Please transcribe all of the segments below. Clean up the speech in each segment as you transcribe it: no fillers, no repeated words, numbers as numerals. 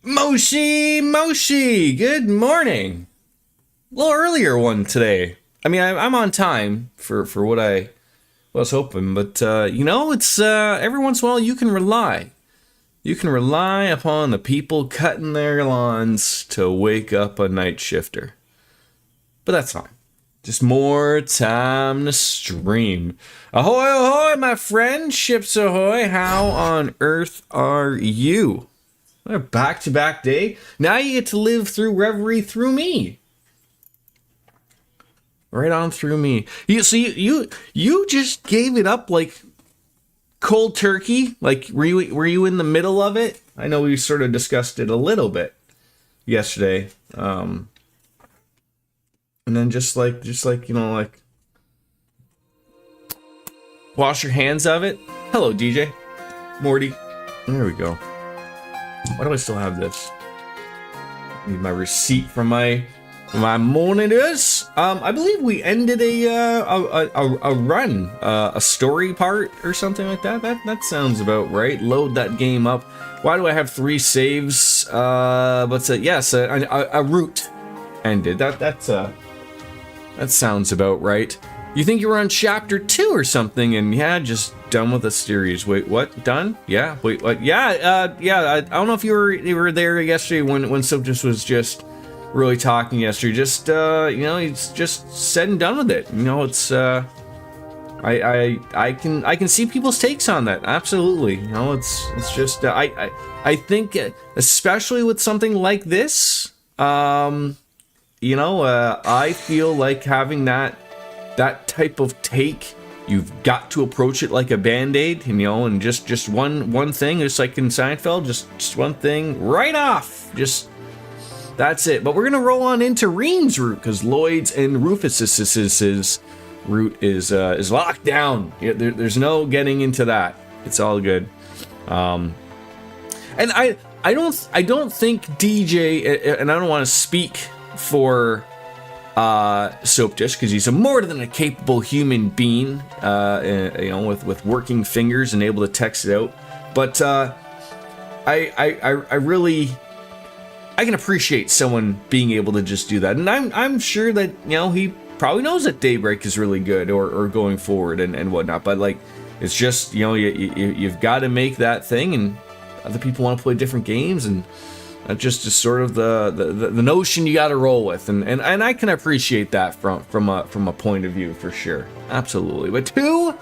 Moshi, good morning. A little earlier one today. I mean, I'm on time for what I was hoping, but it's every once in a while you can rely. You can rely upon the people cutting their lawns to wake up a night shifter. But that's fine. Just more time to stream. Ahoy, ahoy, my friend. Ships ahoy. How on earth are you? A back-to-back day. Now you get to live through Reverie through me. Right on through me. You just gave it up like cold turkey. Like were you in the middle of it? I know we sort of discussed it a little bit yesterday. And then just like wash your hands of it. Hello, DJ. Morty. There we go. Why do I still have this? Need my receipt from my monitors. I believe we ended a run, a story part or something like that. That sounds about right. Load that game up. Why do I have 3 saves? But yes, a route ended. That sounds about right. You think you were on chapter 2 or something, and yeah, just done with the series. Wait, what? Done? Yeah. Wait, what? Yeah. I don't know if you were there yesterday when Subject was just really talking yesterday. Just he's just said and done with it. It's I can see people's takes on that. Absolutely. It's just I think especially with something like this, I feel like having that type of take, you've got to approach it like a band-aid, and just one thing, just like in Seinfeld, just one thing right off, just that's it. But we're gonna roll on into Rean's route because Lloyd's and Rufus's route is locked down. There's no getting into that. It's all good. And I don't think DJ, and I don't want to speak for Soap Dish because he's a more than a capable human being, with working fingers and able to text it out. But I really can appreciate someone being able to just do that, and I'm sure that he probably knows that Daybreak is really good or going forward and whatnot. But like, it's just you've got to make that thing, and other people want to play different games, and that's just sort of the notion you got to roll with, and I can appreciate that from a point of view for sure, absolutely. But to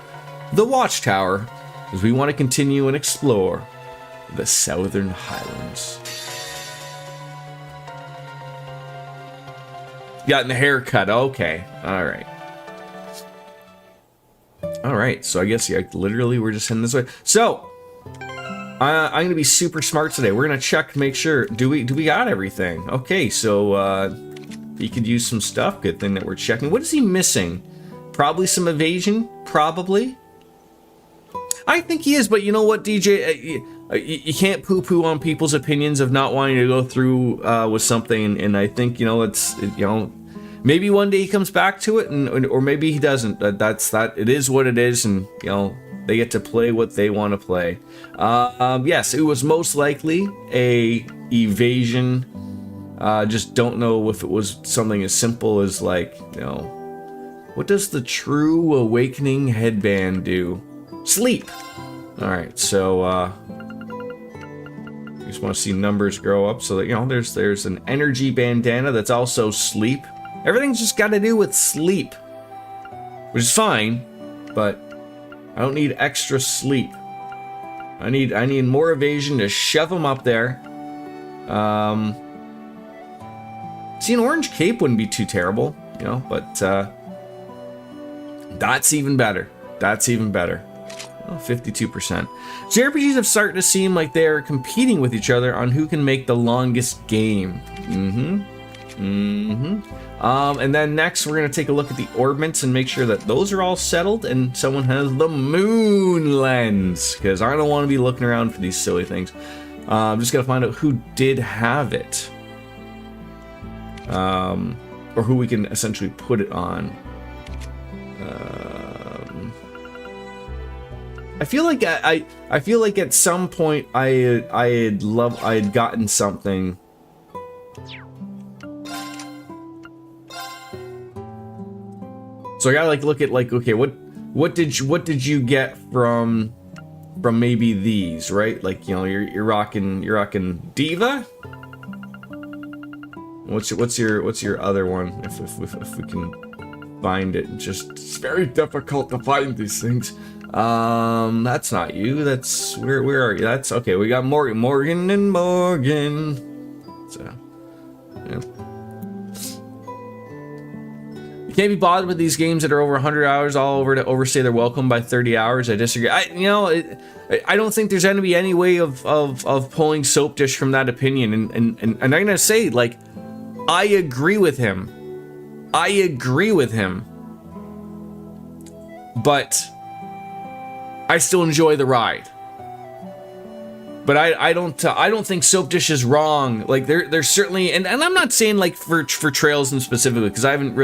the Watchtower, as we want to continue and explore the Southern Highlands. Gotten a haircut, okay, all right. So I guess literally we're just heading this way. So I'm gonna be super smart today. We're gonna check to make sure. Do we got everything? Okay, so he could use some stuff. Good thing that we're checking. What is he missing? Probably some evasion. Probably. I think he is, but you know what, DJ? You can't poo-poo on people's opinions of not wanting to go through with something, and I think maybe one day he comes back to it, or maybe he doesn't. That's that. It is what it is, and they get to play what they want to play. Yes, it was most likely a evasion. Just don't know if it was something as simple as like, what does the True Awakening headband do? Sleep. All right, so you just want to see numbers grow up so that there's an energy bandana that's also sleep. Everything's just got to do with sleep, which is fine, but I don't need extra sleep. I need more evasion to shove them up there. See, an orange cape wouldn't be too terrible, but that's even better. That's even better. Oh, 52%. JRPGs have started to seem like they're competing with each other on who can make the longest game. And then next we're going to take a look at the orbments and make sure that those are all settled and someone has the moon lens, because I don't want to be looking around for these silly things. I'm just going to find out who did have it, or who we can essentially put it on. I feel like I feel like at some point I had gotten something. So I gotta like look at like, okay, what did you get from maybe these, right? Like, you know, you're rocking Diva. What's your other one? If we can find it, it's very difficult to find these things. That's not you. That's where are you? That's okay. We got Morgan and Morgan. So, yeah. You can't be bothered with these games that are over 100 hours all over to overstay their welcome by 30 hours. I disagree. I don't think there's gonna be any way of pulling Soap Dish from that opinion. And I'm gonna say, like, I agree with him. But I still enjoy the ride. But I don't think Soap Dish is wrong. Like, there's certainly, and I'm not saying like for Trails in specifically, because I haven't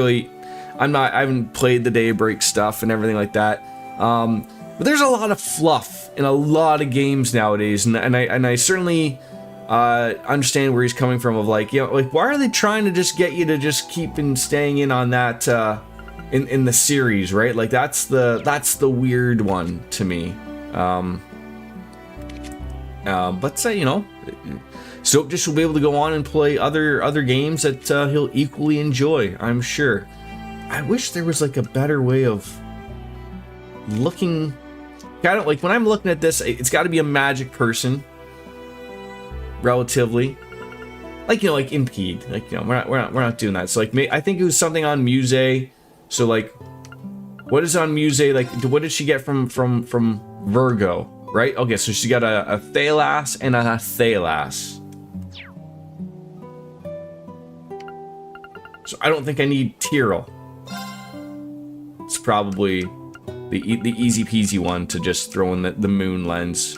played the Daybreak stuff and everything like that. But there's a lot of fluff in a lot of games nowadays, and I certainly understand where he's coming from. Of like, you know, like, why are they trying to just get you to just keep staying in on that in the series, right? Like, that's the weird one to me. But say, you know, Soap Dish will be able to go on and play other games that he'll equally enjoy, I'm sure. I wish there was like a better way of looking. I don't, like, when I'm looking at this, it's got to be a Magic person, relatively. Like, you know, like Impede. Like, you know, we're not doing that. So like, I think it was something on Muse. So like, what is on Muse? Like, what did she get from Virgo? Right? Okay, so she got a Thalas and a Thalas. So I don't think I need Tyrell. It's probably the easy peasy one to just throw in the moon lens.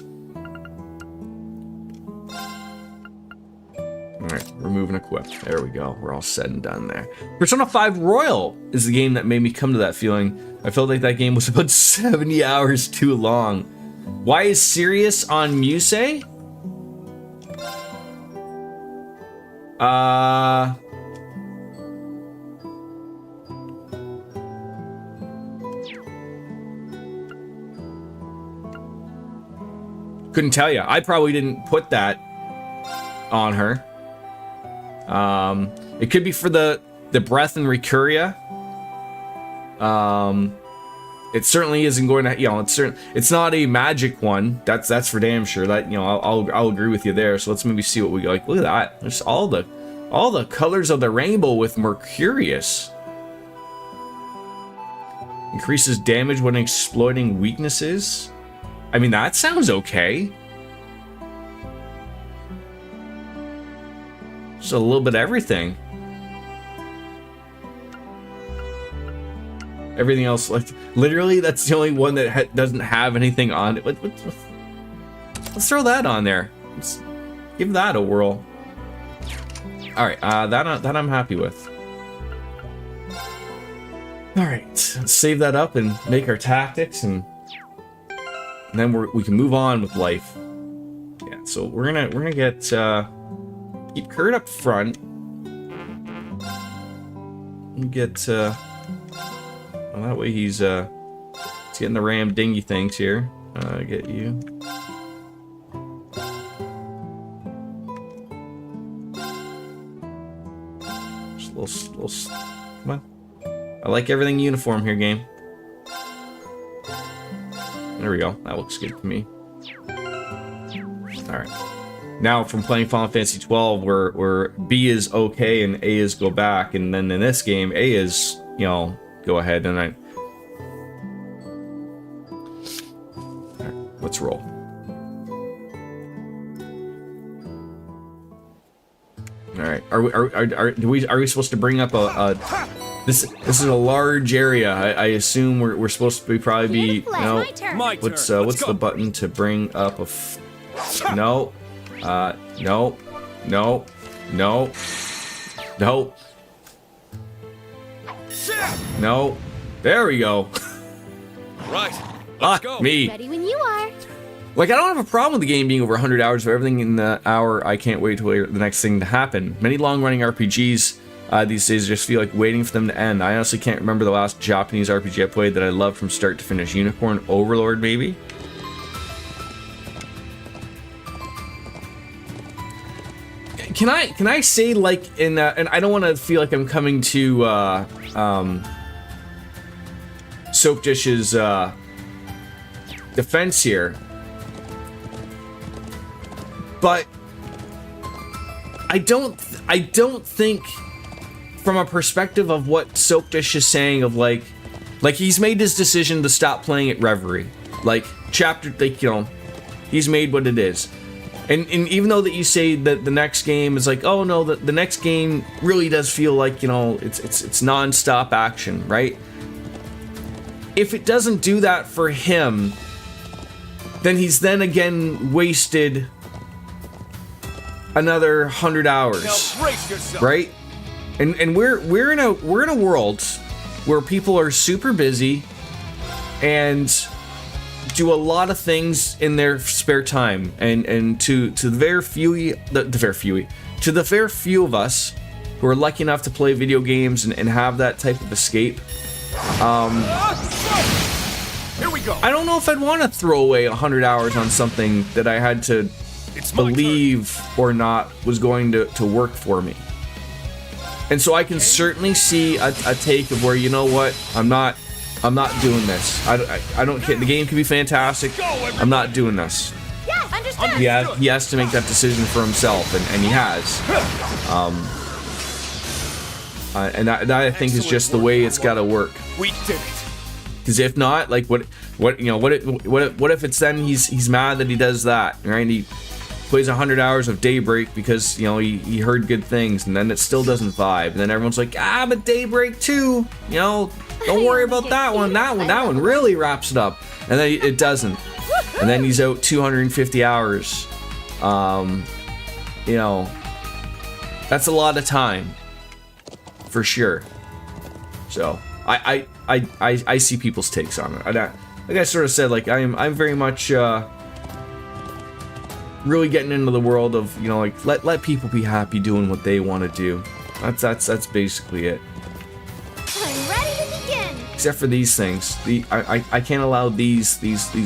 Alright, remove and equip. There we go. We're all said and done there. Persona 5 Royal is the game that made me come to that feeling. I felt like that game was about 70 hours too long. Why is Sirius on Muse? Couldn't tell you. I probably didn't put that on her. It could be for the breath and Recuria. It certainly isn't going to, you know, it's not a magic one. That's for damn sure. That, you know, I'll agree with you there. So let's maybe see what we got. Like, look at that. There's all the colors of the rainbow with Mercurius. Increases damage when exploiting weaknesses. I mean, that sounds okay. Just a little bit of everything. Everything else, like, literally, that's the only one that doesn't have anything on it. Let's throw that on there. Let's give that a whirl. All right, that I'm happy with. All right, let's save that up and make our tactics, and then we can move on with life. Yeah, so we're gonna get keep Kurt up front. Get well, that way he's getting the ram dingy things here. Get you. Just a little, come on. I like everything uniform here, game. There we go. That looks good to me. All right. Now, from playing Final Fantasy 12, where B is okay and A is go back, and then in this game, A is, you know, go ahead, and All right, let's roll. All right. Are we supposed to bring up a this is a large area. I assume we're supposed to probably be, you know, what's the button to bring up a no. No. No. There we go. Right. Ah, go. me. Ready when you are. Like, I don't have a problem with the game being over 100 hours for everything in the hour. I can't wait to wait the next thing to happen. Many long-running RPGs these days just feel like waiting for them to end. I honestly can't remember the last Japanese RPG I played that I loved from start to finish. Unicorn Overlord, maybe? Can I say, like, and I don't want to feel like I'm coming to Soap Dish's defense here, but I don't think from a perspective of what Soap Dish is saying of like he's made his decision to stop playing at Reverie, like chapter, like, you know, he's made what it is. And even though that you say that the next game is like, oh no, the next game really does feel like, you know, it's non-stop action, right? If it doesn't do that for him, then he's then again wasted another 100 hours, Now brace yourself. right? And we're in a world where people are super busy and do a lot of things in their spare time, and to the very few of us who are lucky enough to play video games and have that type of escape, Here we go. I don't know if I'd want to throw away 100 hours on something that I had to It's my believe or not was going to work for me. And so I can certainly see a take of where, you know what, I'm not doing this. I don't care. The game can be fantastic. I'm not doing this. Yes, understood. Yeah, he has to make that decision for himself, and he has. And that I think is just the way it's got to work. We did it. Because if not, like, what if it's then he's mad that he does that, right? He plays 100 hours of Daybreak because, you know, he heard good things, and then it still doesn't vibe, and then everyone's like, but Daybreak 2, you know, don't worry about that one. That one really wraps it up, and then it doesn't, and then he's out 250 hours. You know, that's a lot of time, for sure. So I see people's takes on it. Like I sort of said, like I'm very much really getting into the world of, you know, like let people be happy doing what they want to do. That's basically it. I'm ready to begin. Except for these things, I can't allow these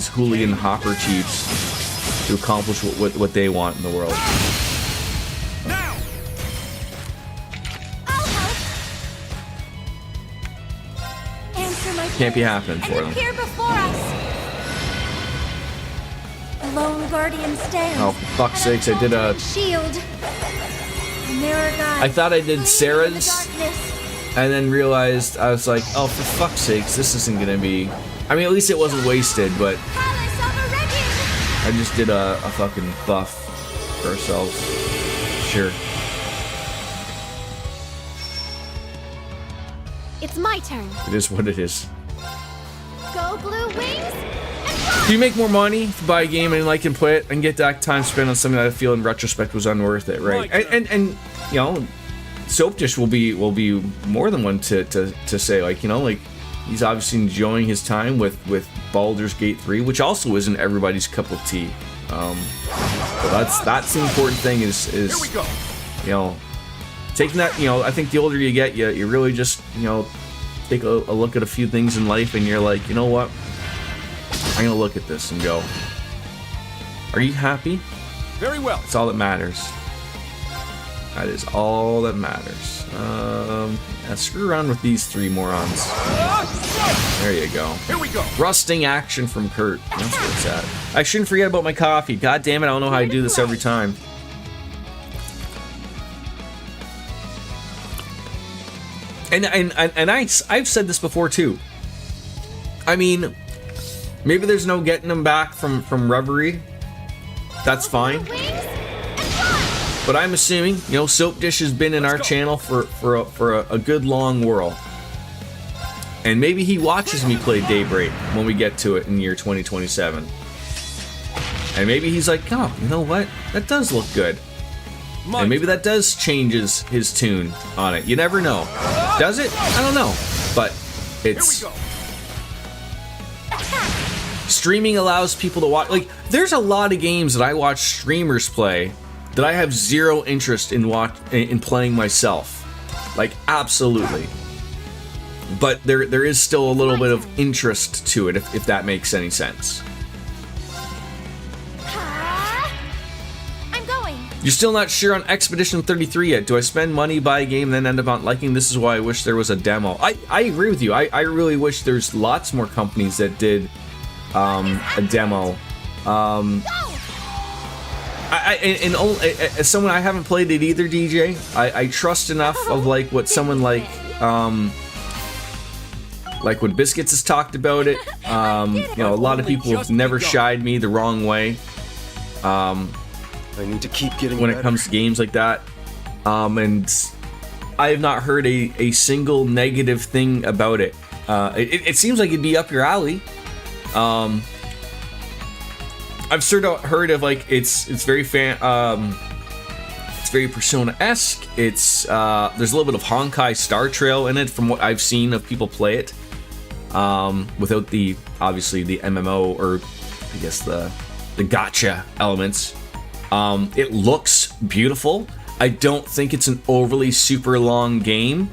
hooligan hopper chiefs to accomplish what they want in the world. Now. I'll help. Answer my Can't be prayers happening for and them. appear before us. Lone guardian stands. Oh, for fuck's sakes, I did a... Shield. Mirror guide. I thought I did leading in the Sarah's, darkness. and then realized, I was like, oh, for fuck's sakes, this isn't gonna be... I mean, at least it wasn't wasted, but Palace of Arabian. I just did a fucking buff for ourselves. Sure. It's my turn. It is what it is. Go blue wings and fly. Do you make more money if you buy a game and like and play it and get that time spent on something that I feel in retrospect was unworth it, right? And you know, Soap Dish will be more than one to say, like, you know, like, he's obviously enjoying his time with Baldur's Gate 3, which also isn't everybody's cup of tea. But that's the important thing is Here we go. you know, taking that, you know, I think the older you get, you really just, you know, take a look at a few things in life and you're like, you know what? I'm gonna look at this and go, are you happy? Very well. That's all that matters. That is all that matters. Yeah, screw around with these three morons. There you go. Here we go. Rusting action from Kurt. That's where it's at. I shouldn't forget about my coffee. God damn it, I don't know how I do this every time. And I've said this before too. I mean, maybe there's no getting them back from Reverie. That's fine. Wings and fly. But I'm assuming, you know, Soap Dish has been in our channel for a good long whirl. And maybe he watches me play Daybreak when we get to it in year 2027. And maybe he's like, oh, you know what? That does look good. And maybe that does changes his tune on it. You never know. Does it? I don't know. But Here we it's go. Streaming allows people to watch. Like, there's a lot of games that I watch streamers play that I have zero interest in playing myself. Like, absolutely. But there is still a little bit of interest to it, if that makes any sense. I'm going. You're still not sure on Expedition 33 yet. Do I spend money, buy a game, then end up not liking? This is why I wish there was a demo. I agree with you. I really wish there's lots more companies that did a demo. As someone, I haven't played it either, DJ. I trust enough of like what someone like when Biscuits has talked about it. You know, a lot of people have never shied me the wrong way. I need to keep getting when better. It comes to games like that. And I have not heard a single negative thing about it. It seems like it'd be up your alley. I've sort of heard of like it's very it's very Persona-esque. It's there's a little bit of Honkai Star Trail in it from what I've seen of people play it. Without the obviously the MMO or I guess the gacha elements. It looks beautiful. I don't think it's an overly super long game.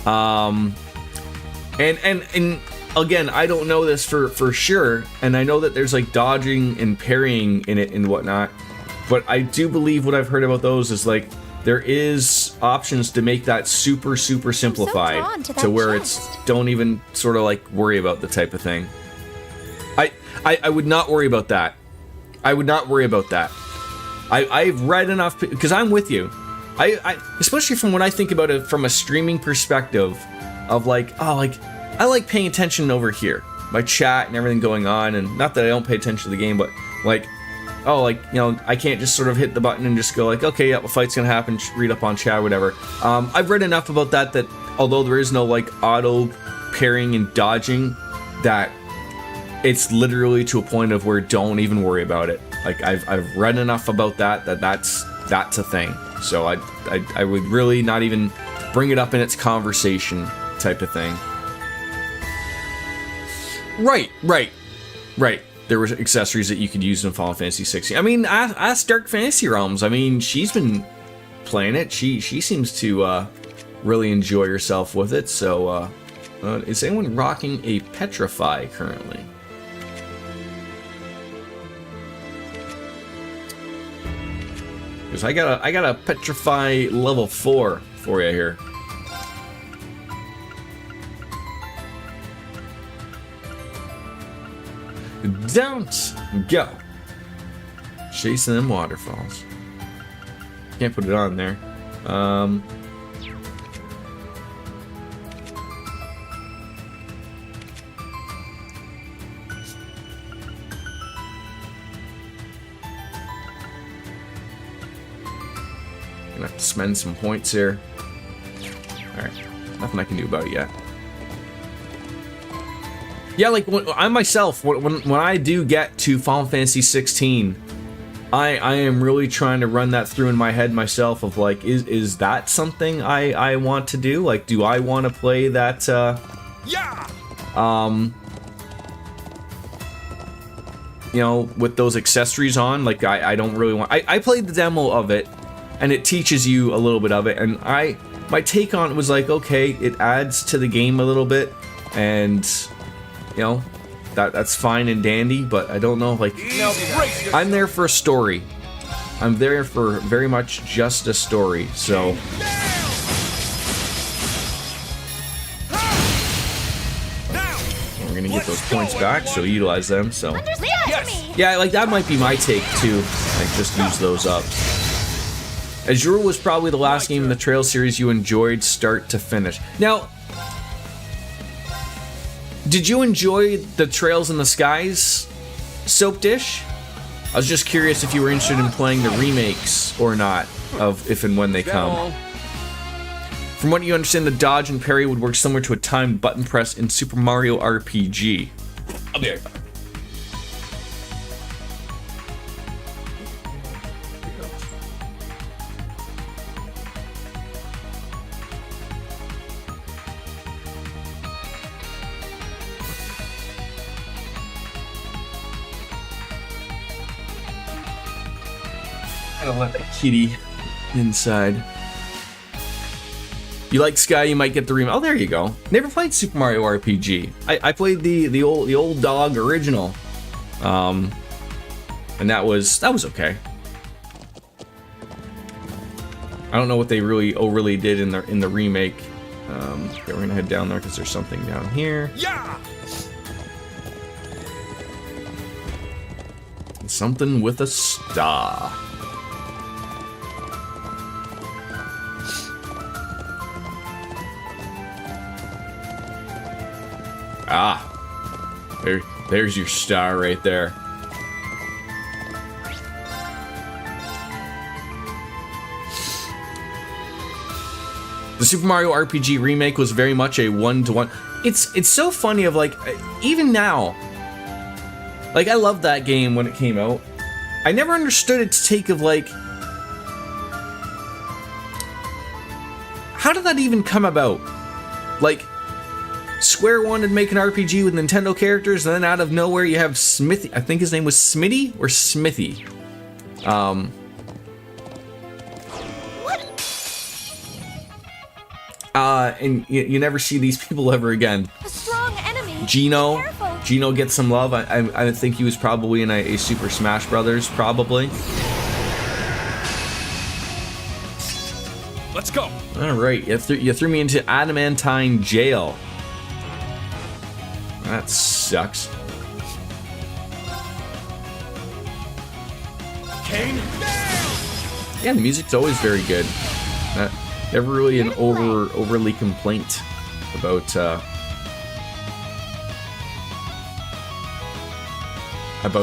And again, I don't know this for sure, and I know that there's like dodging and parrying in it and whatnot, but I do believe what I've heard about those is like there is options to make that super simplified drawn to that to where chest. it's don't even sort of like worry about the type of thing. I would not worry about that. I would not worry about that. I've read enough because I'm with you. I especially from when I think about it from a streaming perspective of like, oh, like I like paying attention over here, my chat and everything going on, and not that I don't pay attention to the game, but like, oh, like, you know, I can't just sort of hit the button and just go like, okay, yeah, a fight's gonna happen, read up on chat, whatever. I've read enough about that although there is no like auto parrying and dodging, that it's literally to a point of where don't even worry about it. Like I've read enough about that's a thing. So I would really not even bring it up in its conversation type of thing. Right. There were accessories that you could use in Final Fantasy 16. I mean, ask Dark Fantasy Realms. I mean, she's been playing it. She seems to really enjoy herself with it. So, is anyone rocking a Petrify currently? Because I got a Petrify level 4 for you here. Don't go chasing them waterfalls. Can't put it on there. Gonna have to spend some points here. Alright, nothing I can do about it yet. Yeah, like I myself, when I do get to Final Fantasy 16, I am really trying to run that through in my head myself of like, is that something I want to do? Like, do I want to play that? You know, with those accessories on, like I don't really want. I played the demo of it, and it teaches you a little bit of it, and my take on it was like, okay, it adds to the game a little bit, and you know, that's fine and dandy, but I don't know, like, I'm there for a story. I'm there for very much just a story, so. We're gonna get those points back, so utilize them, so. Yeah, like, that might be my take, too. Like, just use those up. Azure was probably the last game in the Trail series you enjoyed start to finish. Now, did you enjoy the Trails in the Skies soap dish? I was just curious if you were interested in playing the remakes or not, of if and when they come. From what you understand, the dodge and parry would work similar to a timed button press in Super Mario RPG. I'll be right back. Gotta let the kitty inside. You like Sky, you might get the remake. Oh, there you go. Never played Super Mario RPG. I played the old dog original. And that was okay. I don't know what they really overly did in the remake. Okay, we're gonna head down there because there's something down here. Yeah. Something with a star. Ah, there's your star right there. The Super Mario RPG remake was very much a one-to-one. It's so funny of like, even now, like I loved that game when it came out. I never understood its take of like, how did that even come about? Like, Square wanted to make an RPG with Nintendo characters, and then out of nowhere you have Smithy. I think his name was Smitty or Smithy. And you never see these people ever again. A strong enemy. Gino. Careful. Gino gets some love. I think he was probably in a Super Smash Brothers, probably. Let's go. All right, you threw me into adamantine jail. That sucks. Kane. Yeah, the music's always very good. Never really an overly complaint about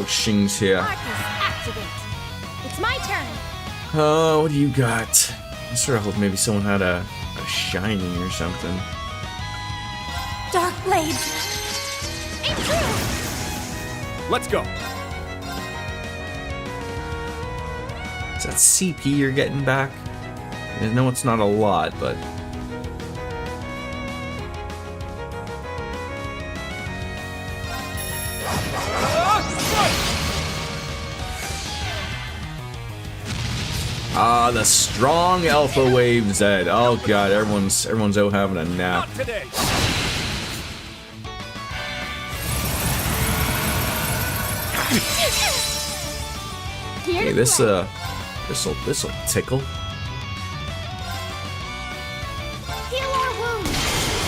Shing's here. Marcus, activate. It's my turn. Oh, what do you got? I sort of hope maybe someone had a shining or something. Dark blades. Intrude. Let's go. Is that CP you're getting back? I know it's not a lot, but... Ah, the strong Alpha Wave Z. Oh god, everyone's out having a nap. Not today. Here Hey, to this'll tickle. heal our wounds.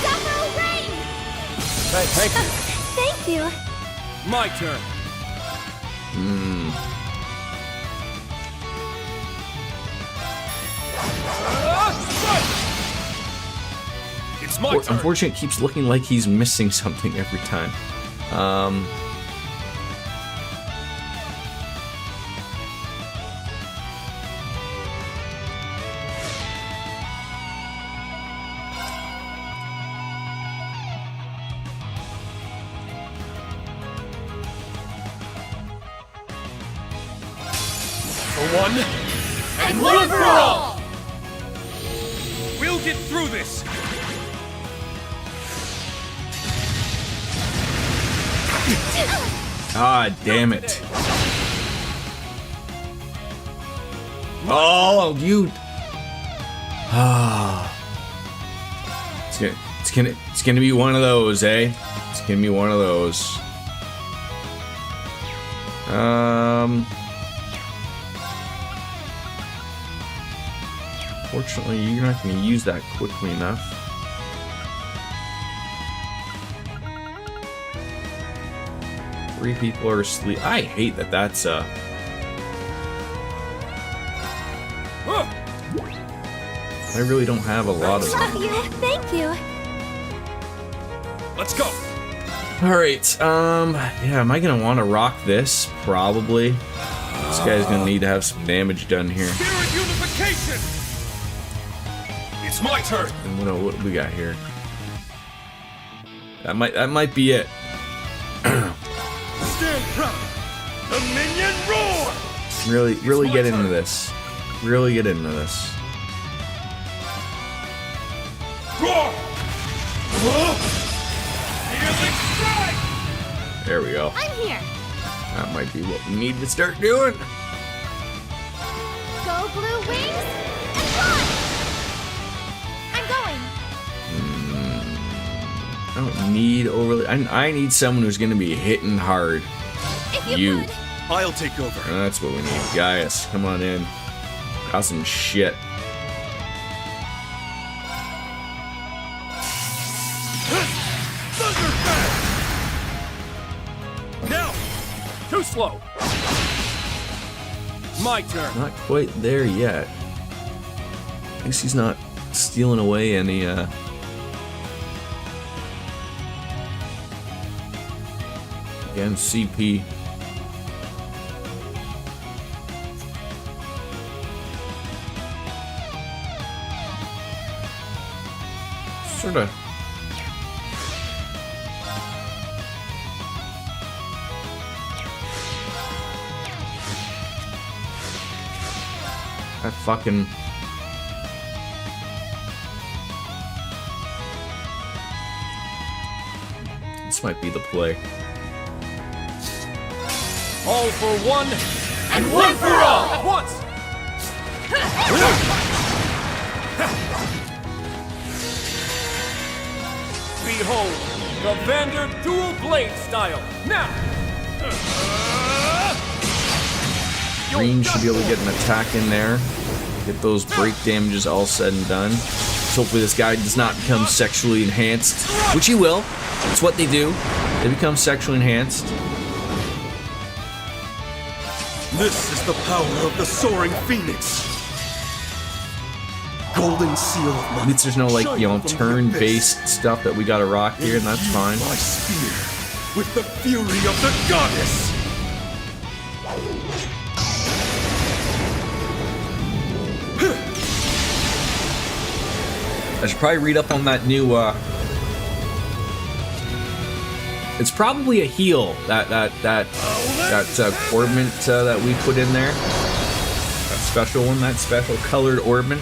Zephyr rain. Thank you. Thank you. My turn. It's my turn. Unfortunately, it keeps looking like he's missing something every time. For one, and one for all. We'll get through this. Ah, damn it. Oh, you. Ah. It's gonna be one of those, eh? It's gonna be one of those. Fortunately, you're not gonna use that quickly enough. Three people are asleep. I hate that that's I really don't have a lot of them. Love you. Thank you. Let's go. Alright, yeah, am I gonna want to rock this? Probably. This guy's gonna need to have some damage done here. Spirit unification. It's my turn. And what do we got here? That might be it. Stand proud. The minion roar. Really get into this. Really get into this. Roar. Healing strike. There we go. I'm here. That might be what we need to start doing. Go blue wings and fly! I'm going. I don't need overly. I need someone who's gonna be hitting hard. If you could. I'll take over. That's what we need. Gaius, come on in. Got some shit. Now! Too slow! My turn. Not quite there yet. At least he's not stealing away any, Again, CP. Sorta. That fucking... This might be the play. All for one, and one for all! At once! Behold, the Vander dual blade style. Now! Green should be able to get an attack in there. Get those break damages all said and done. So hopefully this guy does not become sexually enhanced. Which he will. That's what they do. They become sexually enhanced. This is the power of the soaring phoenix. Golden seal of my... At least there's no, like, you know, Shine from the turn-based abyss. stuff that we gotta rock here, and that's fine. My spear with the fury of the goddess. I should probably read up on that new, It's probably a heal, that ornament that we put in there. That special one, that special colored ornament.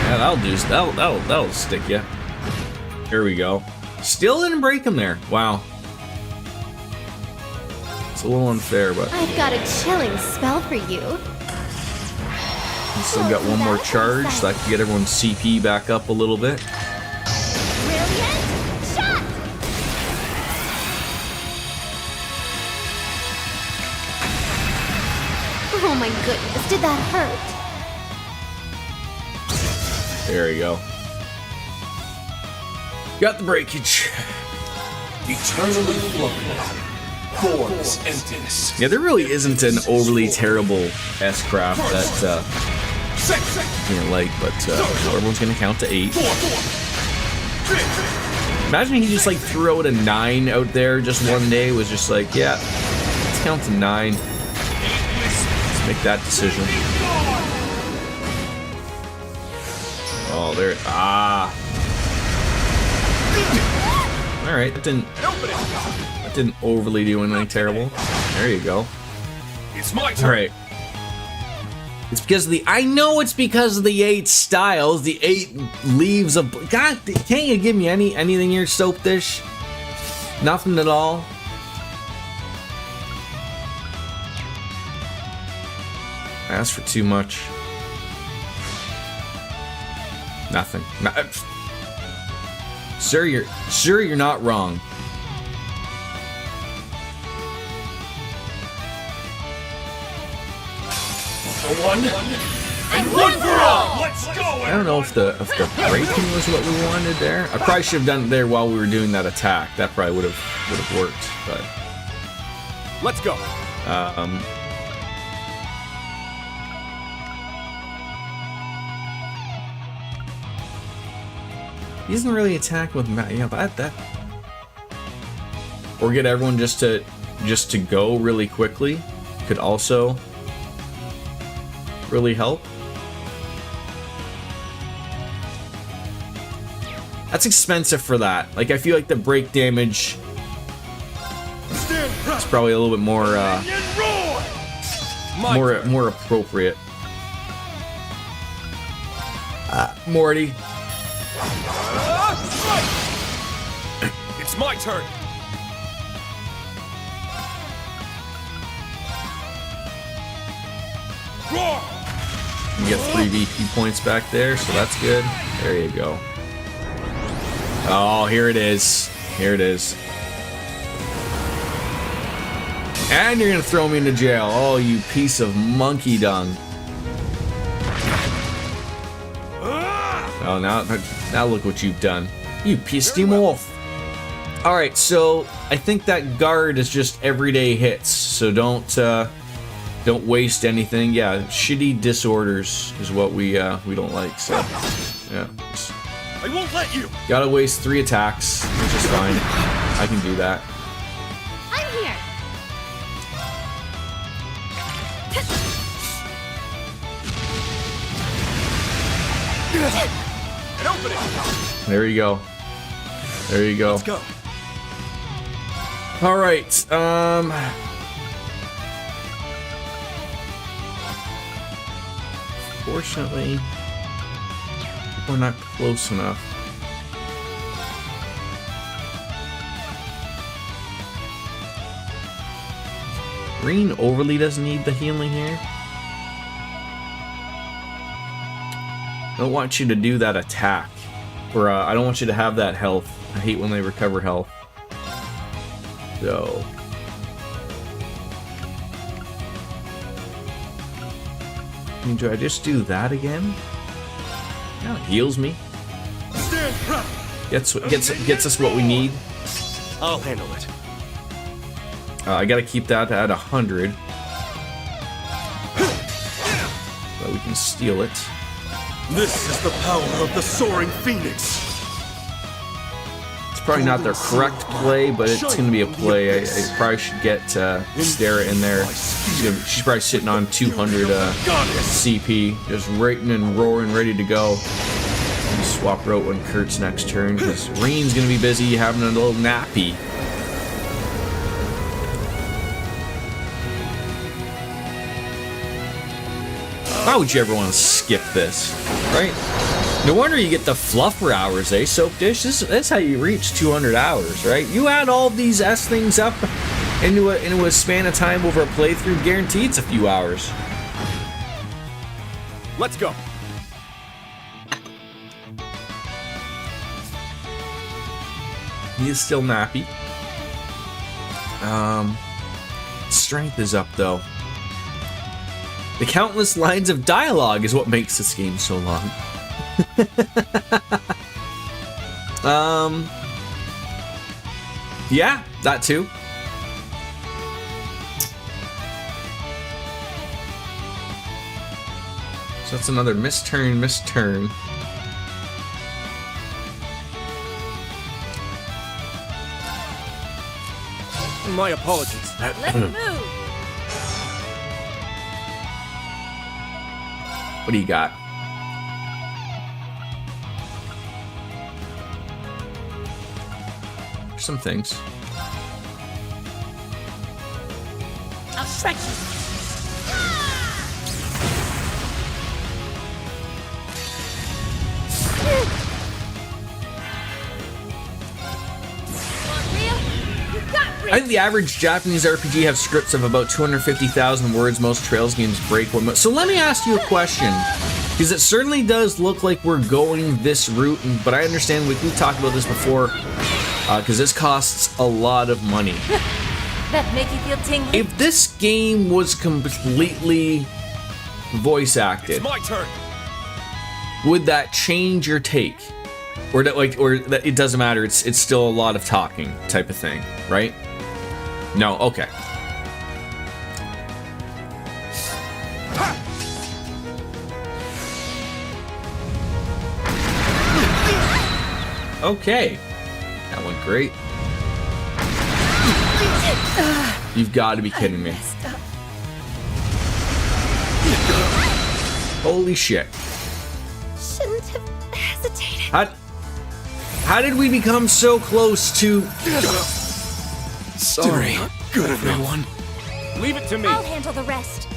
Yeah, that'll do. That'll stick ya. Here we go. Still didn't break him there. Wow. It's a little unfair, but I've got a chilling spell for you. we still got one more charge, so that can get everyone's CP back up a little bit. Brilliant shot! Oh my goodness, did that hurt? There you go. Got the breakage. Eternally floating. Form's emptiness. Yeah, there really isn't an overly terrible S-craft that you know, like, but everyone's gonna count to 8. Imagine he just like threw out a 9 out there just one day, was just like, yeah, let's count to 9. Let's make that decision. Oh, there. Ah. All right, that didn't overly do anything terrible. There you go. It's my turn. All right. It's because of the. I know it's because of the 8 styles, the 8 leaves of. God, can't you give me anything here, soap dish? Nothing at all. I asked for too much. Nothing. Sir, you're not wrong. For one, and one for all! Let's go! I don't know if the breaking was what we wanted there. I probably should have done it there while we were doing that attack. That probably would have worked. But Let's go. he doesn't really attack with yeah, but that. Or get everyone just to go really quickly could also really help. That's expensive for that. Like, I feel like the break damage is probably a little bit more more appropriate. Morty. It's my turn. Roar! You get 3 VP points back there, so that's good. There you go. Oh, here it is. Here it is. And you're gonna throw me into jail. Oh, you piece of monkey dung. Oh, now look what you've done. You pissed him off. Alright, so I think that guard is just everyday hits, so don't waste anything. Yeah, shitty disorders is what we don't like, so yeah. I won't let you! Gotta waste 3 attacks, which is fine. I can do that. I'm here. And open it! There you go. There you go. Let's go. Alright, fortunately, we're not close enough. Green overly doesn't need the healing here. I don't want you to do that attack. Or I don't want you to have that health. I hate when they recover health. So... do I just do that again? No, it heals me. Stand proud. Gets us what we need. I'll handle it. I gotta keep that at 100. So we can steal it. This is the power of the soaring phoenix. It's probably not their correct play, but it's gonna be a play. I probably should get Stara in there. She's probably sitting on 200 CP, just writing and roaring, ready to go. Swap her out when Kurt's next turn, because Reen's gonna be busy having a little nappy. Why would you ever want to skip this, right? No wonder you get the fluffer hours, eh, Soap Dish? That's how you reach 200 hours, right? You add all these S things up into a span of time over a playthrough, guaranteed it's a few hours. Let's go. He is still nappy. Strength is up, though. The countless lines of dialogue is what makes this game so long. Yeah, that too. So that's another misturn. My apologies. Let's move. What do you got? Some things. I'll shred you. Want real? You got real. I think the average Japanese RPG have scripts of about 250,000 words. Most Trails games break one. So let me ask you a question, because it certainly does look like we're going this route, but I understand we've talked about this before, because this costs a lot of money. That make you feel tingly? If this game was completely voice acted, It's my turn. would that change your take? Or that it doesn't matter, it's still a lot of talking type of thing, right? No, okay. Okay. That went great. You've got to be kidding me. Holy shit. Shouldn't have hesitated. How did we become so close to... Sorry. Good everyone. Leave it to me. I'll handle the rest.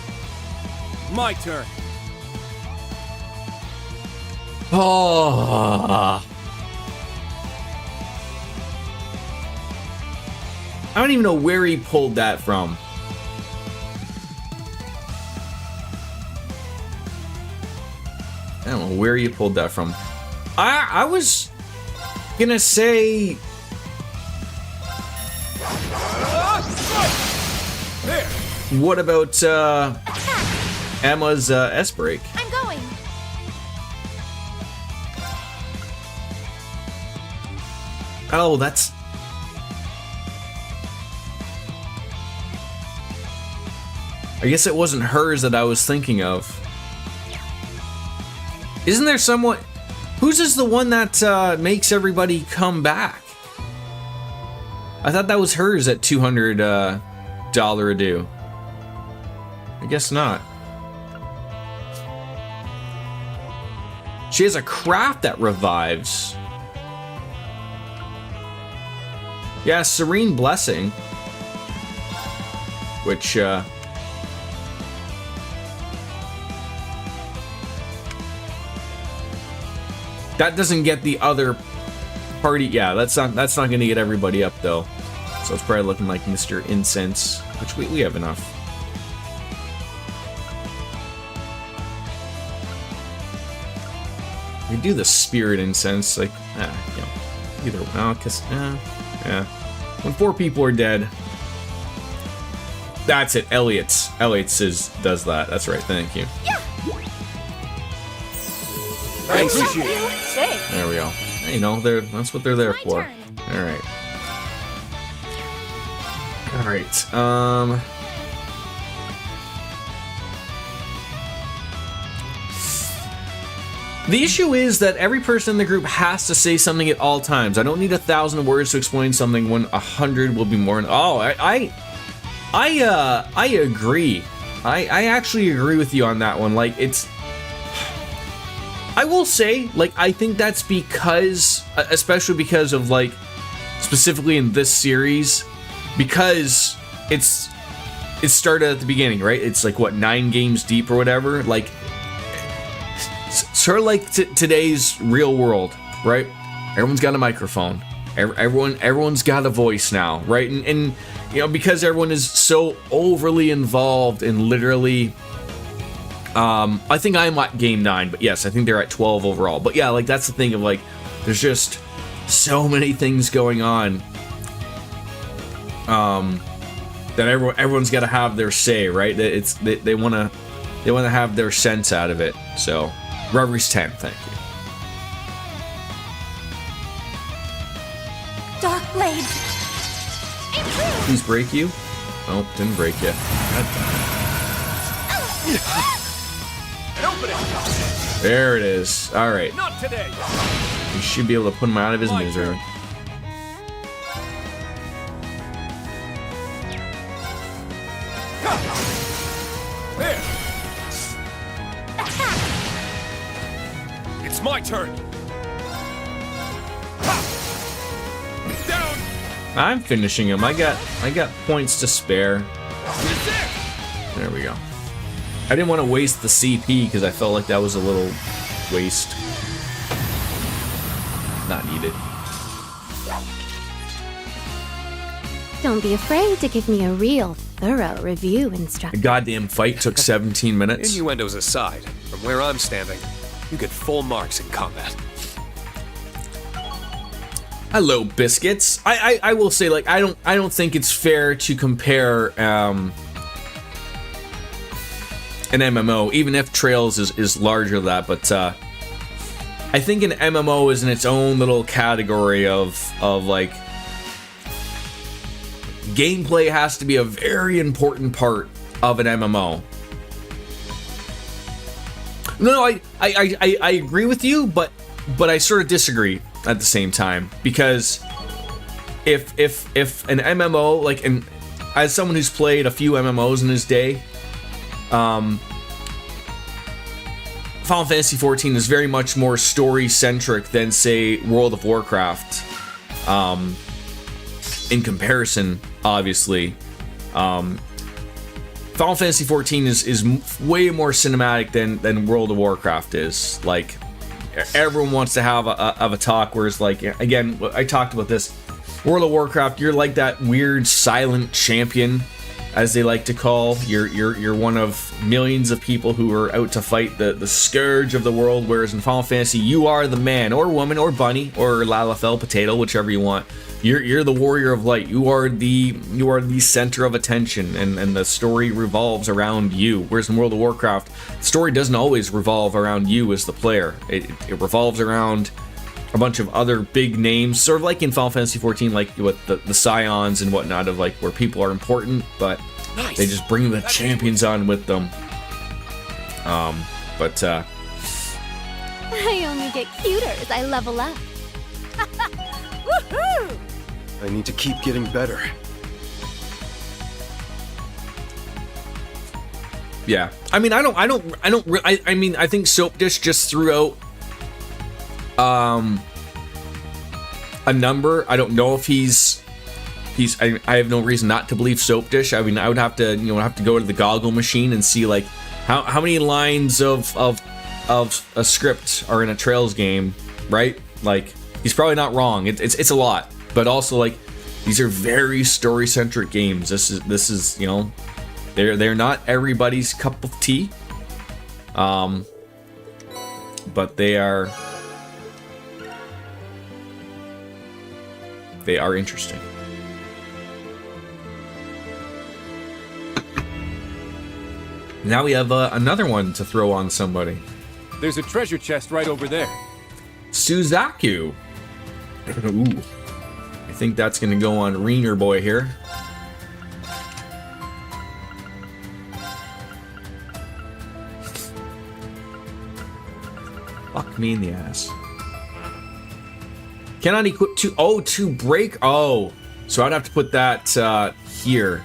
My turn. Oh. I don't even know where he pulled that from. know where you pulled that from. I was gonna say... What about Emma's S-break? I'm going. Oh, that's... I guess it wasn't hers that I was thinking of. Isn't there someone... Whose is the one that makes everybody come back? I thought that was hers at $200 a due. I guess not. She has a craft that revives. Yeah, Serene Blessing. Which, that doesn't get the other party. Yeah, that's not gonna get everybody up though. So it's probably looking like Mr. Incense, which we have enough. We do the Spirit Incense, like, you know, either, no, cause, yeah. When 4 people are dead, that's it. Elliot's does that. That's right. Thank you. I appreciate it. Thanks. There we go. You know, that's what they're there My for. turn. All right. All right. The issue is that every person in the group has to say something at all times. I don't need 1,000 words to explain something when 100 will be more. Oh, I agree. I actually agree with you on that one. Like, it's... I will say, like, I think that's because, especially because of, like, specifically in this series, because it started at the beginning, right? It's like, what, 9 games deep or whatever? Like, sort of like today's real world, right? Everyone's got a microphone. Everyone's got a voice now, right? And you know, because everyone is so overly involved in literally... I think I'm at game 9, but yes, I think they're at 12 overall. But yeah, like, that's the thing of, like, there's just so many things going on that everyone's got to have their say, right? They want to have their sense out of it. So Reverie's 10, thank you. Dark blades. Please break you. Oh, didn't break you. Open it. There it is. All right. Not today. You should be able to put him out of his misery. There. It's my turn. Down. I'm finishing him. I got points to spare. There we go. I didn't want to waste the CP because I felt like that was a little waste. Not needed. Don't be afraid to give me a real thorough review The instruction. goddamn fight took 17 minutes. Innuendos aside, from where I'm standing, you get full marks in combat. Hello, biscuits. I will say, like, I don't think it's fair to compare an MMO, even if Trails is larger than that, but I think an MMO is in its own little category of like, gameplay has to be a very important part of an MMO. No, I agree with you, but I sort of disagree at the same time, because if an MMO, like, and as someone who's played a few MMOs in his day, Final Fantasy XIV is very much more story-centric than, say, World of Warcraft. In comparison, obviously. Final Fantasy XIV is way more cinematic than World of Warcraft is. Like, everyone wants to have a talk, whereas, like, again, I talked about this. World of Warcraft, you're like that weird silent champion as they like to call. You're one of millions of people who are out to fight the scourge of the world, whereas in Final Fantasy, you are the man or woman or bunny or Lalafell potato, whichever you want. You're the warrior of light. You are the center of attention, and the story revolves around you. Whereas in World of Warcraft, the story doesn't always revolve around you as the player. It revolves around a bunch of other big names, sort of like in Final Fantasy 14, like with the Scions and whatnot, of like where people are important, but they just bring the champions on with them. I only get cuter as I level up. Woohoo! I need to keep getting better. Yeah, I mean, I mean, I think Soap Dish just threw out a number. I don't know if he's I have no reason not to believe Soap Dish. I mean, I would have to go to the goggle machine and see like how many lines of a script are in a Trails game, right? Like, he's probably not wrong. It's a lot, but also like these are very story centric games. This is you know, they're not everybody's cup of tea, but they are interesting. Now we have another one to throw on somebody. There's a treasure chest right over there. Suzaku. Ooh. I think that's gonna go on Reener Boy here. Fuck me in the ass. Cannot equip to break. Oh, so I'd have to put that here.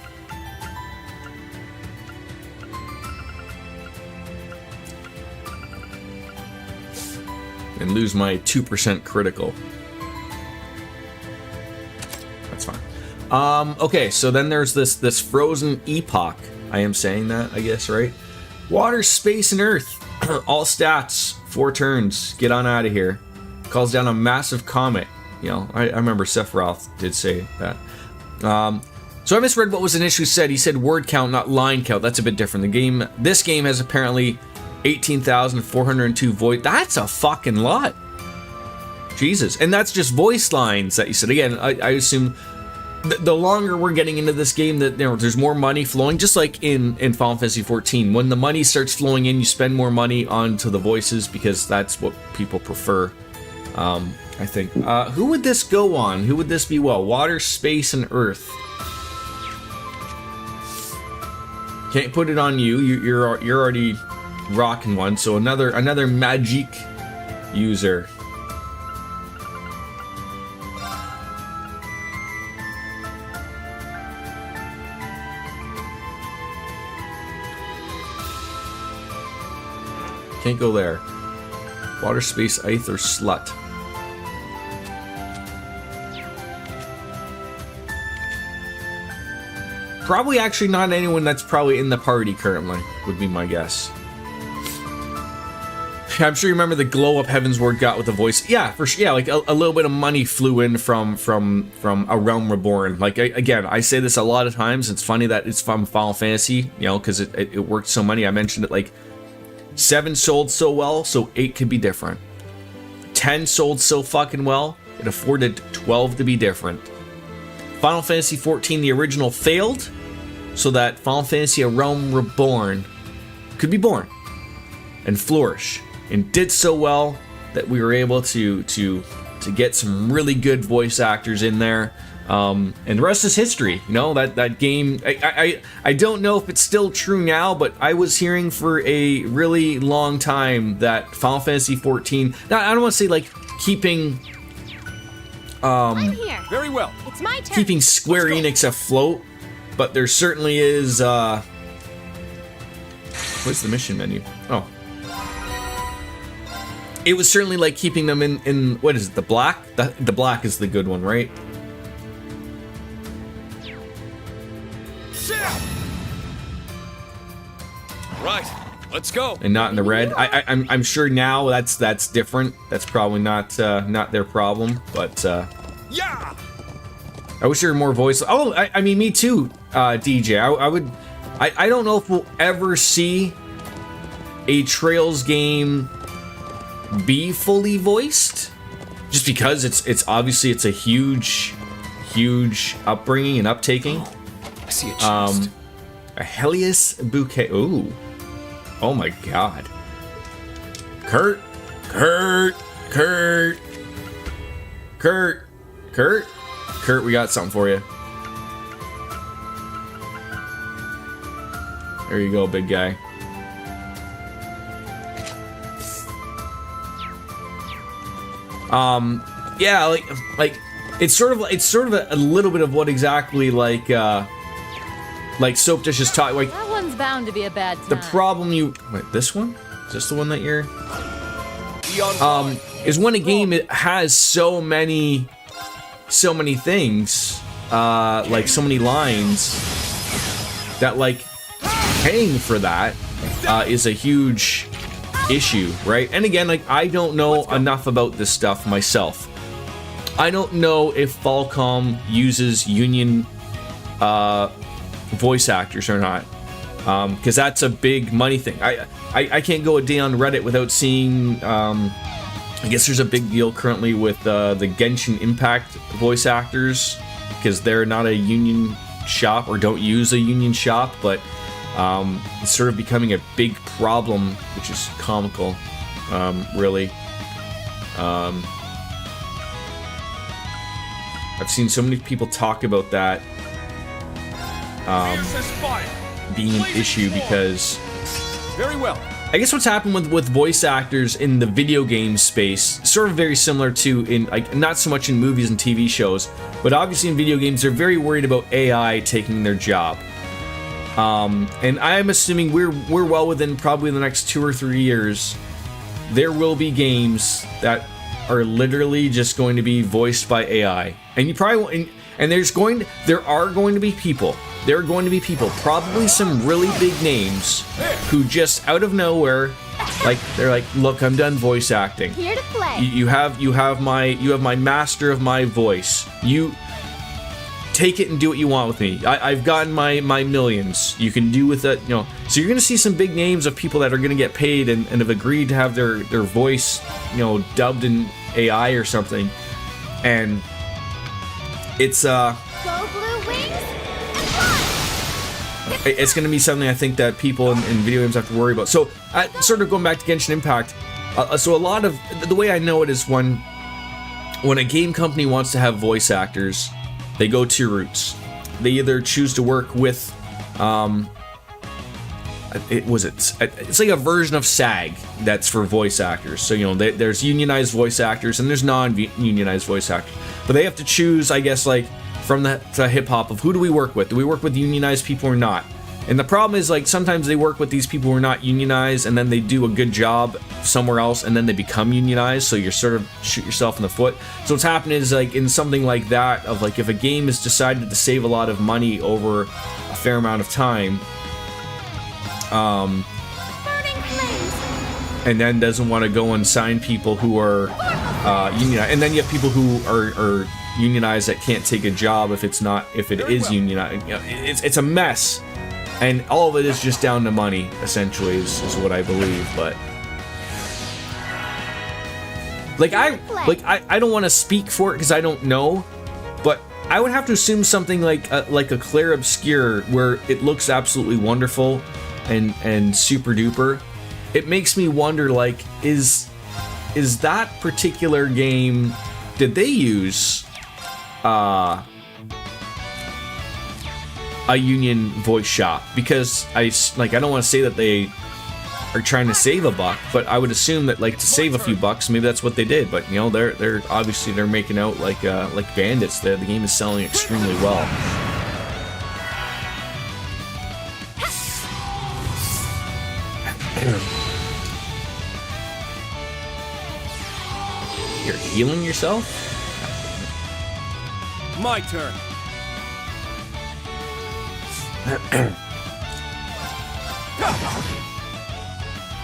And lose my 2% critical. That's fine. Okay, so then there's this frozen epoch. I am saying that, I guess, right? Water, space, and earth. All stats, 4 turns. Get on out of here. Calls down a massive comet. You know, I remember Sephiroth did say that. So I misread what was initially said. He said word count, not line count. That's a bit different. This game has apparently 18,402 voice. That's a fucking lot. Jesus. And that's just voice lines that you said. Again, I assume the longer we're getting into this game, that there's more money flowing, just like in Final Fantasy 14. When the money starts flowing in, you spend more money onto the voices because that's what people prefer. I think. Who would this go on? Who would this be? Well, water, space, and earth. Can't put it on you. You're already rocking one. So another magic user. Can't go there. Water, space, ice, or slut. Probably actually not anyone that's probably in the party currently, would be my guess. I'm sure you remember the glow up Heavensward got with the voice. Yeah, for sure. Yeah, like a little bit of money flew in from A Realm Reborn. Like, again, I say this a lot of times. It's funny that it's from Final Fantasy, you know, because it worked so many. I mentioned it, like 7 sold so well, so 8 could be different. 10 sold so fucking well, it afforded 12 to be different. Final Fantasy 14, the original, failed, so that Final Fantasy A Realm Reborn could be born and flourish, and did so well that we were able to get some really good voice actors in there. And the rest is history. You know, that game, I don't know if it's still true now, but I was hearing for a really long time that Final Fantasy 14, now I don't want to say like keeping I'm here. Very well. It's my turn. keeping Square Enix afloat, but there certainly is where's the mission menu? Oh. It was certainly like keeping them in what is it, the black? The black is the good one, right? Right, let's go. And not in the red. I'm sure now that's different. That's probably not their problem. But Yeah. I wish there were more voice. Oh, I mean, me too. DJ. I don't know if we'll ever see a Trails game be fully voiced, just because it's obviously it's a huge upbringing and uptaking. I see a chest. A Helios bouquet. Ooh. Oh my god. Kurt, we got something for you. There you go, big guy. Yeah, like it's sort of a little bit of what exactly like Soap Dish is taught. Like That one's bound to be a bad time. the problem wait, this one? Is this the one that you're? Is when a game has so many things, like so many lines, that like paying for that is a huge issue, right? And again, like I don't know enough about this stuff myself. I don't know if Falcom uses union voice actors or not, because that's a big money thing. I can't go a day on Reddit without seeing. I guess there's a big deal currently with the Genshin Impact voice actors, because they're not a union shop or don't use a union shop, but it's sort of becoming a big problem, which is comical, really. I've seen so many people talk about that being an issue, because Very well. I guess what's happened with voice actors in the video game space, sort of very similar to in like not so much in movies and TV shows, but obviously in video games they're very worried about AI taking their job. And I'm assuming we're well within probably the next 2 or 3 years, there will be games that are literally just going to be voiced by AI. And you probably won't, and there are going to be people, probably some really big names, who just out of nowhere, like they're like, look, I'm done voice acting. Here to play. You have my master of my voice. You take it and do what you want with me. I've gotten my millions. You can do with it, you know. So you're gonna see some big names of people that are gonna get paid and have agreed to have their voice, you know, dubbed in AI or something. And it's Go blue wings and fly. it's gonna be something I think that people in video games have to worry about. So sort of going back to Genshin Impact. So a lot of the way I know it is when a game company wants to have voice actors, they go 2 routes. They either choose to work with, it's like a version of SAG that's for voice actors. So, you know, there's unionized voice actors and there's non-unionized voice actors. But they have to choose, I guess, like from the hip-hop of who do we work with? Do we work with unionized people or not? And the problem is, like, sometimes they work with these people who are not unionized, and then they do a good job somewhere else, and then they become unionized, so you're sort of shoot yourself in the foot. So what's happening is, like, in something like that, of like, if a game has decided to save a lot of money over a fair amount of time, Burning flames. and then doesn't want to go and sign people who are unionized, and then you have people who are unionized that can't take a job if it is unionized. You know, it's a mess. And all of it is just down to money, essentially, is what I believe. But I don't want to speak for it because I don't know, but I would have to assume something like a Clair Obscure, where it looks absolutely wonderful and super duper. It makes me wonder, like, is that particular game, did they use a union voice shop? Because I don't want to say that they are trying to save a buck, but I would assume that, like, to save a few bucks, maybe that's what they did. But, you know, they're obviously they're making out like bandits. The game is selling extremely well. You're healing yourself? My turn.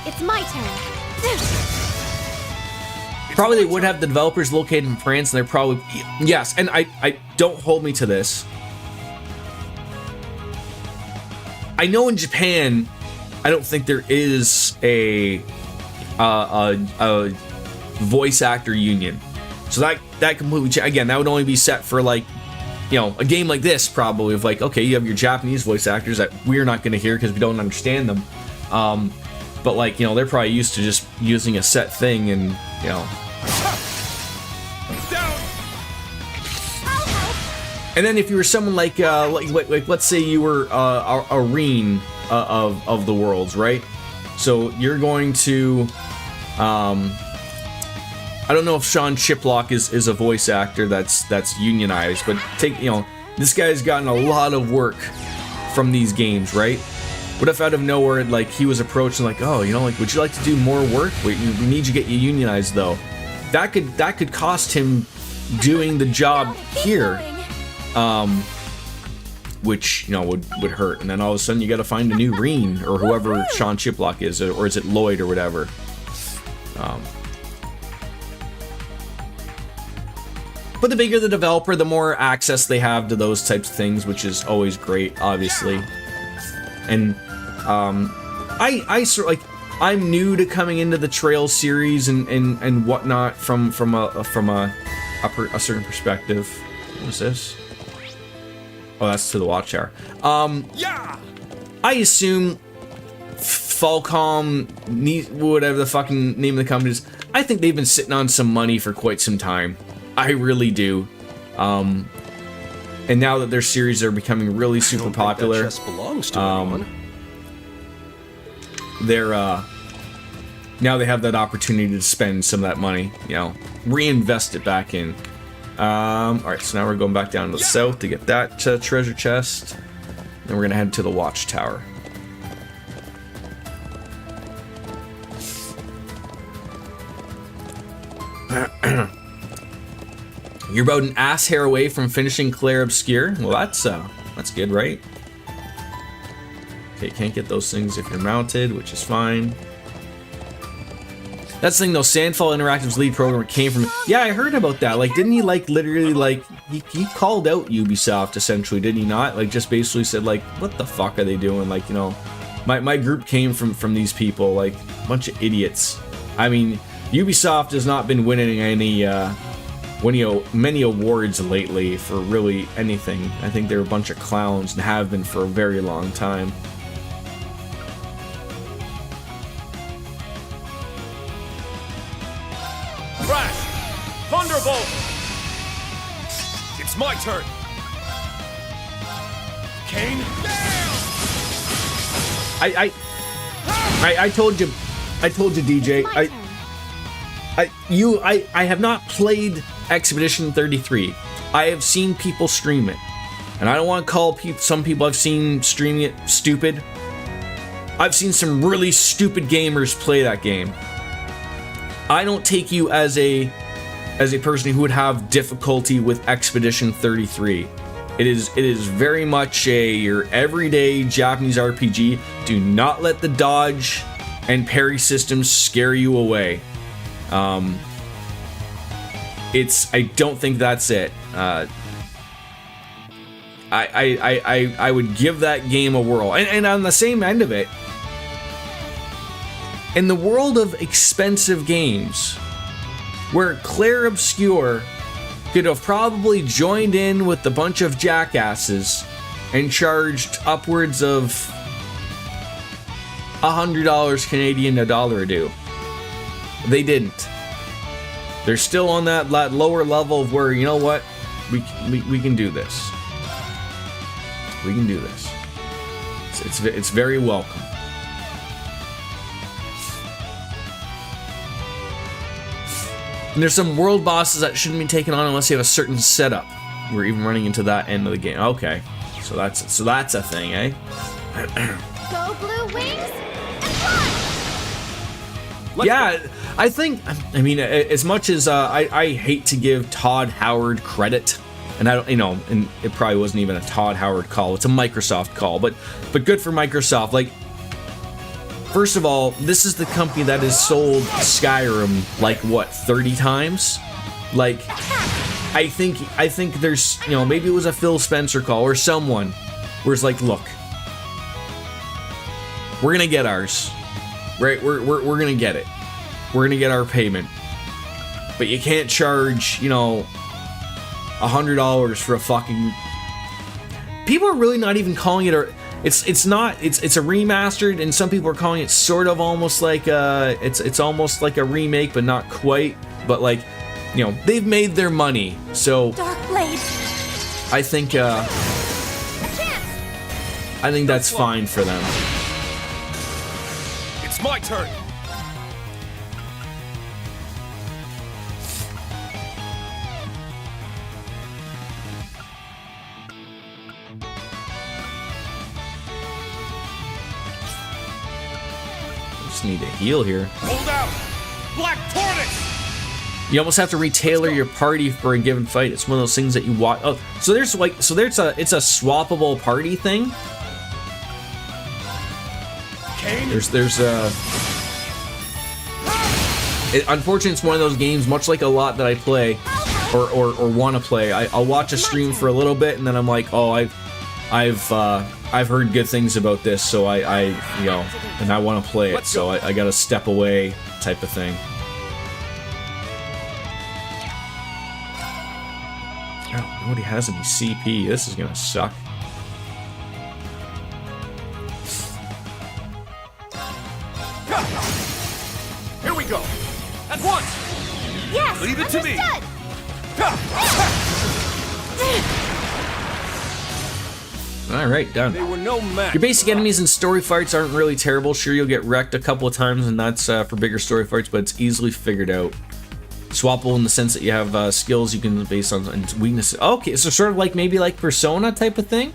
It's my turn. Probably they would have the developers located in France, and they're probably, yes, and I don't hold me to this, I know in Japan, I don't think there is a voice actor union. So that completely again, that would only be set for like, you know, a game like this probably of like, okay, you have your Japanese voice actors that we're not going to hear because we don't understand them. But like, you know, they're probably used to just using a set thing and, you know. And then if you were someone like let's say you were a Reen of the worlds, right? So you're going to, I don't know if Sean Chiplock is a voice actor that's unionized, but you know, this guy's gotten a lot of work from these games, right? What if out of nowhere, like, he was approached and like, oh, you know, like, would you like to do more work? We need to get you unionized, though. That could cost him doing the job here, which, you know, would hurt. And then all of a sudden you got to find a new Reen or whoever Sean Chiplock is, or is it Lloyd or whatever. But the bigger the developer, the more access they have to those types of things, which is always great, obviously. And I sort of like, I'm new to coming into the Trail series and whatnot from a certain perspective. What is this? Oh, that's to the Watchtower. I assume Falcom, whatever the fucking name of the company is, I think they've been sitting on some money for quite some time. I really do. And now that their series are becoming really super popular, that chest belongs to anyone. They're now they have that opportunity to spend some of that money, you know, reinvest it back in. All right, so now we're going back down to the south to get that treasure chest. Then we're gonna head to the Watchtower. You're about an ass hair away from finishing Claire Obscure. Well, that's good, right? Okay, can't get those things if you're mounted, which is fine. That's the thing though, Sandfall Interactive's lead programmer came from... Yeah, I heard about that. Like, didn't he like literally like... He called out Ubisoft essentially, did he not? Like, just basically said like, what the fuck are they doing? Like, you know, my group came from these people, like, a bunch of idiots. I mean, Ubisoft has not been winning many awards lately for really anything. I think they're a bunch of clowns and have been for a very long time. Crash! Thunderbolt! It's my turn! Kane? I told you, DJ. I have not played Expedition 33. I have seen people stream it, and I don't want to call some people I've seen streaming it stupid. I've seen some really stupid gamers play that game. I don't take you as a person who would have difficulty with Expedition 33. It is very much your everyday Japanese RPG. Do not let the dodge and parry systems scare you away. I don't think that's it. I would give that game a whirl. And on the same end of it, in the world of expensive games, where Claire Obscure could have probably joined in with a bunch of jackasses and charged upwards of $100 Canadian, $1 a do. They didn't. They're still on that lower level of where, you know what, we can do this. We can do this. It's very welcome. And there's some world bosses that shouldn't be taken on unless you have a certain setup. We're even running into that end of the game. Okay, so that's a thing, eh? Go blue wings and fly! Yeah, I mean, as much as I hate to give Todd Howard credit, and I don't, you know, and it probably wasn't even a Todd Howard call. It's a Microsoft call, but good for Microsoft. Like, first of all, this is the company that has sold Skyrim like what 30 times. Like, I think there's, you know, maybe it was a Phil Spencer call or someone where it's like, look, We're gonna get ours. Right? We're gonna get it. We're gonna get our payment. But you can't charge, you know, $100 for a fucking... People are really not even calling it a... It's a remastered, and some people are calling it sort of almost like a... It's almost like a remake, but not quite. But like, you know, they've made their money, so... Dark Blade. I think that's fine for them. It's my turn. Just need to heal here. Hold out. Black Tortoise. You almost have to retailor your party for a given fight. It's one of those things that you watch. Oh, so there's it's a swappable party thing. Unfortunately, it's one of those games, much like a lot that I play or want to play. I'll watch a stream for a little bit, and then I'm like, oh, I've heard good things about this, so I you know, and I want to play it, so I got to step away, type of thing. Oh, nobody has any CP. This is gonna suck. Here we go. At once. Yes. Leave it to me. All right, done. They were no match. Your basic enemies in story fights aren't really terrible. Sure, you'll get wrecked a couple of times, and that's for bigger story fights, but it's easily figured out. Swappable in the sense that you have skills you can base on weaknesses. Okay, so sort of like maybe like Persona type of thing,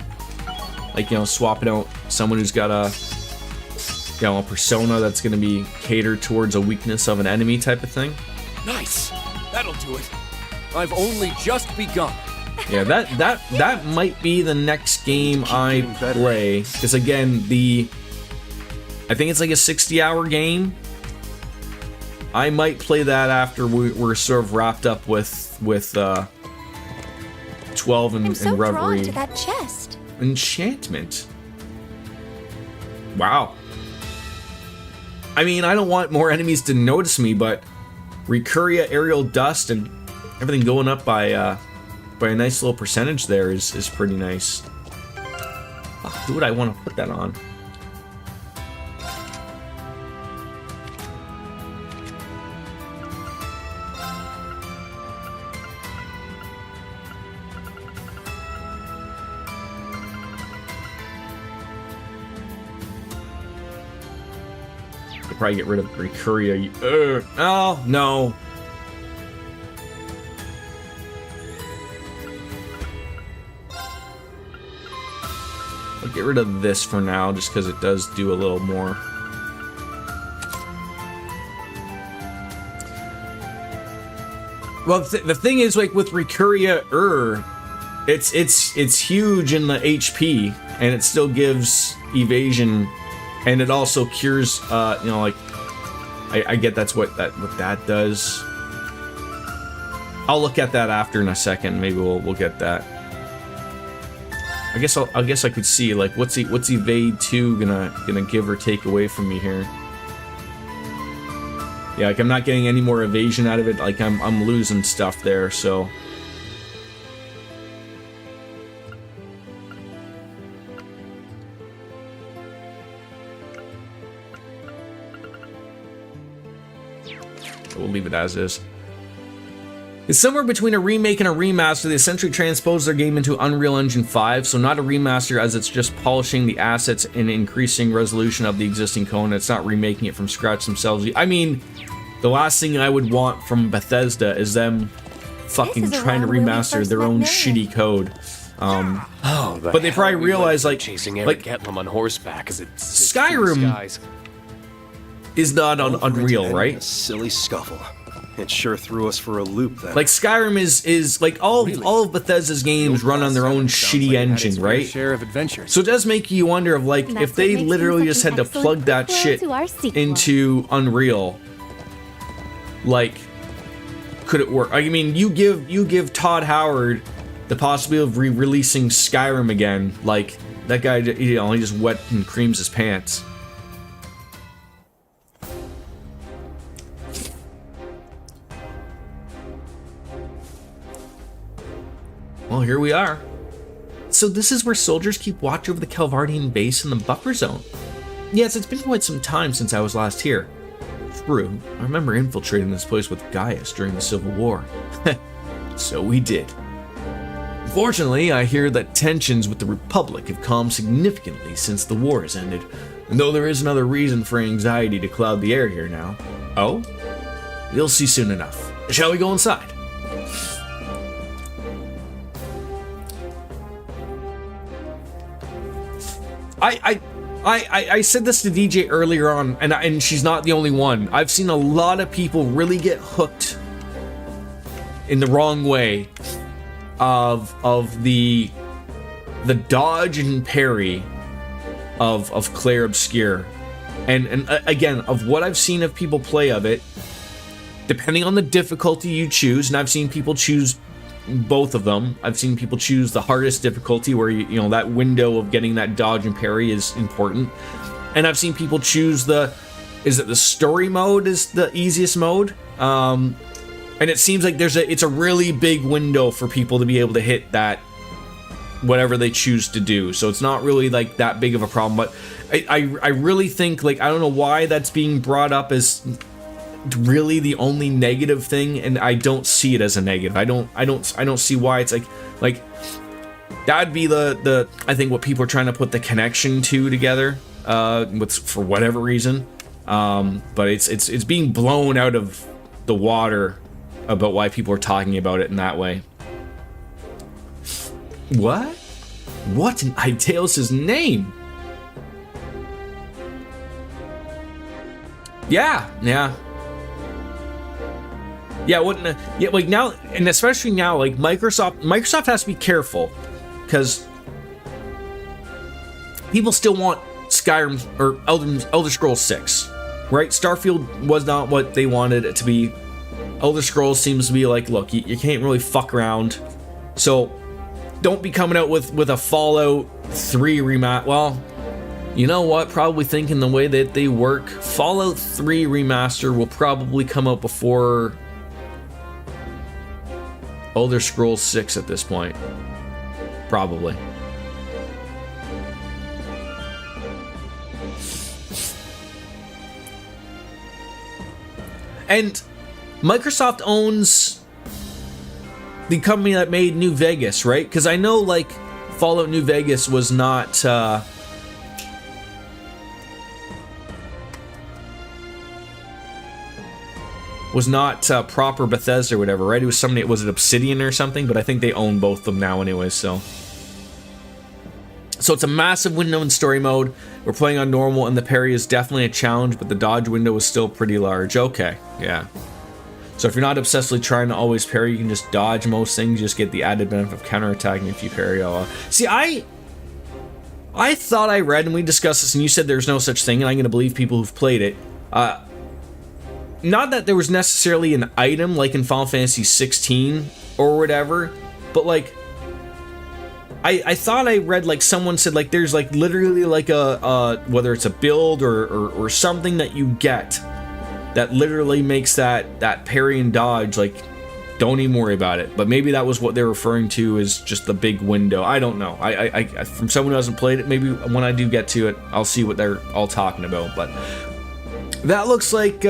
like, you know, swapping out someone who's got a, you know, a persona that's going to be catered towards a weakness of an enemy type of thing. Nice. That'll do it. I've only just begun. Yeah, that might be the next game I play, because again, I think it's like a 60-hour game. I might play that after we're sort of wrapped up with 12 and I'm so drawn Reverie. to that chest. Enchantment. Wow. I mean, I don't want more enemies to notice me, but Recuria, Aerial Dust, and everything going up by a nice little percentage there is pretty nice. Who would I want to put that on? Probably get rid of Recuria. Oh, no. I'll get rid of this for now, just because it does do a little more. Well, the thing is, like, with Recuria, it's huge in the HP, and it still gives evasion. And it also cures, you know, like, I get that's what that does. I'll look at that after in a second. Maybe we'll get that. I guess I could see, like, what's evade 2 gonna give or take away from me here. Yeah, like, I'm not getting any more evasion out of it. Like, I'm losing stuff there, so. We'll leave it as is. It's somewhere between a remake and a remaster. They essentially transposed their game into Unreal Engine 5, so not a remaster, as it's just polishing the assets and increasing resolution of the existing code. It's not remaking it from scratch themselves. I mean, the last thing I would want from Bethesda is them fucking trying to remaster their own shitty code. But they probably realize, like, chasing Eric Getlum on horseback as it Skyrim is not on Unreal, right? A silly scuffle. It sure threw us for a loop then. Like, Skyrim is like all of Bethesda's games run on their own shitty engine, right? Share of adventures. So it does make you wonder of, like, if they literally just had to plug that shit into Unreal, like, could it work? I mean, you give Todd Howard the possibility of releasing Skyrim again, like, that guy, you know, he just wet and creams his pants. here we are. So this is where soldiers keep watch over the Calvardian base in the buffer zone. Yes, it's been quite some time since I was last here. True, I remember infiltrating this place with Gaius during the Civil War. So we did. Fortunately, I hear that tensions with the Republic have calmed significantly since the war has ended, and though there is another reason for anxiety to cloud the air here now. Oh? You'll see soon enough. Shall we go inside? I said this to DJ earlier on, and she's not the only one. I've seen a lot of people really get hooked in the wrong way of the dodge and parry of Claire Obscure, and again, of what I've seen of people play of it, depending on the difficulty you choose, and I've seen people choose both of them. I've seen people choose the hardest difficulty where you know that window of getting that dodge and parry is important, and I've seen people choose the story mode is the easiest mode, and it seems like it's a really big window for people to be able to hit that whatever they choose to do, so it's not really like that big of a problem. But I really think, like, I don't know why that's being brought up as really the only negative thing, and I don't see it as a negative. I don't see why it's like that'd be the I think what people are trying to put the connection to together for whatever reason, but it's being blown out of the water about why people are talking about it in that way. What in Idaeus' name? Yeah, like now, and especially now, like Microsoft has to be careful, because people still want Skyrim or Elder Scrolls 6, right? Starfield was not what they wanted it to be. Elder Scrolls seems to be like, look, you can't really fuck around, so don't be coming out with a Fallout 3 remaster. Well, you know what? Probably thinking the way that they work, Fallout 3 remaster will probably come out before Elder Scrolls 6 at this point. Probably. And Microsoft owns the company that made New Vegas, right? Because I know, like, Fallout New Vegas was not proper Bethesda or whatever, right? It was somebody, was it Obsidian or something? But I think they own both of them now anyway, so it's a massive window in story mode. We're playing on normal, and the parry is definitely a challenge, but the dodge window is still pretty large. Okay, yeah. So if you're not obsessively trying to always parry, you can just dodge most things, just get the added benefit of counterattacking if you parry. See, I thought I read, and we discussed this, and you said there's no such thing, and I'm going to believe people who've played it. Not that there was necessarily an item like in Final Fantasy 16 or whatever, but like I thought I read, like, someone said, like, there's like literally like a whether it's a build or something that you get that literally makes that parry and dodge, like, don't even worry about it. But maybe that was what they're referring to as just the big window. I don't know. I from someone who hasn't played it, maybe when I do get to it, I'll see what they're all talking about. But that looks like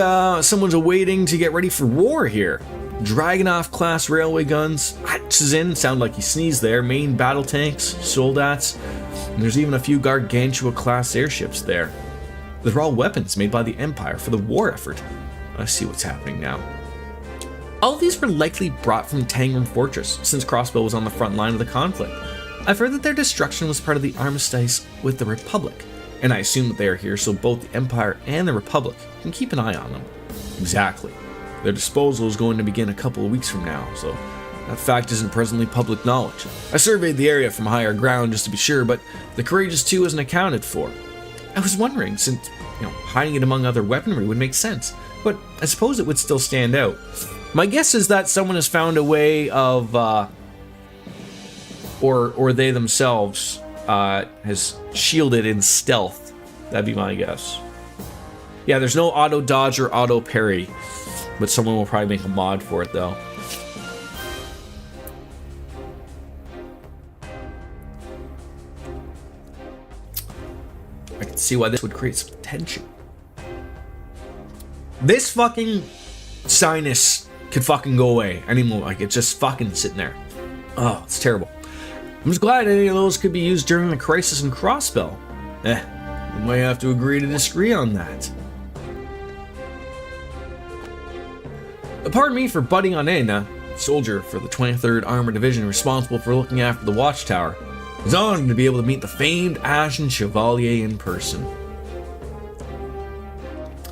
someone's waiting to get ready for war here. Dragunov class railway guns. Shizin, sound like he sneezed there. Main battle tanks, soldats, and there's even a few Gargantua class airships there. They're all weapons made by the Empire for the war effort. I see what's happening now. All of these were likely brought from Tangram Fortress, since Crossbow was on the front line of the conflict. I've heard that their destruction was part of the armistice with the Republic, and I assume that they are here so both the Empire and the Republic can keep an eye on them. Exactly. Their disposal is going to begin a couple of weeks from now, so that fact isn't presently public knowledge. I surveyed the area from higher ground just to be sure, but the Courageous 2 isn't accounted for. I was wondering, since, hiding it among other weaponry would make sense, but I suppose it would still stand out. My guess is that someone has found a way of, or they themselves, has shielded in stealth. That'd be my guess. Yeah, there's no auto dodge or auto parry, but someone will probably make a mod for it though. I can see why this would create some tension. This fucking sinus could fucking go away any moment. Like, it's just fucking sitting there. Oh, it's terrible. I'm just glad any of those could be used during the crisis and crossspell. We might have to agree to disagree on that. Pardon me for butting on in, soldier for the 23rd Armored Division responsible for looking after the watchtower. I was honored to be able to meet the famed Ashen Chevalier in person.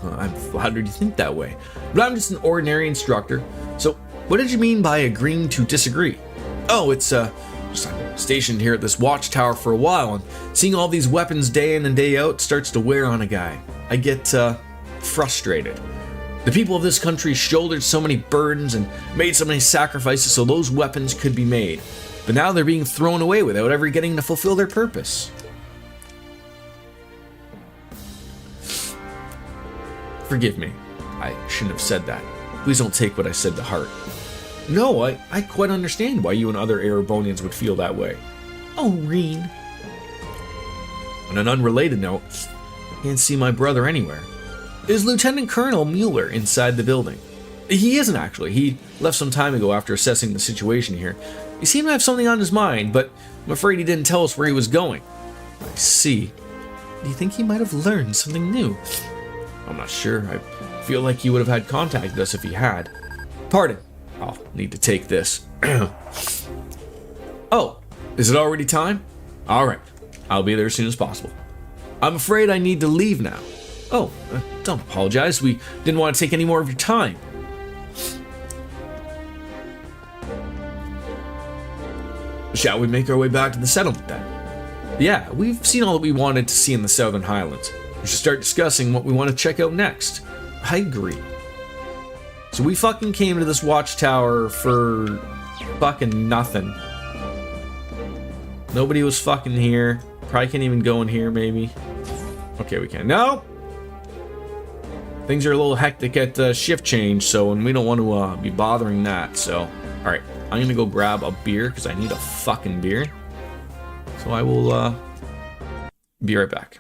I'm flattered you think that way, but I'm just an ordinary instructor. So, what did you mean by agreeing to disagree? Oh, it's just I'm stationed here at this watchtower for a while, and seeing all these weapons day in and day out starts to wear on a guy. I get frustrated. The people of this country shouldered so many burdens and made so many sacrifices so those weapons could be made, but now they're being thrown away without ever getting to fulfill their purpose. Forgive me, I shouldn't have said that. Please don't take what I said to heart. No, I quite understand why you and other Erebonians would feel that way. Oh, Reen. On an unrelated note, I can't see my brother anywhere. Is Lieutenant Colonel Mueller inside the building? He isn't actually. He left some time ago after assessing the situation here. He seemed to have something on his mind, but I'm afraid he didn't tell us where he was going. I see. Do you think he might have learned something new? I'm not sure. I feel like he would have had contacted us if he had. Pardon. I'll need to take this. Oh, is it already time? Alright. I'll be there as soon as possible. I'm afraid I need to leave now. Oh, don't apologize. We didn't want to take any more of your time. Shall we make our way back to the settlement then? Yeah, we've seen all that we wanted to see in the Southern Highlands. We should start discussing what we want to check out next. I agree. So we fucking came to this watchtower for fucking nothing. Nobody was fucking here. Probably can't even go in here, maybe. Okay, we can. No! Things are a little hectic at shift change, so and we don't want to be bothering that, so... Alright, I'm gonna go grab a beer, because I need a fucking beer. So I will, be right back.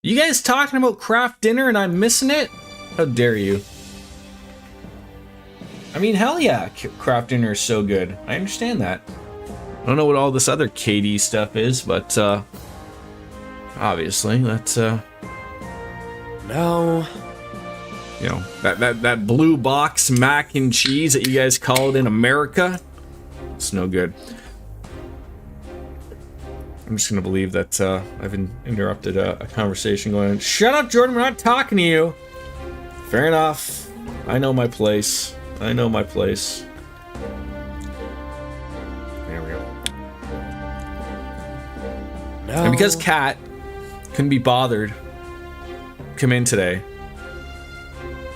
You guys talking about craft dinner and I'm missing it? How dare you? I mean, hell yeah, craft dinner is so good. I understand that. I don't know what all this other KD stuff is, but obviously that's No. you know, that blue box mac and cheese that you guys call it in America. It's no good. I'm just gonna believe that I've interrupted a conversation going on. Shut up, Jordan, we're not talking to you. Fair enough. I know my place. I know my place. There we go. No. And because Kat couldn't be bothered come in today,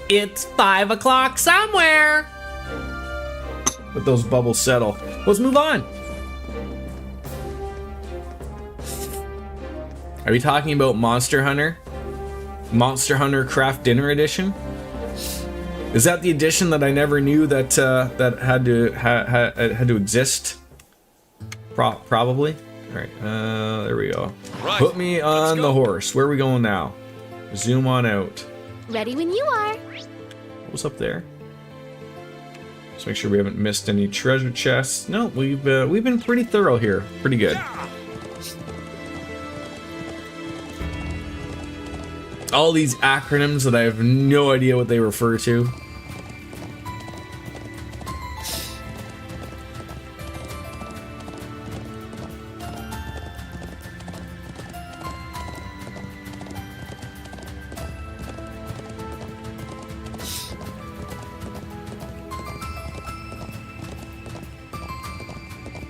it's 5 o'clock somewhere. Let those bubbles settle. Let's move on. Are we talking about Monster Hunter? Monster Hunter Craft Dinner Edition? Is that the edition that I never knew that that had to exist? Probably. All right, there we go. Right, Put me on the horse. Where are we going now? Zoom on out. Ready when you are. What's up there? Let's make sure we haven't missed any treasure chests. No, we've been pretty thorough here. Pretty good. All these acronyms that I have no idea what they refer to.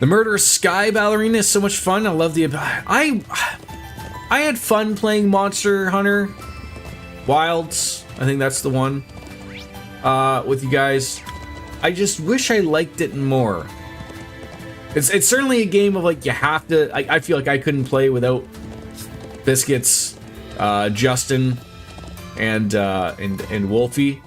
The Murderous Sky Ballerina is so much fun. I love the... I had fun playing Monster Hunter Wilds. I think that's the one. With you guys. I just wish I liked it more. It's certainly a game of like you have to... I feel like I couldn't play without Biscuits, Justin, and Wolfie.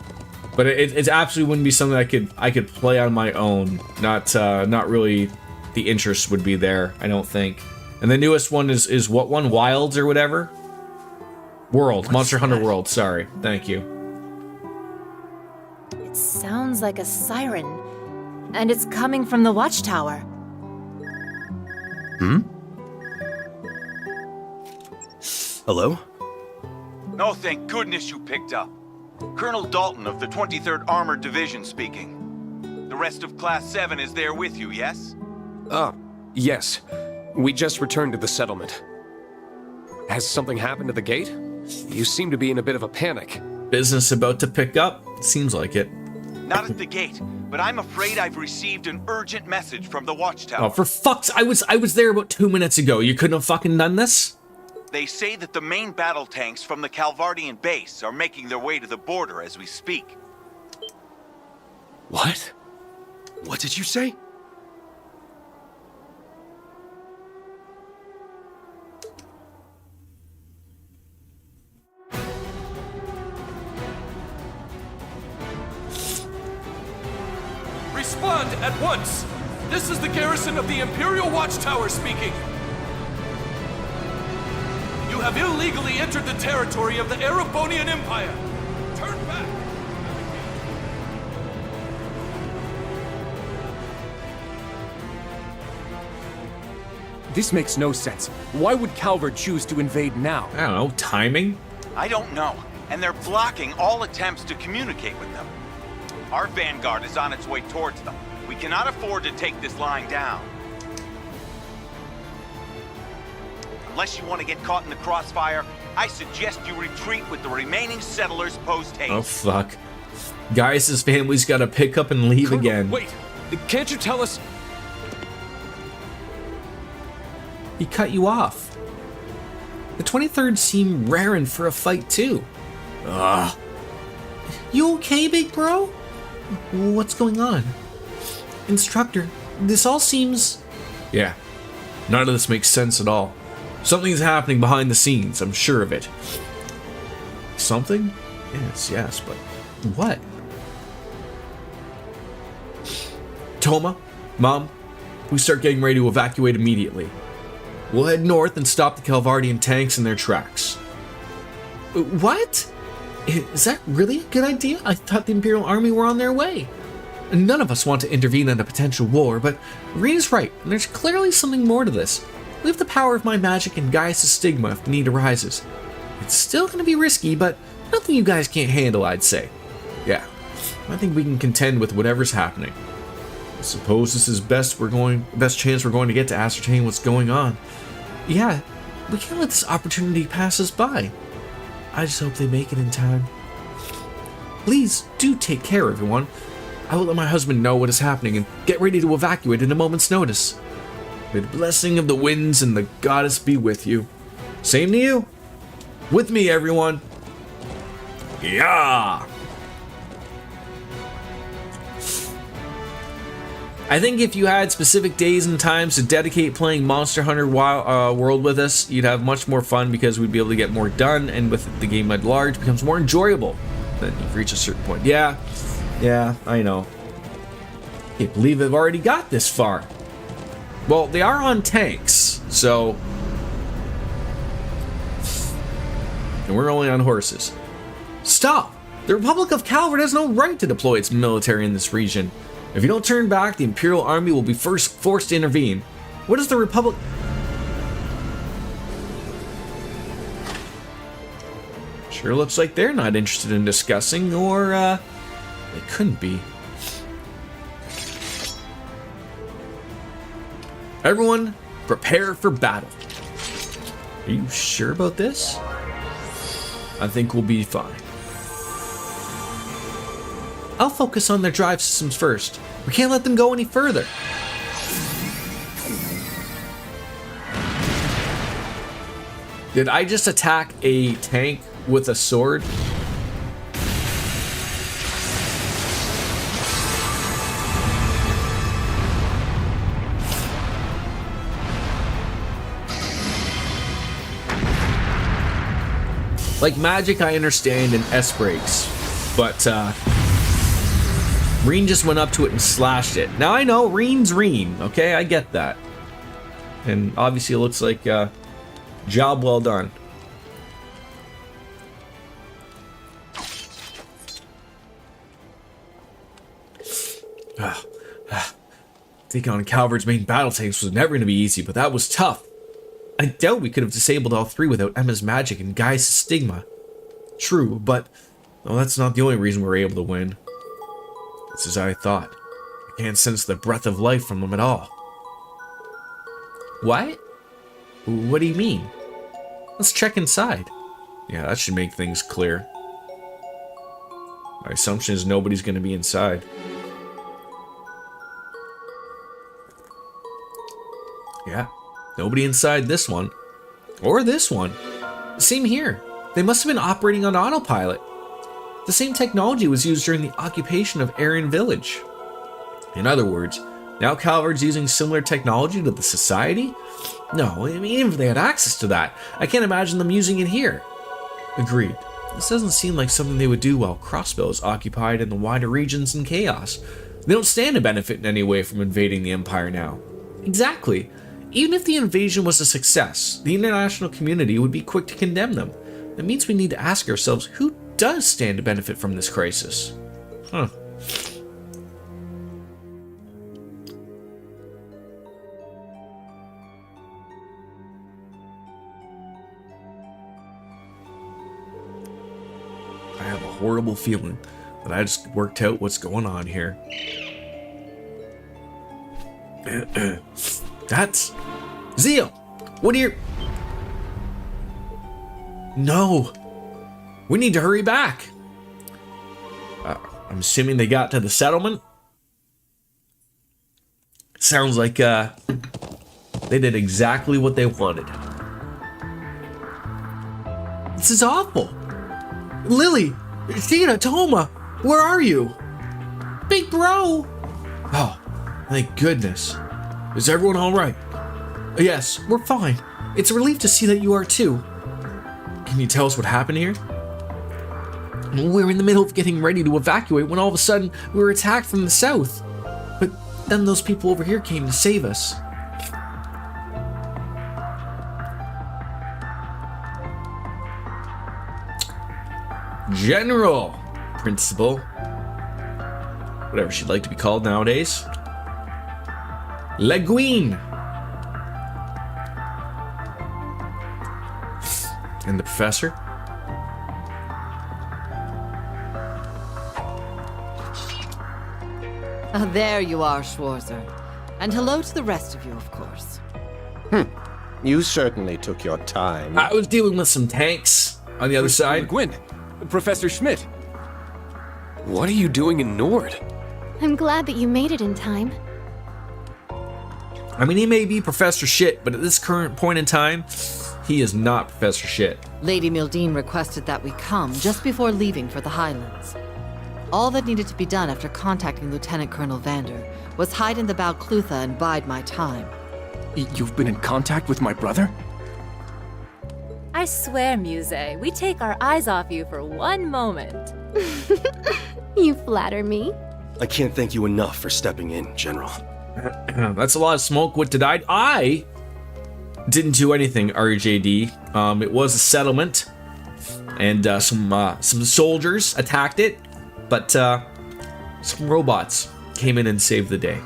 But it absolutely wouldn't be something I could play on my own. Not really... The interest would be there, I don't think. And the newest one is what one? Wilds or whatever? World. Monster Hunter World, sorry. Thank you. It sounds like a siren, and it's coming from the watchtower. Hello? No, thank goodness you picked up. Colonel Dalton of the 23rd Armored Division speaking. The rest of Class 7 is there with you, yes? Yes. We just returned to the settlement. Has something happened to the gate? You seem to be in a bit of a panic. Business about to pick up? Seems like it. Not at the gate, but I'm afraid I've received an urgent message from the watchtower. Oh, for fuck's... I was there about 2 minutes ago. You couldn't have fucking done this? They say that the main battle tanks from the Calvardian base are making their way to the border as we speak. What? What did you say? Respond at once! This is the garrison of the Imperial Watchtower speaking. You have illegally entered the territory of the Erebonian Empire. Turn back! This makes no sense. Why would Calvert choose to invade now? I don't know. Timing? I don't know, and they're blocking all attempts to communicate with them. Our vanguard is on its way towards them. We cannot afford to take this line down. Unless you want to get caught in the crossfire, I suggest you retreat with the remaining settlers post-haste. Oh, fuck. Guys, his family's gotta pick up and leave again. Wait! Can't you tell us? He cut you off. The 23rd seem raring for a fight, too. Ugh. You okay, big bro? What's going on? Instructor, this all seems... Yeah. None of this makes sense at all. Something's happening behind the scenes, I'm sure of it. Something? Yes, but what? Toma, Mom, we start getting ready to evacuate immediately. We'll head north and stop the Calvardian tanks in their tracks. What? Is that really a good idea? I thought the Imperial Army were on their way. None of us want to intervene in a potential war, but Rena's right, and there's clearly something more to this. We have the power of my magic and Gaius' stigma if the need arises. It's still going to be risky, but nothing you guys can't handle, I'd say. Yeah, I think we can contend with whatever's happening. I suppose this is best chance we're going to get to ascertain what's going on. Yeah, we can't let this opportunity pass us by. I just hope they make it in time. Please do take care, everyone. I will let my husband know what is happening and get ready to evacuate in a moment's notice. May the blessing of the winds and the goddess be with you. Same to you. With me, everyone. Yeah. I think if you had specific days and times to dedicate playing Monster Hunter World with us, you'd have much more fun because we'd be able to get more done, and with the game at large becomes more enjoyable. Then you've reached a certain point. Yeah, I know. Can't believe I've already got this far. Well, they are on tanks, so... And we're only on horses. Stop! The Republic of Calvert has no right to deploy its military in this region. If you don't turn back, the Imperial Army will be forced to intervene. What is the Republic... Sure looks like they're not interested in discussing, or, they couldn't be. Everyone, prepare for battle. Are you sure about this? I think we'll be fine. I'll focus on their drive systems first. We can't let them go any further. Did I just attack a tank with a sword? Like magic, I understand in S-breaks, but Reen just went up to it and slashed it. Now I know Reen's Reen, okay? I get that. And obviously it looks like job well done. Taking on Calvert's main battle tanks was never going to be easy, but that was tough. I doubt we could have disabled all three without Emma's magic and Gaius' stigma. True, but well, that's not the only reason we were able to win. It's as I thought. I can't sense the breath of life from them at all. What? What do you mean? Let's check inside. Yeah, that should make things clear. My assumption is nobody's going to be inside. Yeah, nobody inside this one. Or this one. Same here. They must have been operating on autopilot. The same technology was used during the occupation of Aryan Village. In other words, now Calvert's using similar technology to the Society? No, I mean, even if they had access to that, I can't imagine them using it here. Agreed. This doesn't seem like something they would do while Crossbow is occupied in the wider regions in chaos. They don't stand to benefit in any way from invading the Empire now. Exactly. Even if the invasion was a success, the international community would be quick to condemn them. That means we need to ask ourselves, who does stand to benefit from this crisis? Huh. I have a horrible feeling that I just worked out what's going on here. That's... Zio! What are you... No! We need to hurry back! I'm assuming they got to the settlement? Sounds like, they did exactly what they wanted. This is awful! Lily! Tina! Toma! Where are you? Big bro! Oh, thank goodness. Is everyone alright? Yes, we're fine. It's a relief to see that you are too. Can you tell us what happened here? We were in the middle of getting ready to evacuate when all of a sudden we were attacked from the south. But then those people over here came to save us. General Principal, whatever she'd like to be called nowadays. Le Guin. And the professor. There you are, Schwarzer. And hello to the rest of you, of course. You certainly took your time. I was dealing with some tanks on the other side. Gwyn, Professor Schmidt. What are you doing in Nord? I'm glad that you made it in time. I mean, he may be Professor Shit, but at this current point in time, he is not Professor Shit. Lady Mildine requested that we come just before leaving for the Highlands. All that needed to be done after contacting Lieutenant Colonel Vander was hide in the Balclutha and bide my time. You've been in contact with my brother? I swear, Muse, we take our eyes off you for one moment. You flatter me. I can't thank you enough for stepping in, General. That's a lot of smoke. What did I didn't do anything, RJD. It was a settlement, and some soldiers attacked it, but some robots came in and saved the day.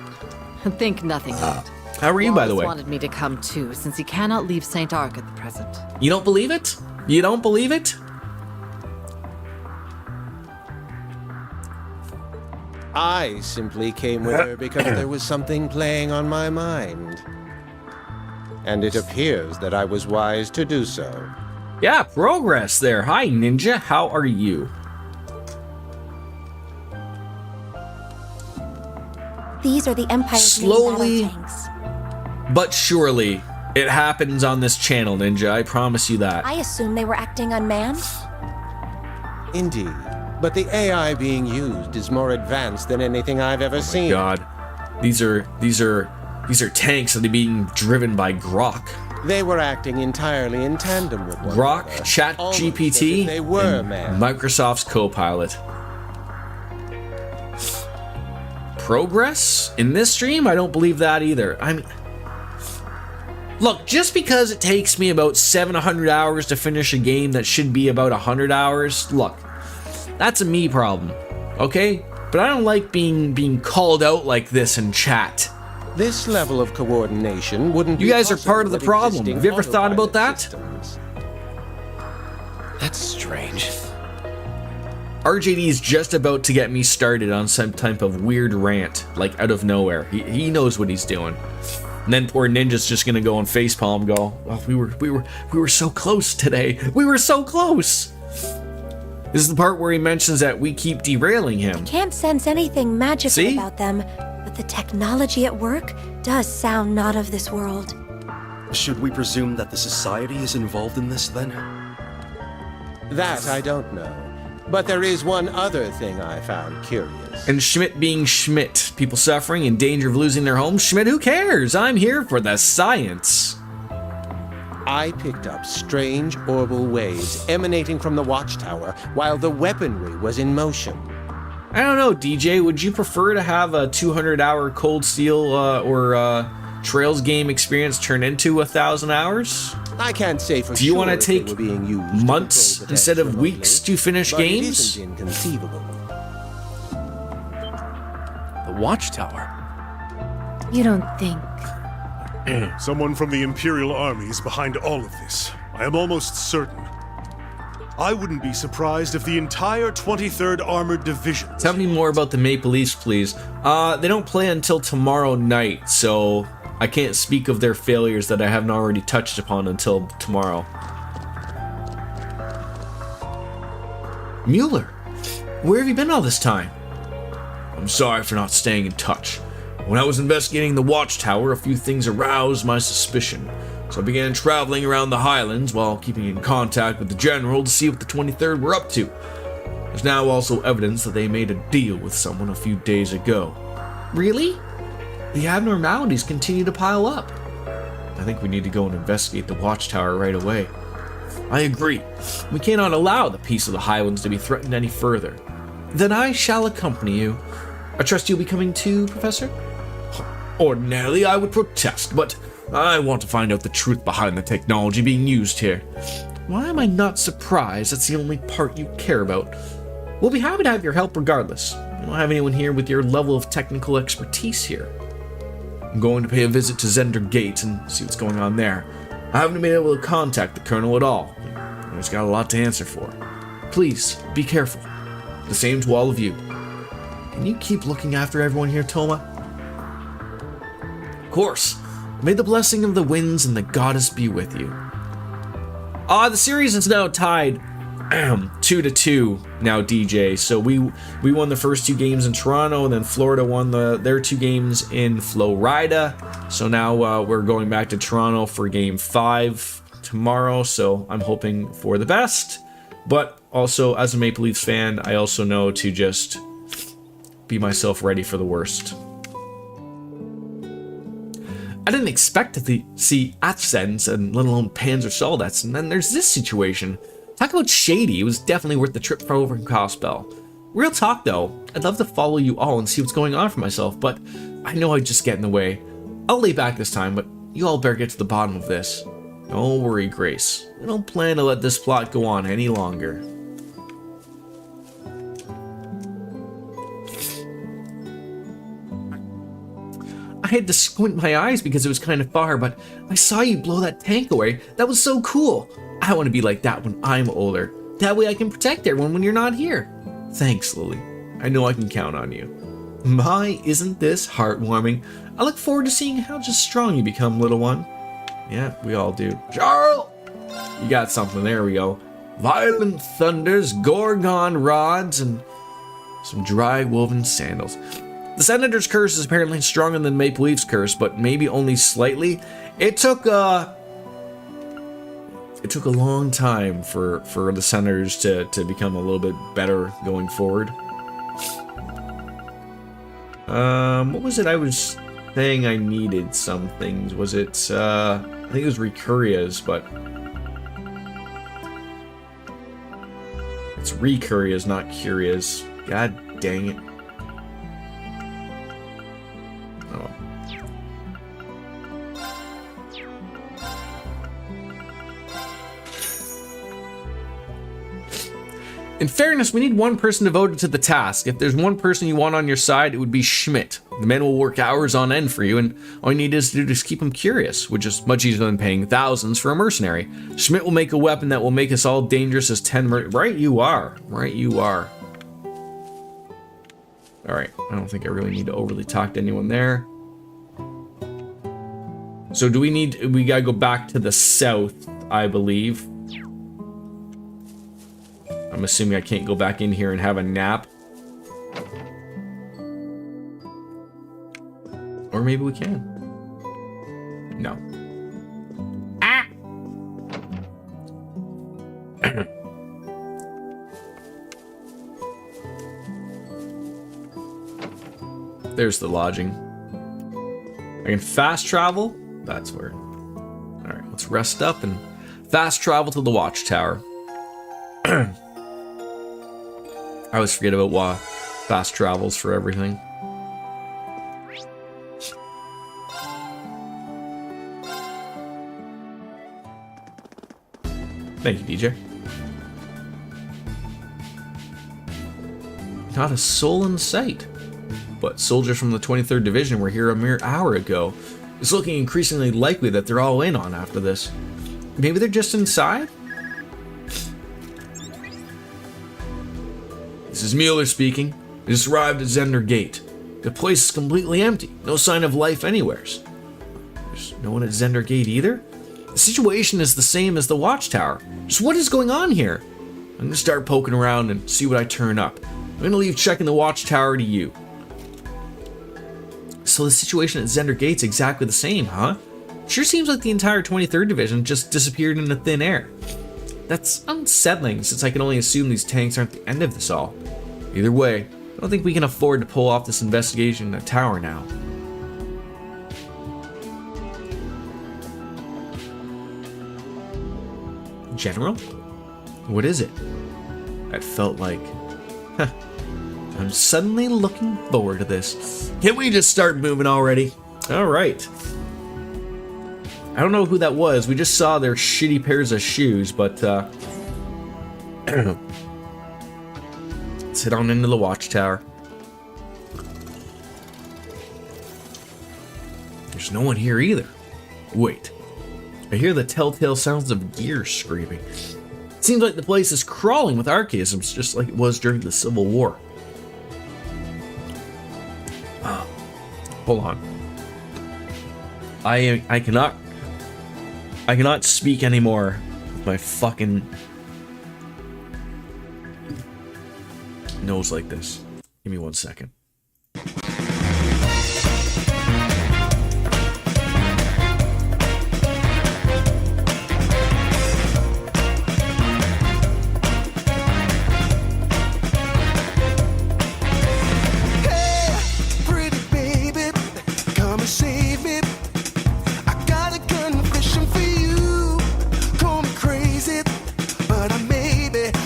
Think nothing of it. How are you, by the way? Wallace wanted me to come too, since he cannot leave St. Arc at the present. You don't believe it? You don't believe it? I simply came with her because there was something playing on my mind. And it appears that I was wise to do so. Yeah, progress there. Hi, Ninja. How are you? These are the Empire's Slowly, main battle tanks. but surely, it happens on this channel, Ninja. I promise you that. I assume they were acting unmanned. Indeed. But the AI being used is more advanced than anything I've ever seen. God, these are tanks that are being driven by Grok. They were acting entirely in tandem with one Grok, another, Chat almost as GPT, if they were and man. Microsoft's Copilot. Progress in this stream? I don't believe that either. I mean, look, just because it takes me about 700 hours to finish a game that should be about 100 hours, look, that's a me problem, okay? But I don't like being called out like this in chat. This level of coordination wouldn't You be guys are possible part of the with problem. existing Have you ever thought about autopilot that? systems. That's strange. RJD is just about to get me started on some type of weird rant, like out of nowhere. He knows what he's doing. And then poor Ninja's just gonna go on facepalm and go, oh, we were so close today. We were so close. This is the part where he mentions that we keep derailing him. Can't sense anything magical See? about them, but the technology at work does sound not of this world. Should we presume that the Society is involved in this, then? That I don't know. But there is one other thing I found curious. And Schmidt being Schmidt, people suffering, in danger of losing their homes. Schmidt, who cares? I'm here for the science. I picked up strange orbital waves emanating from the watchtower while the weaponry was in motion. I don't know, DJ, would you prefer to have a 200-hour Cold Steel or Trails game experience turn into 1,000 hours? I can't say for sure. Do you want to if they take were being used to months control the instead of text weeks remotely, to finish but games? It isn't inconceivable. The Watchtower. You don't think... Someone from the Imperial Army is behind all of this. I am almost certain. I wouldn't be surprised if the entire 23rd Armored Division... Tell me more about the Maple Leafs, please. They don't play until tomorrow night, so I can't speak of their failures that I haven't already touched upon until tomorrow. Mueller, where have you been all this time? I'm sorry for not staying in touch. When I was investigating the Watchtower, a few things aroused my suspicion, so I began traveling around the Highlands while keeping in contact with the General to see what the 23rd were up to. There's now also evidence that they made a deal with someone a few days ago. Really? The abnormalities continue to pile up. I think we need to go and investigate the Watchtower right away. I agree. We cannot allow the peace of the Highlands to be threatened any further. Then I shall accompany you. I trust you'll be coming too, Professor? Ordinarily, I would protest, but I want to find out the truth behind the technology being used here. Why am I not surprised that's the only part you care about? We'll be happy to have your help regardless. I don't have anyone here with your level of technical expertise here. I'm going to pay a visit to Zender Gate and see what's going on there. I haven't been able to contact the Colonel at all. He's got a lot to answer for. Please, be careful. The same to all of you. Can you keep looking after everyone here, Toma? Of course. May the blessing of the winds and the goddess be with you. The series is now tied 2-2 now, DJ. So we won the first 2 games in Toronto, and then Florida won their 2 games in Florida. So now we're going back to Toronto for game 5 tomorrow. So I'm hoping for the best. But also, as a Maple Leafs fan, I also know to just be myself ready for the worst. I didn't expect to see accents and let alone Panzer Soldats, and then there's this situation. Talk about shady, it was definitely worth the trip over from Cospel. Real talk though, I'd love to follow you all and see what's going on for myself, but I know I'd just get in the way. I'll lay back this time, but you all better get to the bottom of this. Don't worry, Grace. I don't plan to let this plot go on any longer. I had to squint my eyes because it was kind of far, but I saw you blow that tank away. That was so cool. I want to be like that when I'm older. That way I can protect everyone when you're not here. Thanks, Lily. I know I can count on you. My, isn't this heartwarming? I look forward to seeing how just strong you become, little one. Yeah, we all do. Charles! You got something, there we go. Violent thunders, Gorgon rods, and some dry woven sandals. The Senator's curse is apparently stronger than Maple Leaf's curse, but maybe only slightly. It took a long time for the Senators to become a little bit better going forward. What was it I was saying I needed some things? Was it, I think it was Recurias, but it's Recurias, not Curias. God dang it. In fairness, we need one person devoted to the task. If there's one person you want on your side, it would be Schmidt. The man will work hours on end for you, and all you need is to do is keep him curious, which is much easier than paying thousands for a mercenary. Schmidt will make a weapon that will make us all dangerous as 10 Right you are. Right you are. Alright, I don't think I really need to overly talk to anyone there. So we gotta go back to the south, I believe. I'm assuming I can't go back in here and have a nap. Or maybe we can. No. Ah! There's the lodging. I can fast travel? That's where. Alright, let's rest up and fast travel to the watchtower. I always forget about fast travels for everything. Thank you, DJ. Not a soul in sight. But soldiers from the 23rd Division were here a mere hour ago. It's looking increasingly likely that they're all in on after this. Maybe they're just inside? This is Mueller speaking. We just arrived at Zender Gate. The place is completely empty. No sign of life anywheres. There's no one at Zender Gate either? The situation is the same as the watchtower. Just what is going on here? I'm gonna start poking around and see what I turn up. I'm gonna leave checking the watchtower to you. So the situation at Zender Gate's exactly the same, huh? Sure seems like the entire 23rd Division just disappeared into thin air. That's unsettling, since I can only assume these tanks aren't the end of this all. Either way, I don't think we can afford to pull off this investigation in a tower now. General? What is it? That felt like... Huh. I'm suddenly looking forward to this. Can't we just start moving already? Alright. I don't know who that was. We just saw their shitty pairs of shoes, but let's head on into the watchtower. There's no one here either. Wait. I hear the telltale sounds of gear screaming. It seems like the place is crawling with archaisms, just like it was during the Civil War. Hold on. I cannot speak anymore with my fucking nose like this. Give me 1 second.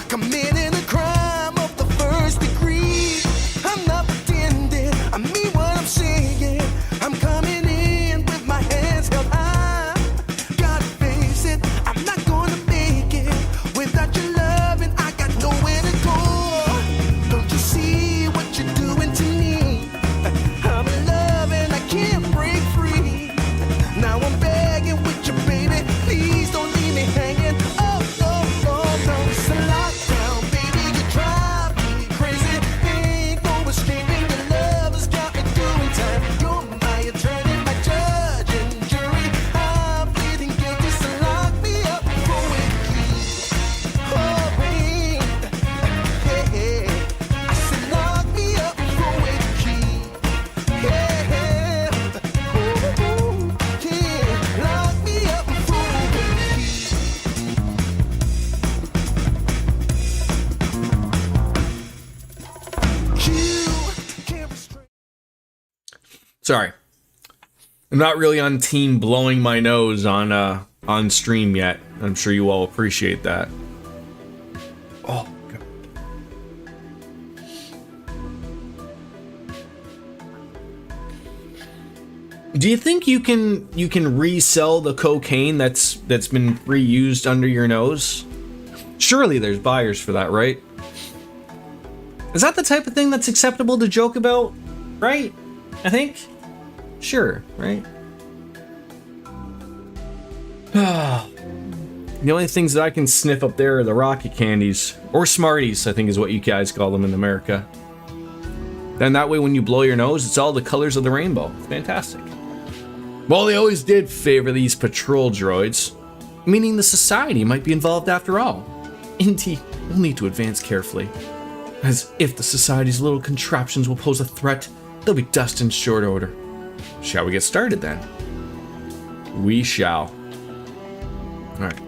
Committing a crime of the first degree. I'm not pretending. Sorry. I'm not really on team blowing my nose on stream yet. I'm sure you all appreciate that. Oh, God. Do you think you can resell the cocaine that's been reused under your nose? Surely there's buyers for that, right? Is that the type of thing that's acceptable to joke about? Right? I think? Sure, right? The only things that I can sniff up there are the rocket candies. Or Smarties, I think is what you guys call them in America. Then that way when you blow your nose, it's all the colors of the rainbow. It's fantastic. Well, they always did favor these patrol droids, meaning the society might be involved after all. Indeed, we'll need to advance carefully, as if the society's little contraptions will pose a threat, they'll be dust in short order. Shall we get started then? We shall. Alright.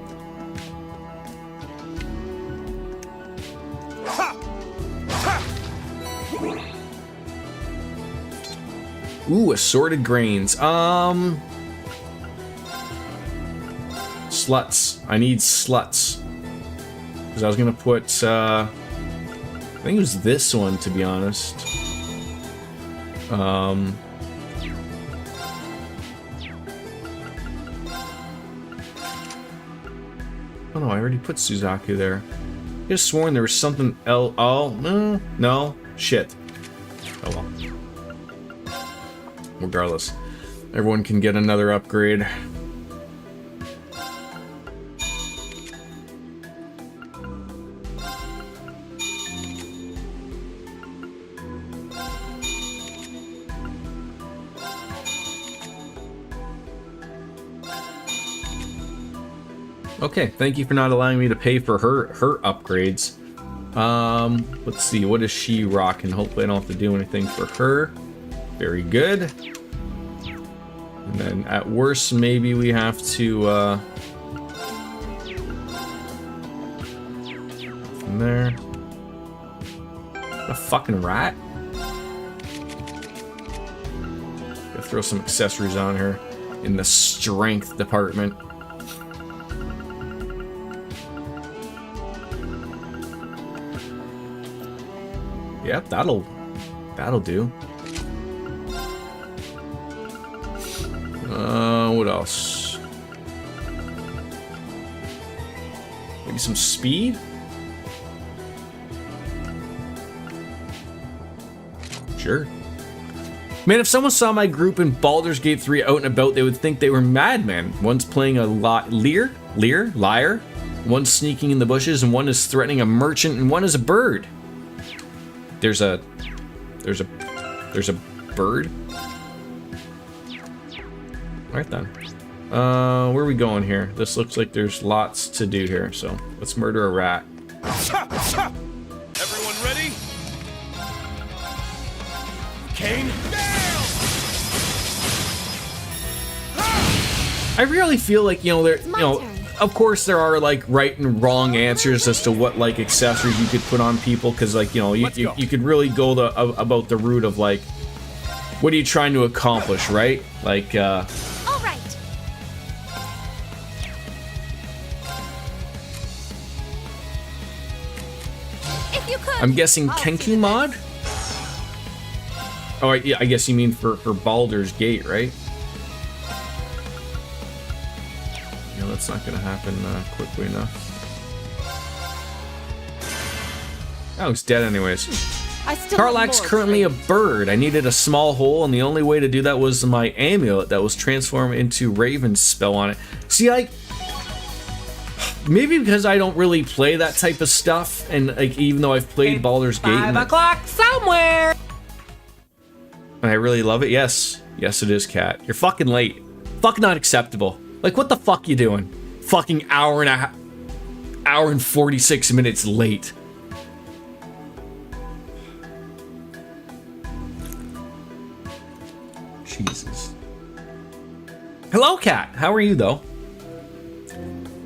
Ooh, assorted grains. Sluts. I need sluts. Because I was gonna put, I think it was this one, to be honest. Oh no, I already put Suzaku there. I could have sworn there was something else. Oh, no, shit. Oh well. Regardless, everyone can get another upgrade. Okay, thank you for not allowing me to pay for her upgrades. Let's see, what is she rocking? Hopefully I don't have to do anything for her. Very good. And then at worst, maybe we have to, from there. A fucking rat? Gotta throw some accessories on her in the strength department. Yep, that'll do. What else? Maybe some speed? Sure. Man, if someone saw my group in Baldur's Gate 3 out and about, they would think they were madmen. One's playing a liar. One's sneaking in the bushes, and one is threatening a merchant, and one is a bird. There's a bird? Alright then. Where are we going here? This looks like there's lots to do here, so let's murder a rat. Everyone ready? Kane? I really feel like, you know, there, you know, of course there are like right and wrong answers as to what like accessories you could put on people, because like, you know, you could really go about the route of like, what are you trying to accomplish, right? Like, All right. If you could. I'm guessing Kenku mod? Oh, yeah, I guess you mean for Baldur's Gate, right? Yeah, that's not gonna happen quickly enough. Oh, he's dead anyways. Karlach's currently a bird. I needed a small hole, and the only way to do that was my amulet that was transformed into Raven's spell on it. See, like, maybe because I don't really play that type of stuff, and like, even though I've played Baldur's Gate, 5 o'clock somewhere. and I really love it. Yes, yes, it is, Cat. You're fucking late. Fucking not acceptable. Like, what the fuck you doing? Fucking hour and 46 minutes late. Jesus. Hello, Cat. How are you, though?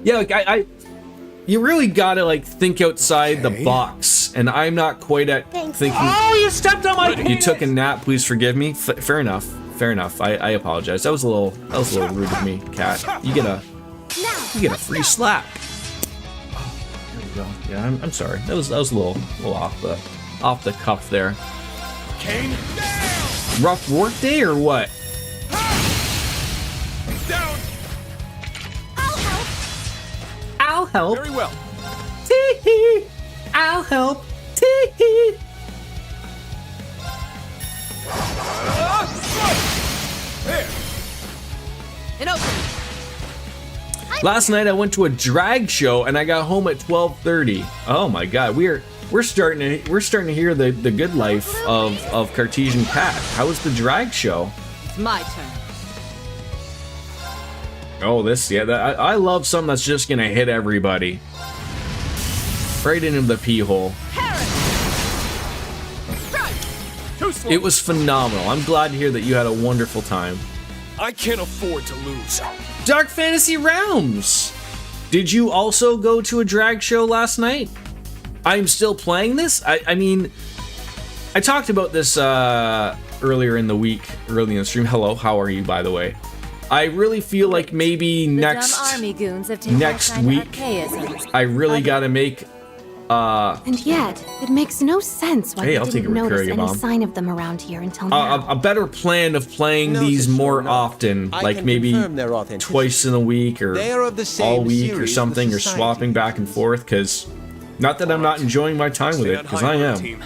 Yeah, like, you really gotta, like, think outside the box, and I'm not quite at thinking... Oh, you stepped on my You penis! took a nap, please forgive me. Fair enough. Fair enough. I apologize. That was a little rude of me, Cat. You get a free slap. Oh, there we go. Yeah, I'm sorry. That was a little off the cuff there. Kane? Rough work day or what? Down! I'll help. Very well. Tee-hee. I'll help. Tee-hee. There. Last night I went to a drag show and I got home at 12:30. Oh my god, we're starting to hear the good life of Cartesian Cat. How was the drag show? It's my turn. Oh, I love something that's just gonna hit everybody right into the pee hole. It was phenomenal. I'm glad to hear that you had a wonderful time. I can't afford to lose. Dark Fantasy Realms! Did you also go to a drag show last night? I'm still playing this? I mean, I talked about this earlier in the week, early in the stream. Hello, how are you, by the way? I really feel like maybe next week, I really gotta make And yet, it makes no sense why Hey, we I'll take didn't a notice Recurring any Bomb. sign of them around here until now. a better plan of playing these more often, I like can maybe confirm their authenticity. twice in a week or They are of the same all week or series, something, the or Society. swapping back and forth, because not that I'm not enjoying my time with Stay it, on because high I alert, am. team.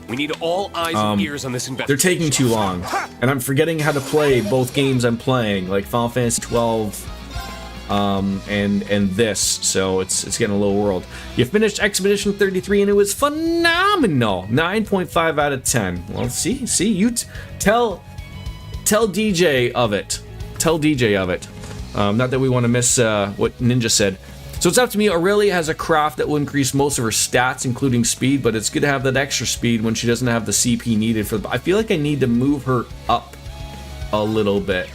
We need all eyes and ears on this They're investigation. taking too long, and I'm forgetting how to play both games I'm playing, like Final Fantasy 12 and this, so it's getting a little world. You finished Expedition 33 and it was phenomenal. 9.5 out of 10. Well, see, you tell DJ of it. Tell DJ of it. Not that we want to miss what Ninja said. So it's up to me. Aurelia has a craft that will increase most of her stats, including speed, but it's good to have that extra speed when she doesn't have the CP needed for. I feel like I need to move her up a little bit.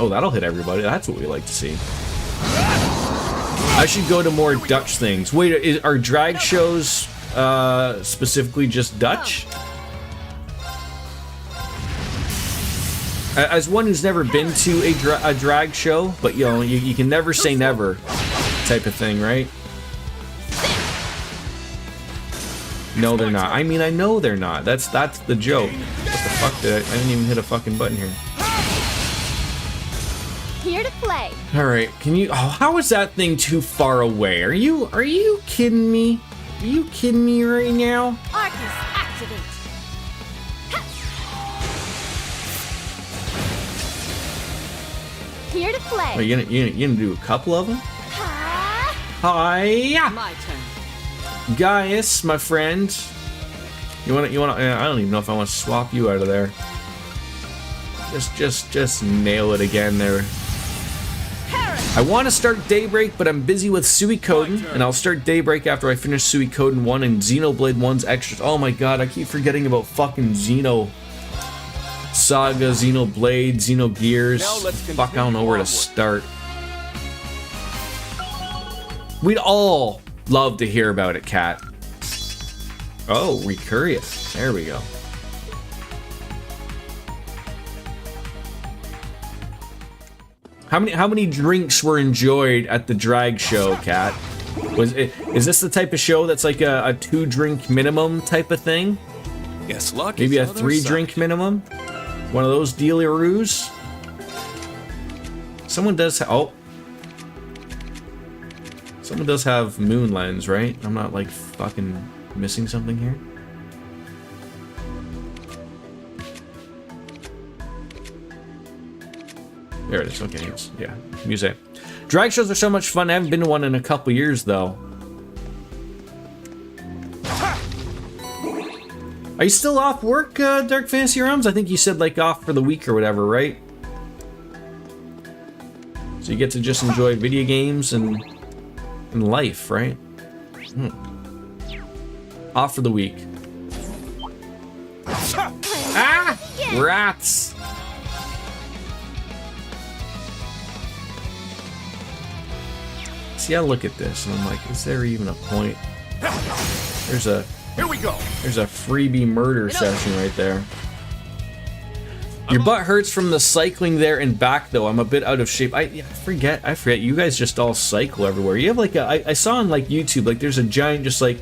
Oh, that'll hit everybody. That's what we like to see. I should go to more Dutch things. Wait, are drag shows specifically just Dutch? As one who's never been to a drag show, but you know, you can never say never type of thing, right? No, they're not. I mean, I know they're not. That's the joke. What the fuck did I didn't even hit a fucking button here. Here Here to play. All right, can you? Oh, how is that thing too far away? Are you kidding me? Are you kidding me right now? Arcus, activate. Here to play. Are you gonna do a couple of them? Hi. My turn. Gaius, my friend. You wanna? I don't even know if I want to swap you out of there. Just nail it again there. I want to start Daybreak, but I'm busy with Suikoden, and I'll start Daybreak after I finish Suikoden 1 and Xenoblade 1's extras. Oh my god, I keep forgetting about fucking Xeno Saga, Xenoblade, Xenogears. Fuck, I don't know where to start. We'd all love to hear about it, Kat. Oh, Recurious. There we go. How many drinks were enjoyed at the drag show, Kat? Is this the type of show that's like a 2-drink minimum type of thing? Yes, luck. Maybe a 3-drink minimum? One of those dealaroos? Someone does someone does have moon lens, right? I'm not like fucking missing something here. There it is. Okay, yes. Yeah, music. Drag shows are so much fun. I haven't been to one in a couple years, though. Are you still off work, Dark Fantasy Realms? I think you said, like, off for the week or whatever, right? So you get to just enjoy video games and life, right? Off for the week. Ah! Rats! See, I look at this and I'm like, is there even a point? Here we go. There's a freebie murder session right there. Your butt hurts from the cycling there and back, though. I'm a bit out of shape. I forget. You guys just all cycle everywhere. You have like I saw on like YouTube, like there's a giant just like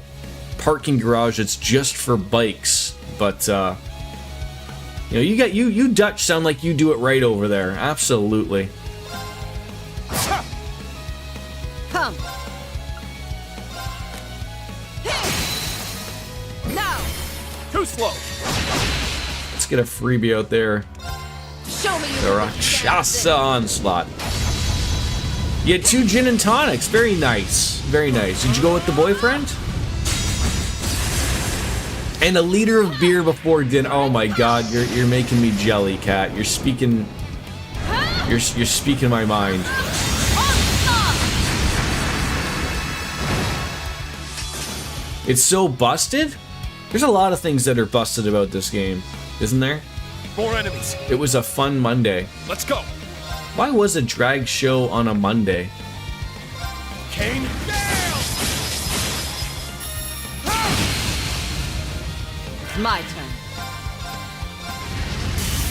parking garage that's just for bikes. But you know, you Dutch sound like you do it right over there. Absolutely. Come. Now. Too slow. Let's get a freebie out there. Show me The Rakshasa Onslaught. You had 2 gin and tonics. Very nice. Very nice. Did you go with the boyfriend? And a liter of beer before dinner. Oh my god, you're making me jelly, Kat. You're speaking my mind. It's so busted? There's a lot of things that are busted about this game, isn't there? More enemies. It was a fun Monday. Let's go. Why was a drag show on a Monday? Kane. My turn.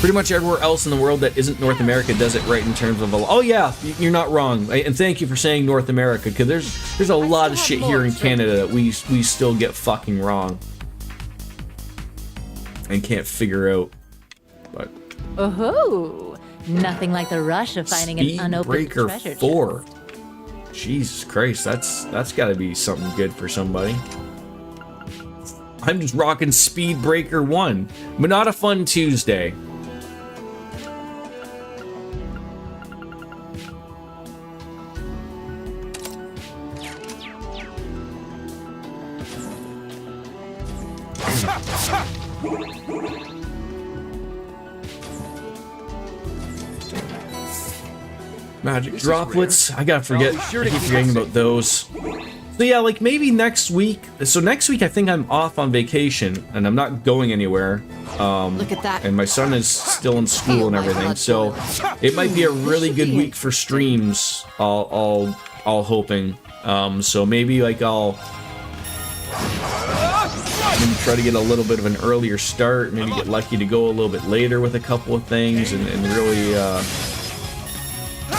Pretty much everywhere else in the world that isn't North America does it right in terms of oh yeah, you're not wrong. And thank you for saying North America, because there's a lot of shit here in Canada that we still get fucking wrong and can't figure out. But Oh, nothing like the rush of finding an unopened Speedbreaker treasure chest. 4. Jesus Christ, that's got to be something good for somebody. I'm just rocking Speedbreaker 1, but not a fun Tuesday. Magic droplets. I gotta forget. I keep forgetting about those. So yeah, like maybe next week. So next week I think I'm off on vacation and I'm not going anywhere. Look at that. And my son is still in school and everything. So it might be a really good week for streams. All hoping. So maybe like I'll maybe try to get a little bit of an earlier start. Maybe get lucky to go a little bit later with a couple of things and really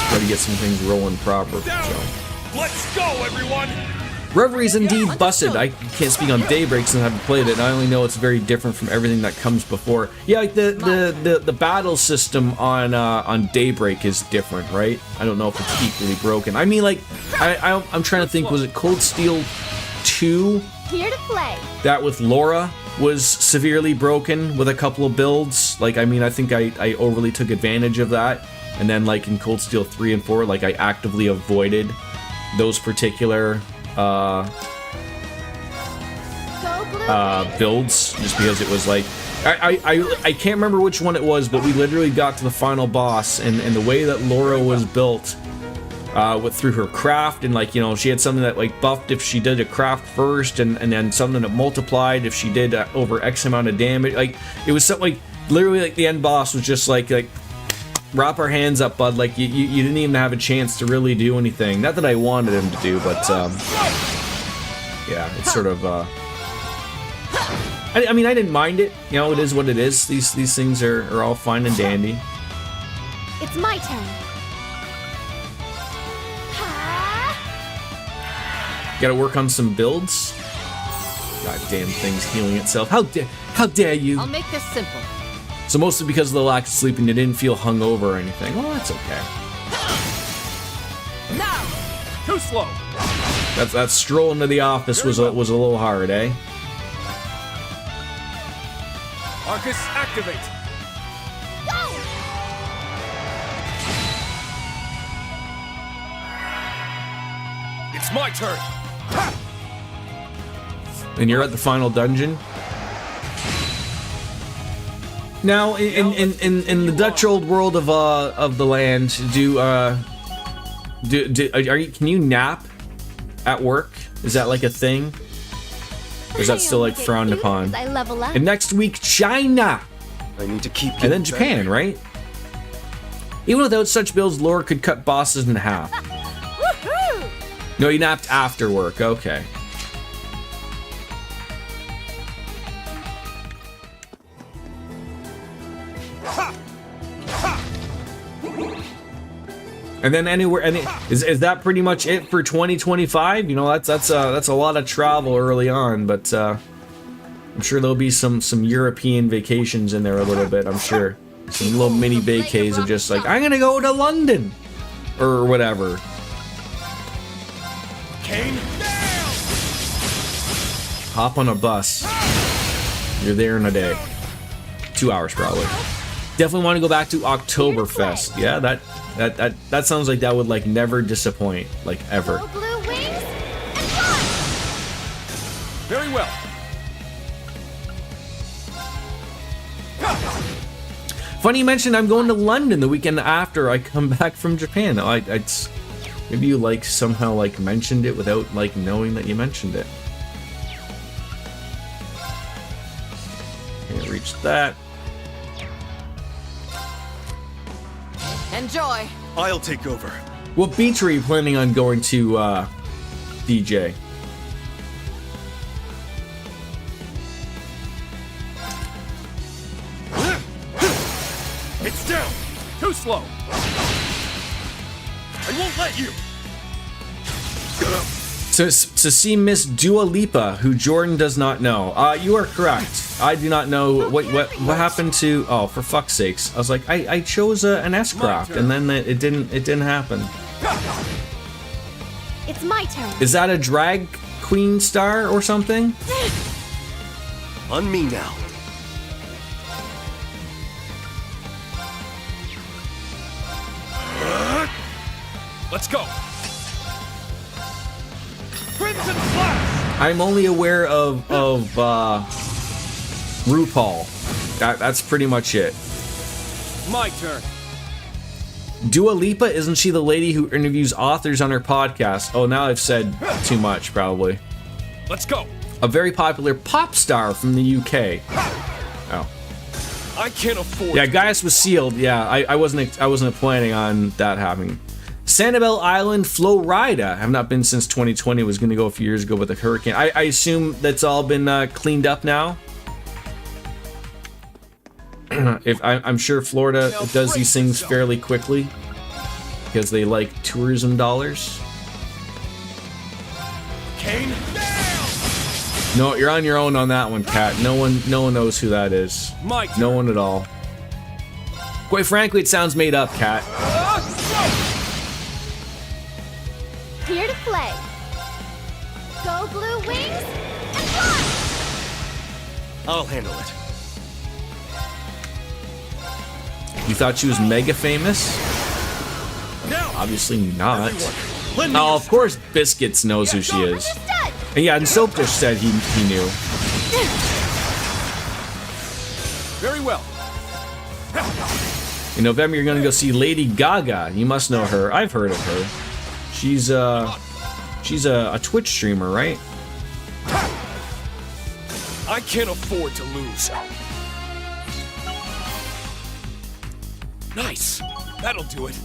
try to get some things rolling proper. So. Let's go, everyone. Reverie's indeed busted. I can't speak on Daybreak since I haven't played it. I only know it's very different from everything that comes before. Yeah, like the battle system on Daybreak is different, right? I don't know if it's equally broken. I mean, like, I'm trying to think. Was it Cold Steel 2? Here to play. That with Laura was severely broken with a couple of builds. Like, I mean, I think I overly took advantage of that. And then, like, in Cold Steel 3 and 4, like, I actively avoided those particular builds, just because it was like I can't remember which one it was, but we literally got to the final boss, and the way that Laura was built through her craft, and, like, you know, she had something that, like, buffed if she did a craft first, and then something that multiplied if she did over X amount of damage. Like, it was something like literally, like, the end boss was just like wrap our hands up, bud. Like, you didn't even have a chance to really do anything. Not that I wanted him to do, but yeah, it's sort of I mean, I didn't mind it. You know, it is what it is. These things are all fine and dandy. It's my turn. Gotta work on some builds. Goddamn thing's healing itself. How dare you? I'll make this simple. So mostly because of the lack of sleeping, you didn't feel hungover or anything. Well, that's okay. Now! Too slow! That stroll into the office was a little hard, eh? Arcus, activate! Go! It's my turn! And you're at the final dungeon. Now, in the Dutch old world of the land, can you nap at work? Is that like a thing? Or is that still like frowned upon? I level up. And next week, China! I need to keep And then getting Japan, better. right? Even without such builds, Laura could cut bosses in half. Woohoo! No, you napped after work, okay. And then is that pretty much it for 2025? You know, that's a lot of travel early on, but I'm sure there'll be some European vacations in there a little bit. I'm sure some little mini vacays of just like, I'm gonna go to London or whatever. Kane, Hop on a bus. You're there in a day. 2 hours probably. Definitely want to go back to Oktoberfest. Yeah, that sounds like that would like never disappoint, like ever. Go blue wings and fly! very well. Funny you mentioned I'm going to London the weekend after I come back from Japan. Maybe you like somehow like mentioned it without like knowing that you mentioned it. Can't reach that. Enjoy. I'll take over. What beach are you planning on going to, DJ? It's down. Too slow. I won't let you. To see Miss Dua Lipa, who Jordan does not know. You are correct. I do not know what happened to. Oh, for fuck's sakes! I was like, I chose an S-craft, and then it didn't happen. It's my turn. Is that a drag queen star or something? On me now. Let's go. Crimson Flash. I'm only aware of RuPaul. That's pretty much it. My turn. Dua Lipa, isn't she the lady who interviews authors on her podcast? Oh, now I've said too much, probably. Let's go. A very popular pop star from the UK. Oh. I can't afford. Yeah, Gaius was sealed. Yeah, I wasn't planning on that happening. Sanibel Island, Florida. I have not been since 2020. Was going to go a few years ago with the hurricane. I assume that's all been cleaned up now. I'm sure Florida does these things fairly quickly because they like tourism dollars. Kane? No, you're on your own on that one, Cat. No one knows who that is. My turn. No one at all. Quite frankly, it sounds made up, Cat. Here to play. Go blue wings and fly! I'll handle it. You thought she was mega famous? Now, Obviously not. lend me Oh, your of course Biscuits knows who she is. And yeah, and Soap Dish said he knew. Very well. In November, you're gonna go see Lady Gaga. You must know her. I've heard of her. She's a Twitch streamer, right? I can't afford to lose. Nice. That'll do it.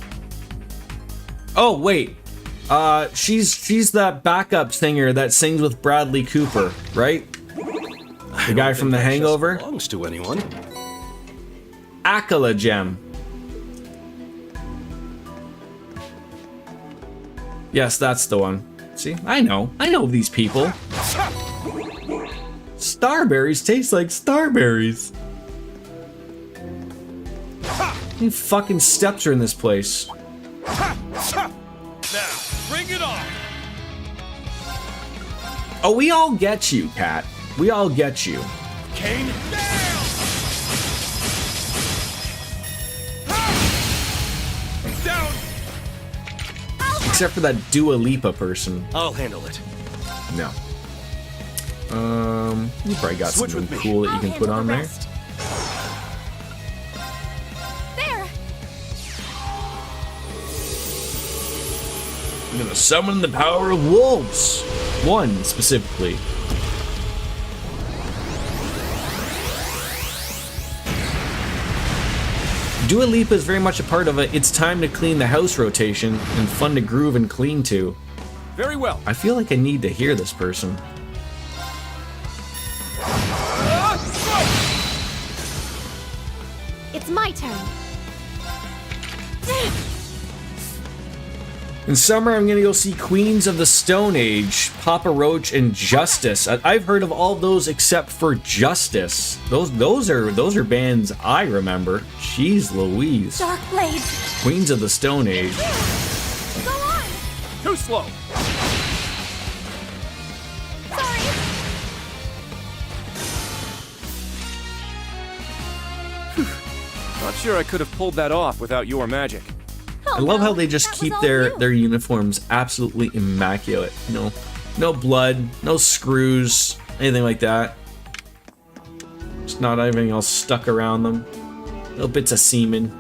Oh wait, she's that backup singer that sings with Bradley Cooper, right? The guy from The Hangover. Belongs to anyone. Akala Gem. Yes, that's the one. See, I know these people. Starberries taste like starberries. How many fucking steps are in this place? Now, bring it on! Oh, we all get you, Cat. We all get you. Kane? Down! Except for that Dua Lipa person. I'll handle it. No. You probably got Switch something with me. cool that you can put on there. There! I'm gonna summon the power of wolves. One specifically. Dua Lipa is very much a part of a "it's time to clean the house" rotation and fun to groove and clean to. Very well. I feel like I need to hear this person. It's my turn. In summer, I'm gonna go see Queens of the Stone Age, Papa Roach, and Justice. I've heard of all those except for Justice. Those are bands I remember. Jeez Louise. Dark blades. Queens of the Stone Age. Go on! Too slow. Sorry! Not sure I could have pulled that off without your magic. Oh, I love no, how they just that was keep all their you. uniforms absolutely immaculate. No blood, no screws, anything like that. Just not everything else stuck around them. No bits of semen.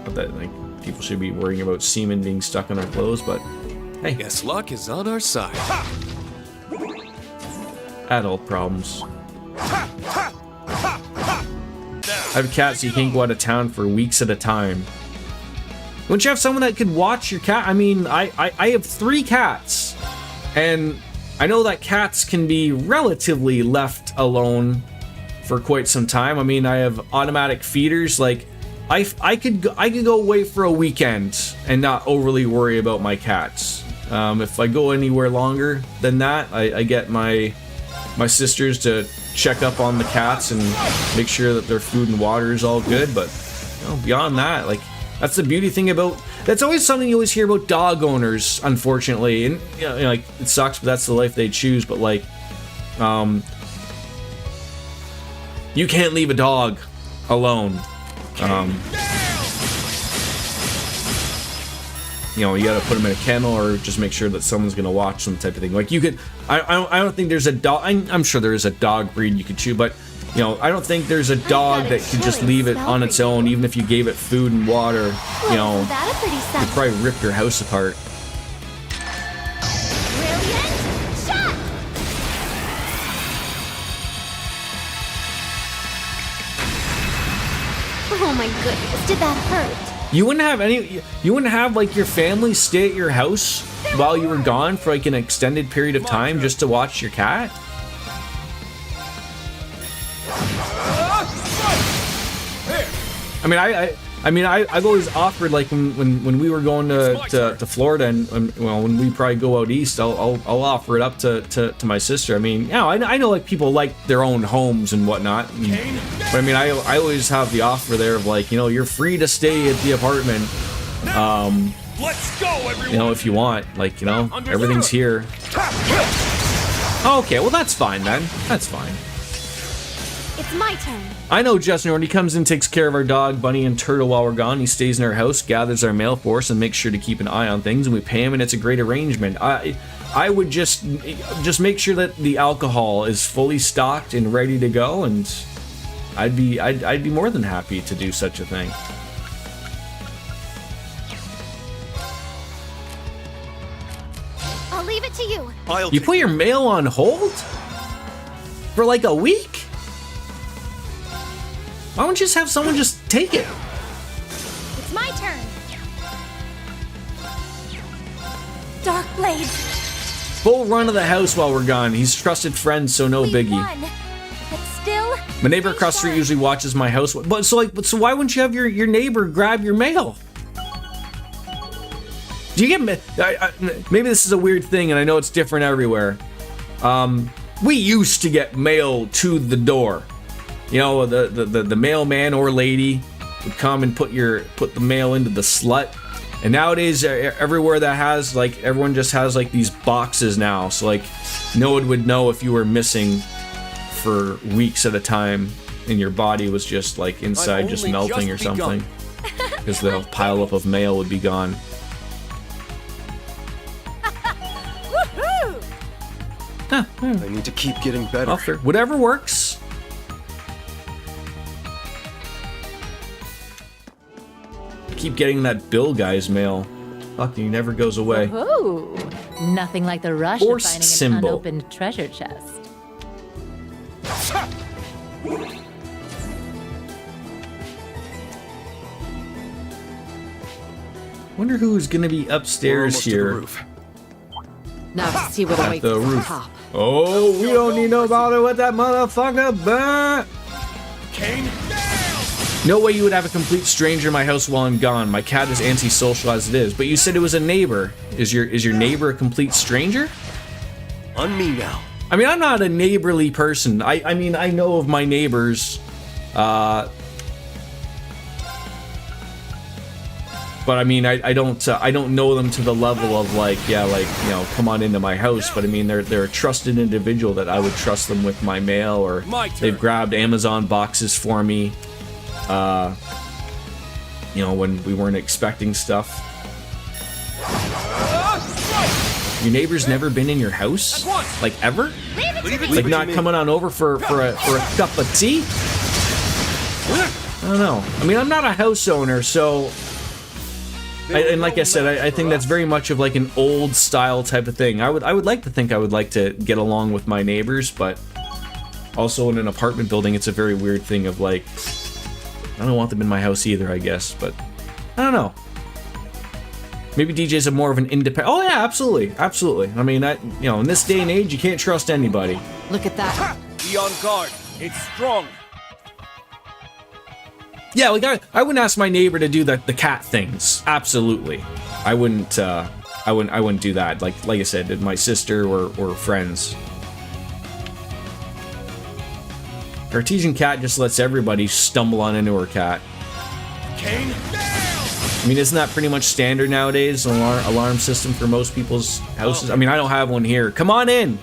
Not that like people should be worrying about semen being stuck on their clothes, but hey, Guess luck is on our side. adult problems. I have a cat, so you can't go out of town for weeks at a time. Wouldn't you have someone that could watch your cat? I mean, I have 3 cats, and I know that cats can be relatively left alone for quite some time. I mean, I have automatic feeders. Like, I could go away for a weekend and not overly worry about my cats. If I go anywhere longer than that, I get my sisters to check up on the cats and make sure that their food and water is all good. But beyond that, like, that's the beauty thing about. That's always something you always hear about dog owners, unfortunately, and like, it sucks, but that's the life they choose. But like, you can't leave a dog alone. You gotta put them in a kennel or just make sure that someone's gonna watch them, type of thing. Like, you could, I don't think there's a dog. I'm sure there is a dog breed you could choose, but I don't think there's a dog that could just leave it on its own, even if you gave it food and water. Isn't that a pretty It'd probably rip your house apart. Brilliant shot! Oh my goodness, did that hurt? You wouldn't have like your family stay at your house while you were gone for like an extended period of time just to watch your cat? I mean, I I mean, I've always offered, like, when we were going to Florida, and well, when we probably go out east, I'll offer it up to my sister. I mean, yeah, I know, like, people like their own homes and whatnot, but I mean, I always have the offer there of, like, you know, you're free to stay at the apartment, Let's go, everyone. you know, if you want, like, you know, everything's here. Okay, well, that's fine then. That's fine. It's my turn. I know Justin Horn. He comes in, takes care of our dog, Bunny, and Turtle while we're gone. He stays in our house, gathers our mail for us, and makes sure to keep an eye on things, and we pay him, and it's a great arrangement. I would just make sure that the alcohol is fully stocked and ready to go, and I'd be more than happy to do such a thing. I'll leave it to you. You put your mail on hold? For like a week? Why don't you just have someone just take it? It's my turn. Dark Blades. Full run of the house while we're gone. He's trusted friend, so no biggie. Won. But still, My neighbor across the street usually watches my house. But so why wouldn't you have your neighbor grab your mail? Do you get maybe this is a weird thing, and I know it's different everywhere. We used to get mail to the door. You know, the mailman or lady would come and put the mail into the slut. And nowadays, everywhere that has, like, everyone just has, like, these boxes now. So, like, no one would know if you were missing for weeks at a time and your body was just, like, inside just melting or something. Because the pile up of mail would be gone. woohoo! I need to keep getting better. Whatever works. Keep getting that Bill guy's mail. Fuck, he never goes away. Ooh, nothing like the rush Force of finding symbol. an unopened treasure chest. Wonder who's gonna be upstairs here. Now to see what At awaits the at the roof. top. Oh, we don't need no bother with that motherfucker, but Kane? no way you would have a complete stranger in my house while I'm gone. My cat is antisocial as it is. But you said it was a neighbor. Is your neighbor a complete stranger? On me now. I mean, I'm not a neighborly person. I mean, I know of my neighbors. But I mean, I don't know them to the level of, like, yeah, like, you know, come on into my house. But I mean, they're a trusted individual that I would trust them with my mail, or they've grabbed Amazon boxes for me. You know, when we weren't expecting stuff. Your neighbor's never been in your house, like, ever? Like, not coming on over for a cup of tea? I don't know. I mean, I'm not a house owner, so. And like I said, I think that's very much of, like, an old style type of thing. I would like to think I would like to get along with my neighbors, but also in an apartment building, it's a very weird thing of, like, I don't want them in my house either, I guess, but I don't know. Maybe DJs are more of an independent. Oh yeah, absolutely, absolutely. I mean, you know, in this day and age, you can't trust anybody. Look at that. Be on guard. It's strong. Yeah, like I wouldn't ask my neighbor to do the cat things. Absolutely, I wouldn't do that. Like I said, my sister or friends. Cartesian cat just lets everybody stumble on into her cat. Kane? I mean, isn't that pretty much standard nowadays? Alarm system for most people's houses. I mean, I don't have one here. Come on in.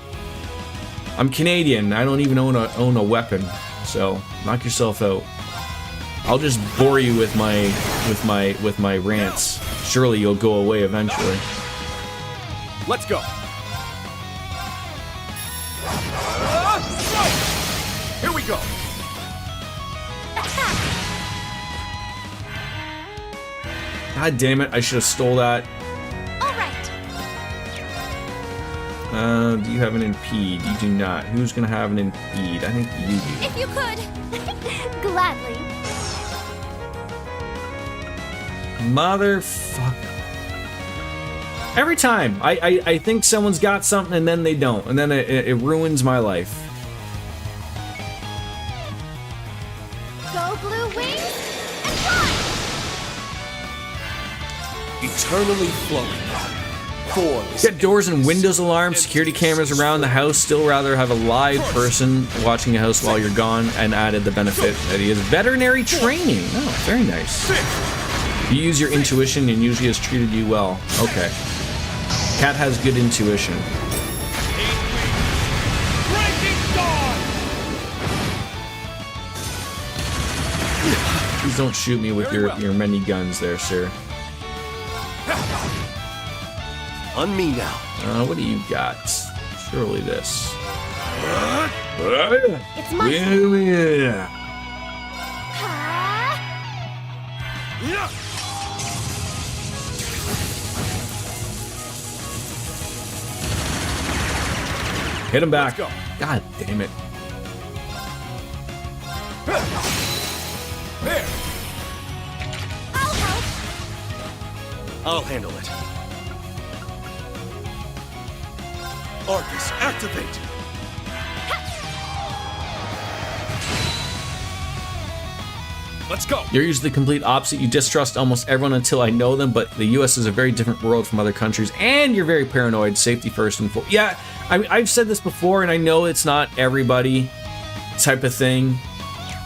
I'm Canadian. I don't even own a weapon. So knock yourself out. I'll just bore you with my rants. Surely you'll go away eventually. Let's go. Here we go. God damn it! I should have stole that. All right. Do you have an impede? You do not. Who's gonna have an impede? I think you do. If you could. Gladly. Motherfucker. Every time I think someone's got something and then they don't, and then it ruins my life. Go blue wings and fly. eternally flowing. 4 is Get doors and windows alarms, security cameras around the house. Still rather have a live person watching a house while you're gone, and added the benefit that he has veterinary training. Oh, very nice. You use your intuition and usually has treated you well. Okay. Cat has good intuition. Please don't shoot me with your many guns there, sir. On me now. What do you got? Surely this. It's my Hit him back. God damn it. there. I'll help. I'll handle it. Arcus, activate! Let's go. You're usually the complete opposite. You distrust almost everyone until I know them, but the US is a very different world from other countries, and you're very paranoid. Safety first and foremost. Yeah, I've said this before, and I know it's not everybody type of thing,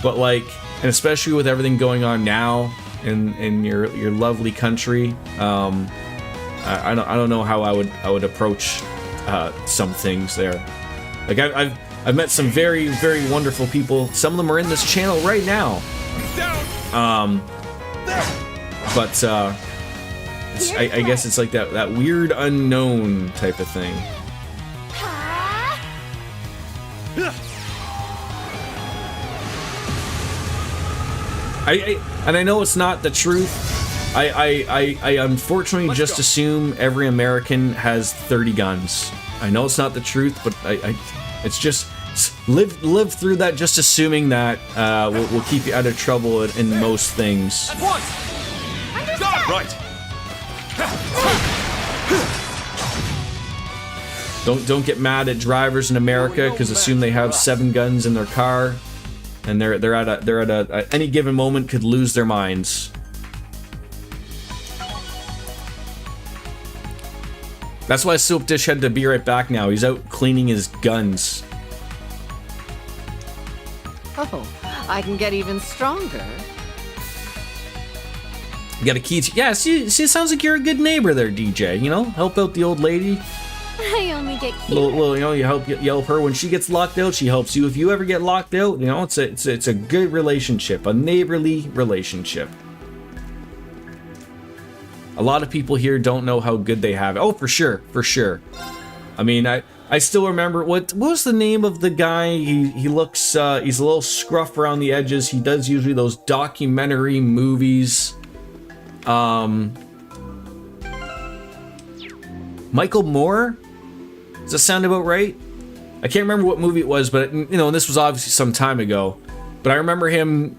but like, and especially with everything going on now in your lovely country, I don't know how I would approach some things there. Like I've met some very, very wonderful people. Some of them are in this channel right now. But I guess it's like that weird unknown type of thing. And I know it's not the truth. I unfortunately just assume every American has 30 guns. I know it's not the truth, but it's just live through that, just assuming that will keep you out of trouble in most things. At once. Done. Right. Don't get mad at drivers in America because assume they have 7 guns in their car, and they're at any given moment could lose their minds. That's why Soap Dish had to be right back now. He's out cleaning his guns. Oh, I can get even stronger. You got a key to... Yeah, see, it sounds like you're a good neighbor there, DJ. You know, help out the old lady. I only get cute. Little, you know, you help her when she gets locked out. She helps you if you ever get locked out. You know, it's a good relationship, a neighborly relationship. A lot of people here don't know how good they have it. Oh, for sure, for sure. I mean, I still remember what was the name of the guy? He looks he's a little scruff around the edges. He does usually those documentary movies. Michael Moore? Does that sound about right? I can't remember what movie it was, but you know, this was obviously some time ago. But I remember him.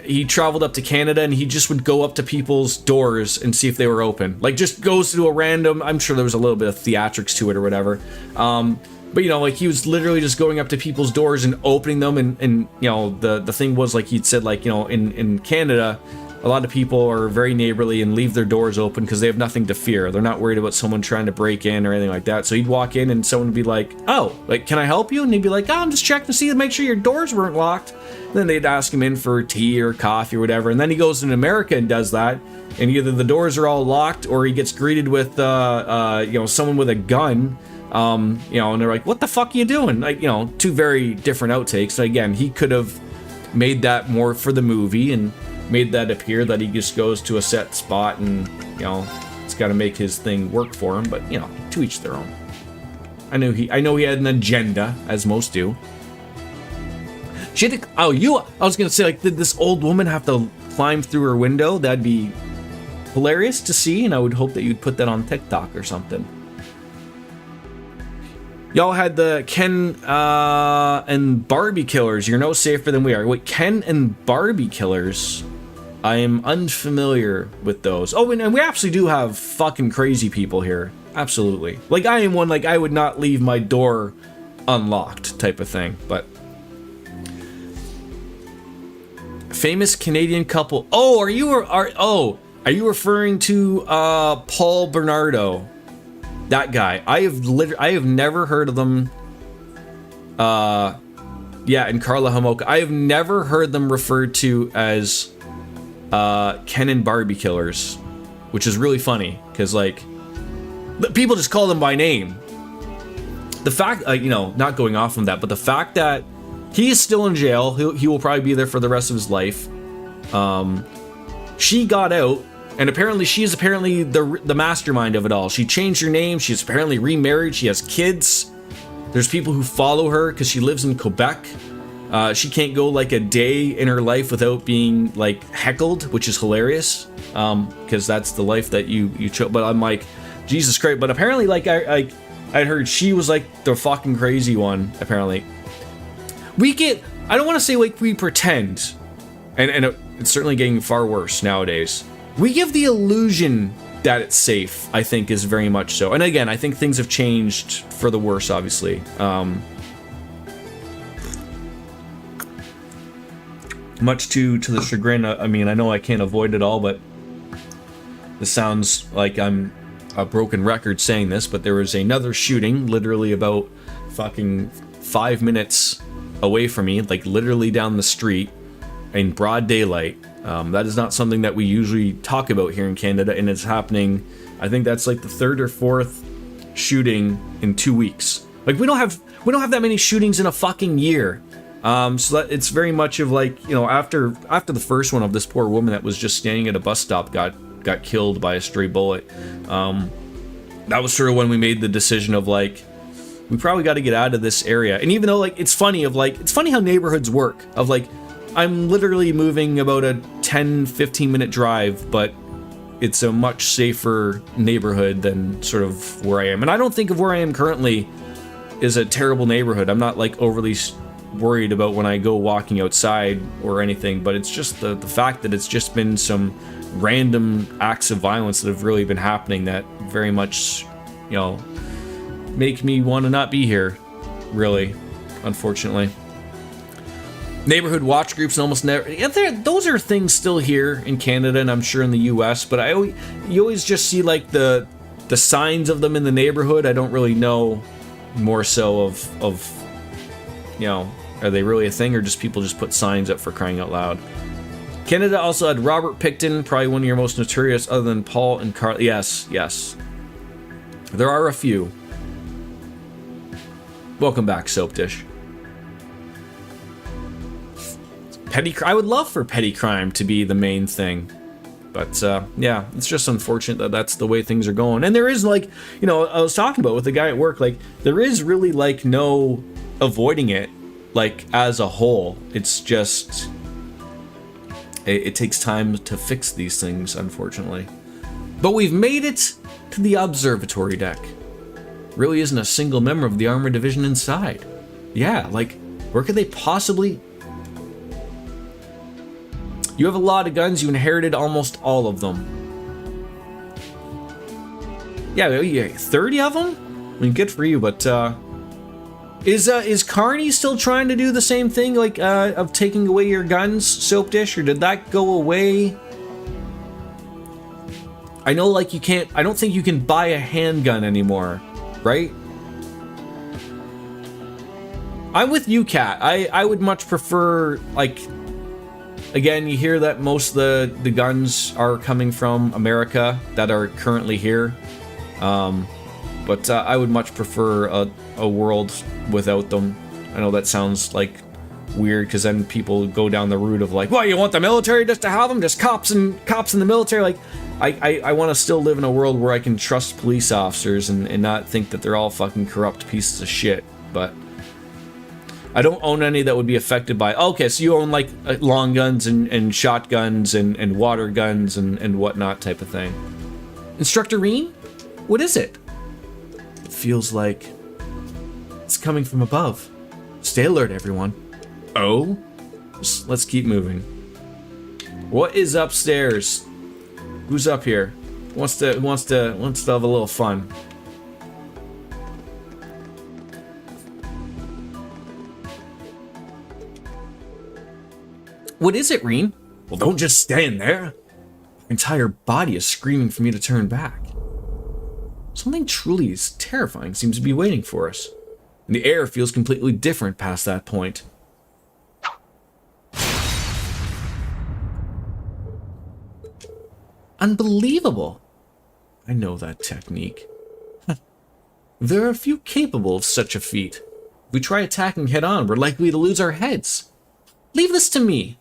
He traveled up to Canada and he just would go up to people's doors and see if they were open. Like, just goes to a random... I'm sure there was a little bit of theatrics to it or whatever. But, you know, like, he was literally just going up to people's doors and opening them. And you know, the thing was, like, he'd said, like, you know, in Canada, a lot of people are very neighborly and leave their doors open because they have nothing to fear. They're not worried about someone trying to break in or anything like that. So he'd walk in and someone would be like, oh, like, can I help you? And he'd be like, oh, I'm just checking to see to make sure your doors weren't locked. And then they'd ask him in for tea or coffee or whatever. And then he goes in America and does that. And either the doors are all locked or he gets greeted with, you know, someone with a gun. You know, and they're like, what the fuck are you doing? Like, you know, 2 very different outtakes. So again, he could have made that more for the movie and made that appear that he just goes to a set spot and, you know, it's got to make his thing work for him. But, you know, to each their own. I know he had an agenda, as most do. She had to, I was gonna say, like, did this old woman have to climb through her window? That'd be hilarious to see, and I would hope that you'd put that on TikTok or something. Y'all had the Ken and Barbie killers. You're no safer than we are. Wait, Ken and Barbie killers? I am unfamiliar with those. Oh, and we absolutely do have fucking crazy people here. Absolutely. Like, I am one, like, I would not leave my door unlocked type of thing, but... Famous Canadian couple. Oh, Are you referring to Paul Bernardo? That guy. I have never heard of them. Yeah, and Carla Homolka. I have never heard them referred to as Ken and Barbie killers, which is really funny because like people just call them by name. The fact, you know, not going off on that, but the fact that he is still in jail, he will probably be there for the rest of his life. She got out, and apparently she is apparently the mastermind of it all. She changed her name. She's apparently remarried. She has kids. There's people who follow her because she lives in Quebec. She can't go like a day in her life without being like heckled, which is hilarious because that's the life that you chose. But I'm like, Jesus Christ. But apparently, like I'd heard she was like the fucking crazy one. Apparently, I don't want to say like we pretend, and it's certainly getting far worse nowadays. We give the illusion that it's safe, I think, is very much so. And again, I think things have changed for the worse, obviously. Much to the chagrin. I mean, I know I can't avoid it all, but this sounds like I'm a broken record saying this, but there was another shooting literally about fucking 5 minutes away from me, like literally down the street in broad daylight. That is not something that we usually talk about here in Canada, and it's happening. I think that's like the third or fourth shooting in 2 weeks. Like we don't have that many shootings in a fucking year. So that it's very much of like, you know, after the first one of this poor woman that was just standing at a bus stop got killed by a stray bullet. That was sort of when we made the decision of like, we probably got to get out of this area. And even though like it's funny how neighborhoods work. Of like, I'm literally moving about a 10-15 minute drive, but it's a much safer neighborhood than sort of where I am. And I don't think of where I am currently is a terrible neighborhood. I'm not like overly worried about when I go walking outside or anything, but it's just the fact that it's just been some random acts of violence that have really been happening that very much, you know, make me want to not be here, really, unfortunately. Neighborhood watch groups almost never. Yeah, those are things still here in Canada, and I'm sure in the U.S. But you always just see like the signs of them in the neighborhood. I don't really know more so of you know, are they really a thing or just people just put signs up for crying out loud? Canada also had Robert Picton, probably one of your most notorious, other than Paul and Carl. Yes. There are a few. Welcome back, Soap Dish. I would love for petty crime to be the main thing. But, yeah, it's just unfortunate that that's the way things are going. And there is, like, you know, I was talking about with the guy at work, like, there is really, like, no avoiding it, like, as a whole. It's just... It takes time to fix these things, unfortunately. But we've made it to the observatory deck. Really isn't a single member of the armored division inside. Yeah, like, where could they possibly... You have a lot of guns. You inherited almost all of them. Yeah, 30 of them? I mean, good for you, but is Carney still trying to do the same thing, like of taking away your guns, Soap Dish, or did that go away? I know, like, you can't. I don't think you can buy a handgun anymore, right? I'm with you, Kat. I would much prefer, like. Again, you hear that most of the guns are coming from America that are currently here. But I would much prefer a world without them. I know that sounds like weird because then people go down the route of like, well, you want the military just to have them? Just cops in the military? Like, I want to still live in a world where I can trust police officers and not think that they're all fucking corrupt pieces of shit. But I don't own any that would be affected by... Okay, so you own, like, long guns and shotguns and water guns and whatnot type of thing. Instructor Reen? What is it? It feels like it's coming from above. Stay alert, everyone. Oh? Let's keep moving. What is upstairs? Who's up here? Who wants to have a little fun? What is it, Reen? Well, don't just stand there. entire body is screaming for me to turn back. Something truly terrifying seems to be waiting for us. And the air feels completely different past that point. Unbelievable! I know that technique. There are few capable of such a feat. If we try attacking head-on, we're likely to lose our heads. Leave this to me.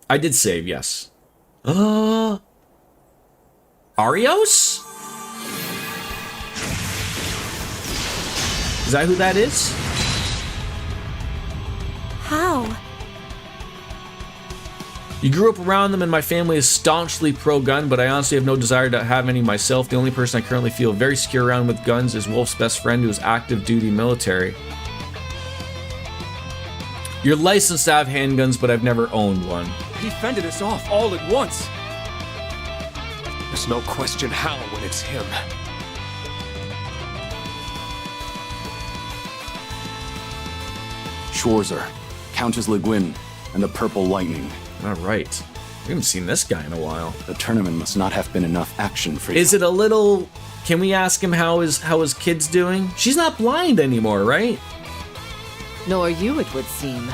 I did save, yes. Arios? Is that who that is? How? You grew up around them and my family is staunchly pro-gun, but I honestly have no desire to have any myself. The only person I currently feel very secure around with guns is Wolf's best friend who is active duty military. You're licensed to have handguns, but I've never owned one. He fended us off all at once. There's no question how when it's him. Schwarzer, Countess Le Guin, and the Purple Lightning. All right. We haven't seen this guy in a while. The tournament must not have been enough action for you. Is it a little... Can we ask him how his kid's doing? She's not blind anymore, right? Nor you, it would seem.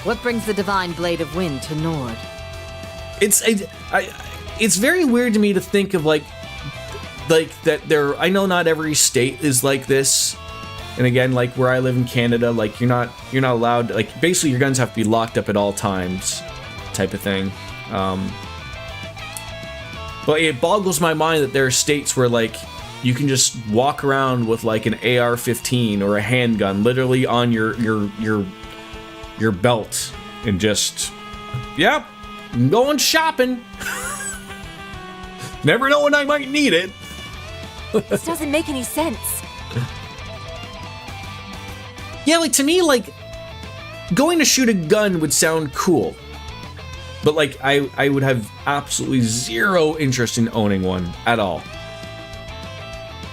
What brings the divine blade of wind to Nord? It's very weird to me to think of like that there. I know not every state is like this, and again, like where I live in Canada, like you're not allowed. Like basically, your guns have to be locked up at all times, type of thing. But it boggles my mind that there are states where like you can just walk around with like an AR-15 or a handgun literally on your belt and just, yep, I'm going shopping. Never know when I might need it. This doesn't make any sense. Yeah, like to me, like going to shoot a gun would sound cool. But like I would have absolutely zero interest in owning one at all.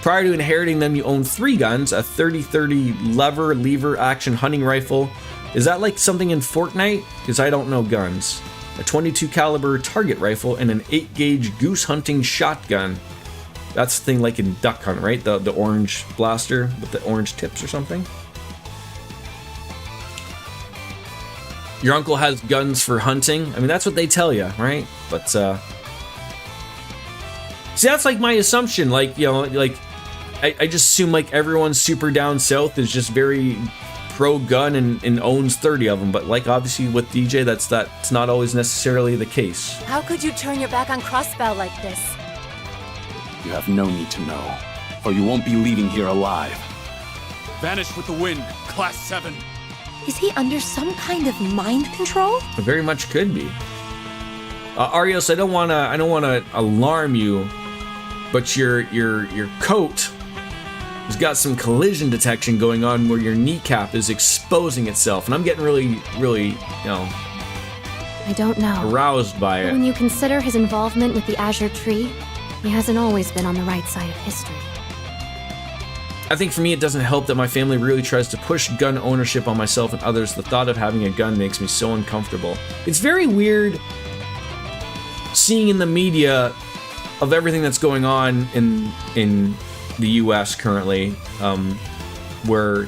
Prior to inheriting them, you own 3 guns, a 30-30 lever action hunting rifle. Is that like something in Fortnite? Because I don't know guns. A 22 caliber target rifle and an 8-gauge goose hunting shotgun. That's the thing like in Duck Hunt, right? The orange blaster with the orange tips or something. Your uncle has guns for hunting. I mean, that's what they tell you, right? But see, that's like my assumption. Like, you know, like I just assume like everyone super down south is just very pro-gun and owns 30 of them. But like obviously with DJ, that's not always necessarily the case. How could you turn your back on Crossbow like this? You have no need to know, for you won't be leaving here alive. Vanish with the wind, Class 7. Is he under some kind of mind control? It very much could be. Arios, I don't wanna alarm you, but your coat has got some collision detection going on where your kneecap is exposing itself, and I'm getting really, you know, I don't know. aroused by But it. when you consider his involvement with the Azure Tree, he hasn't always been on the right side of history. I think for me it doesn't help that my family really tries to push gun ownership on myself and others. The thought of having a gun makes me so uncomfortable. It's very weird seeing in the media of everything that's going on in the US currently, where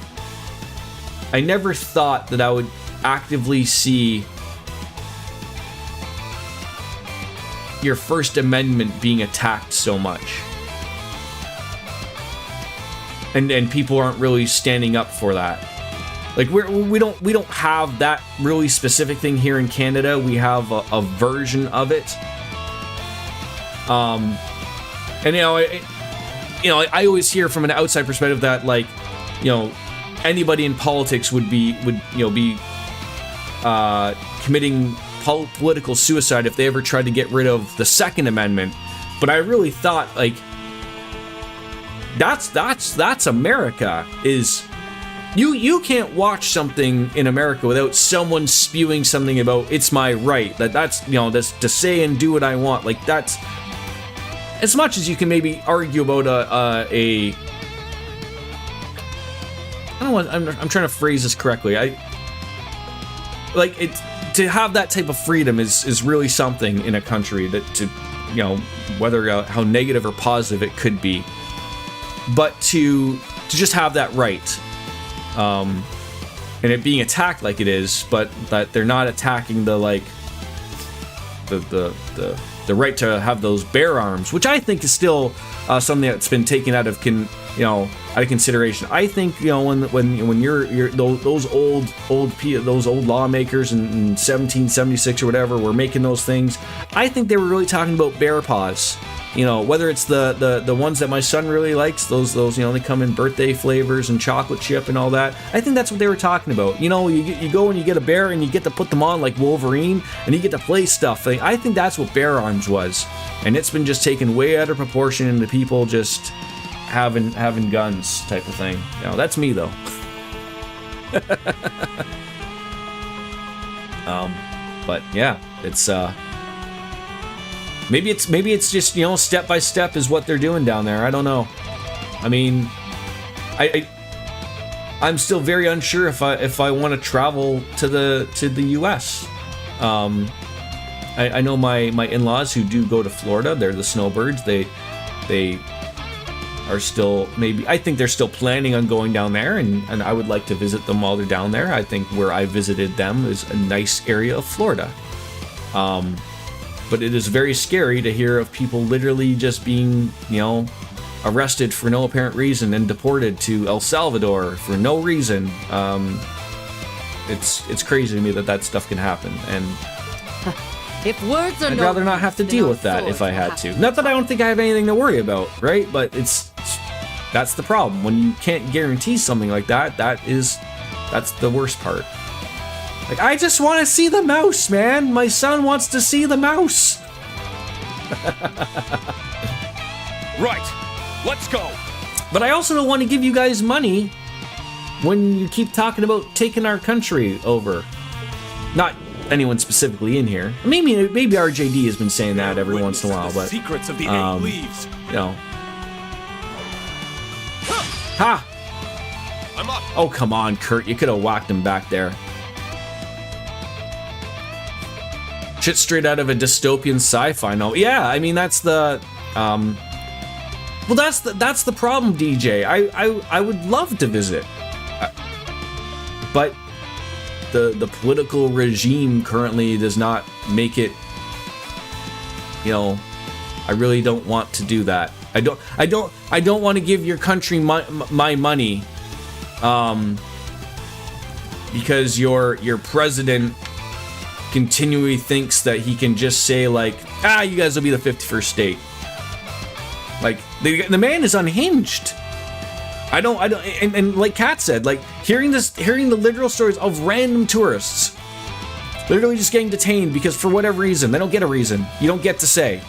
I never thought that I would actively see your First Amendment being attacked so much. And people aren't really standing up for that. Like we don't have that really specific thing here in Canada. We have a version of it. And I always hear from an outside perspective that like, you know, anybody in politics would be committing political suicide if they ever tried to get rid of the Second Amendment. But I really thought like that's America. Is you can't watch something in America without someone spewing something about it's my right, that's you know, that's to say and do what I want. Like that's as much as you can maybe argue about I don't know what I'm trying to phrase this correctly. to have that type of freedom is really something in a country that to, you know, whether how negative or positive it could be, but to just have that right, and it being attacked like it is, but that they're not attacking the like the right to have those bear arms, which I think is still something that's been taken out of consideration. I think, you know, when you're those old lawmakers in 1776 or whatever were making those things, I think they were really talking about bear paws. You know, whether it's the ones that my son really likes, those you know, they come in birthday flavors and chocolate chip and all that. I think that's what they were talking about. You know, you go and you get a bear and you get to put them on like Wolverine and you get to play stuff. I think that's what bear arms was, and it's been just taken way out of proportion into people just having guns type of thing. You know, that's me though. But yeah, it's maybe it's just, you know, step by step is what they're doing down there. I don't know. I mean, I'm still very unsure if I want to travel to the U.S. I know my in-laws who do go to Florida. They're the snowbirds. They are still, maybe, I think they're still planning on going down there, and I would like to visit them while they're down there. I think where I visited them is a nice area of Florida. But it is very scary to hear of people literally just being, you know, arrested for no apparent reason and deported to El Salvador for no reason. It's crazy to me that stuff can happen, and if words are I'd rather not have to deal with that if I had to. Not that I don't think I have anything to worry about, right? But that's the problem. When you can't guarantee something like that, that's the worst part. Like, I just want to see the mouse, man. My son wants to see the mouse. Right. Let's go. But I also don't want to give you guys money when you keep talking about taking our country over. Not anyone specifically in here. Maybe RJD has been saying that every once in a while, but secrets of the eight leaves. You know. Ha! I'm up. Oh, come on, Kurt. You could have whacked him back there. Shit straight out of a dystopian sci-fi novel. Yeah, I mean, that's the well, that's the problem, DJ. I would love to visit, but the political regime currently does not make it. You know, I really don't want to do that. I don't want to give your country my money, because your president continually thinks that he can just say like, you guys will be the 51st state. Like, the man is unhinged. I don't, and like Kat said, like hearing the literal stories of random tourists literally just getting detained because for whatever reason, they don't get a reason. You don't get to say.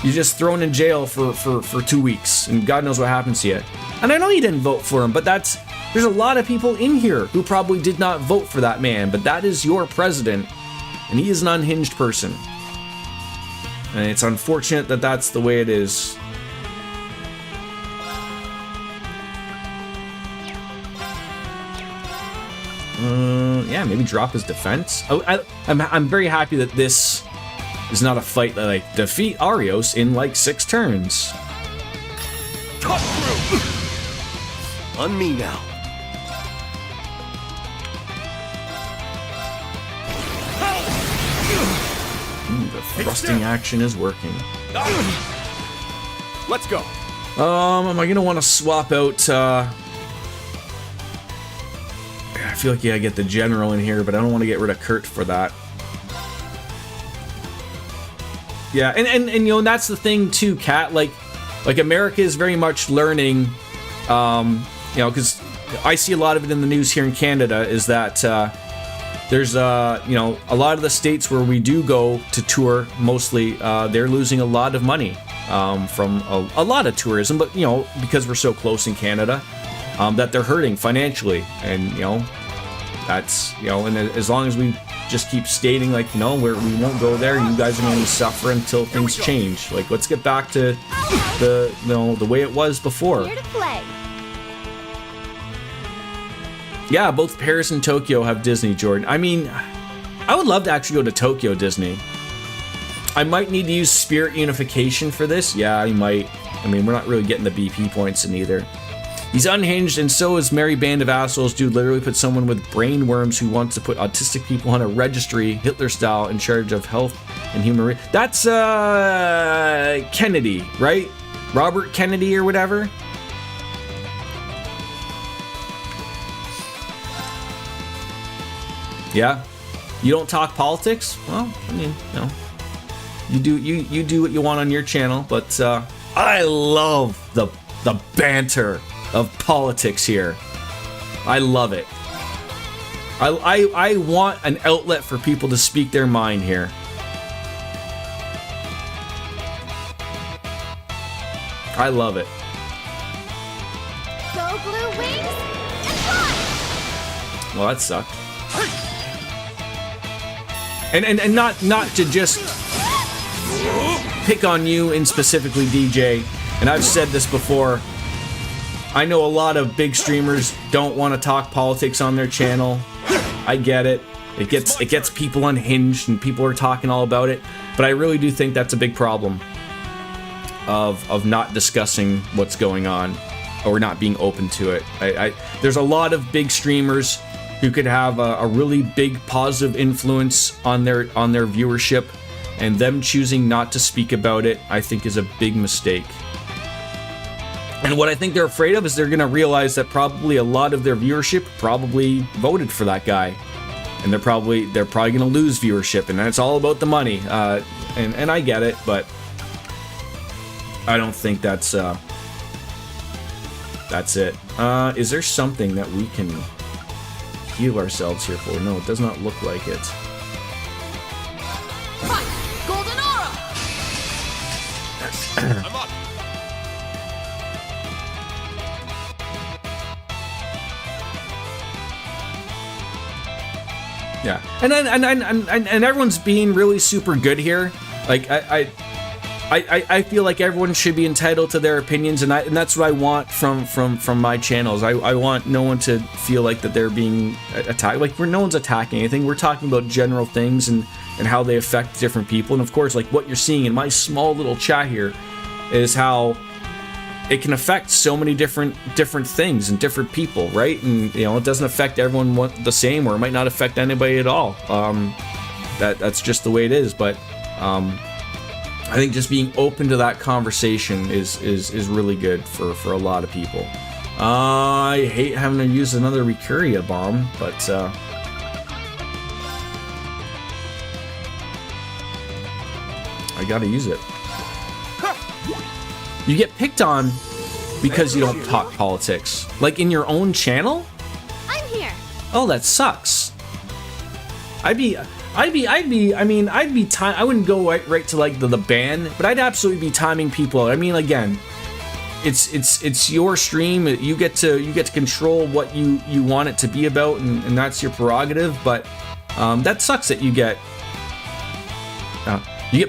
You're just thrown in jail for 2 weeks, and God knows what happens to you. And I know you didn't vote for him, but there's a lot of people in here who probably did not vote for that man, but that is your president. And he is an unhinged person. And it's unfortunate that that's the way it is. Yeah, maybe drop his defense. I'm very happy that this is not a fight that, like, defeat Arios in, like, 6 turns. Cut through! On me now. The thrusting action is working. Let's go. Am I gonna want to swap out? I feel like I get the general in here, but I don't want to get rid of Kurt for that. Yeah, and you know, that's the thing too, Kat. Like America is very much learning. You know, because I see a lot of it in the news here in Canada. Is that there's you know, a lot of the states where we do go to tour, mostly they're losing a lot of money from a lot of tourism, but you know, because we're so close in Canada, that they're hurting financially, and you know, that's, you know, and as long as we just keep stating, like, you know, we won't go there, you guys are going to suffer until things change. Like, let's get back to the, you know, the way it was before. Here to play. Yeah, both Paris and Tokyo have Disney, Jordan. I mean, I would love to actually go to Tokyo Disney. I might need to use Spirit Unification for this. Yeah, I might. I mean, we're not really getting the BP points in either. He's unhinged, and so is Merry Band of Assholes. Dude literally put someone with brain worms who wants to put autistic people on a registry, Hitler style, in charge of health and human. That's Kennedy, right? Robert Kennedy or whatever. Yeah, you don't talk politics. Well, I mean, you know, you do what you want on your channel, but I love the banter of politics here. I love it. I want an outlet for people to speak their mind here. I love it. Go blue wings and fly! Well, that sucked. And not to just pick on you and specifically DJ, and I've said this before, I know a lot of big streamers don't want to talk politics on their channel. I get it. It gets people unhinged and people are talking all about it, but I really do think that's a big problem of not discussing what's going on or not being open to it. There's a lot of big streamers who could have a really big positive influence on their viewership, and them choosing not to speak about it, I think, is a big mistake. And what I think they're afraid of is they're going to realize that probably a lot of their viewership probably voted for that guy, and they're probably going to lose viewership, and it's all about the money. And I get it, but I don't think that's it. Is there something that we can heal ourselves here for? No, it does not look like it. Golden aura! I'm up. Yeah, and everyone's being really super good here. Like I feel like everyone should be entitled to their opinions, and that's what I want from my channels. I want no one to feel like that they're being attacked. Like no one's attacking anything. We're talking about general things and how they affect different people. And of course, like what you're seeing in my small little chat here is how it can affect so many different things and different people, right? And you know, it doesn't affect everyone the same, or it might not affect anybody at all. That's just the way it is. But I think just being open to that conversation is really good for a lot of people. I hate having to use another Recuria bomb, but I gotta use it. You get picked on because you don't talk politics. Like in your own channel? I'm here. Oh, that sucks. I wouldn't go right to like the ban, but I'd absolutely be timing people out. I mean, again, it's your stream. You get to control what you want it to be about, and that's your prerogative. But that sucks that you get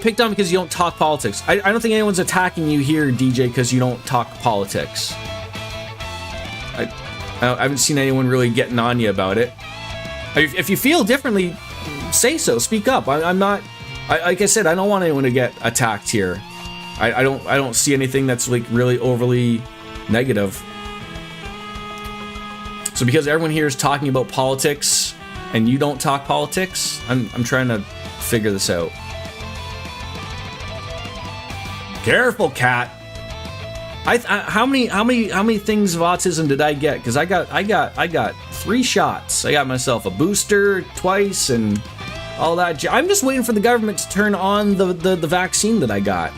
picked on because you don't talk politics. I don't think anyone's attacking you here, DJ, because you don't talk politics. I haven't seen anyone really getting on you about it. If you feel differently, say so. Speak up. I'm not. Like I said, I don't want anyone to get attacked here. I don't see anything that's like really overly negative. So because everyone here is talking about politics and you don't talk politics, I'm trying to figure this out. Careful, cat. How many things of autism did I get? Because I got 3 shots. I got myself a booster twice and all that. I'm just waiting for the government to turn on the vaccine that I got.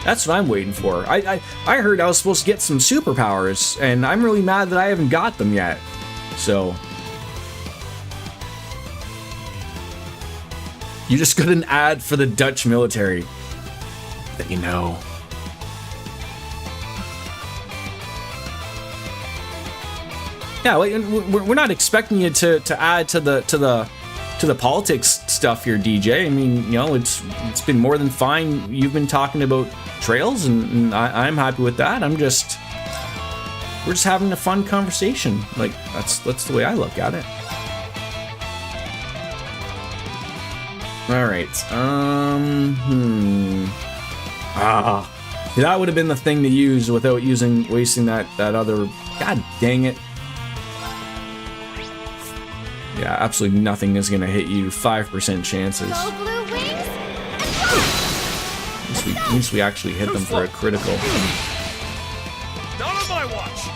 That's what I'm waiting for. I heard I was supposed to get some superpowers, and I'm really mad that I haven't got them yet. So you just got an ad for the Dutch military that you know. Yeah, we're not expecting you to add to the politics stuff here, DJ. I mean, you know, it's been more than fine. You've been talking about trails, and I'm happy with that. We're just having a fun conversation. Like that's the way I look at it. Alright, that would have been the thing to use without wasting that other... God dang it. Yeah, absolutely nothing is gonna hit you. 5% chances. Go blue wings. At least we actually hit them for a critical. Not on my watch.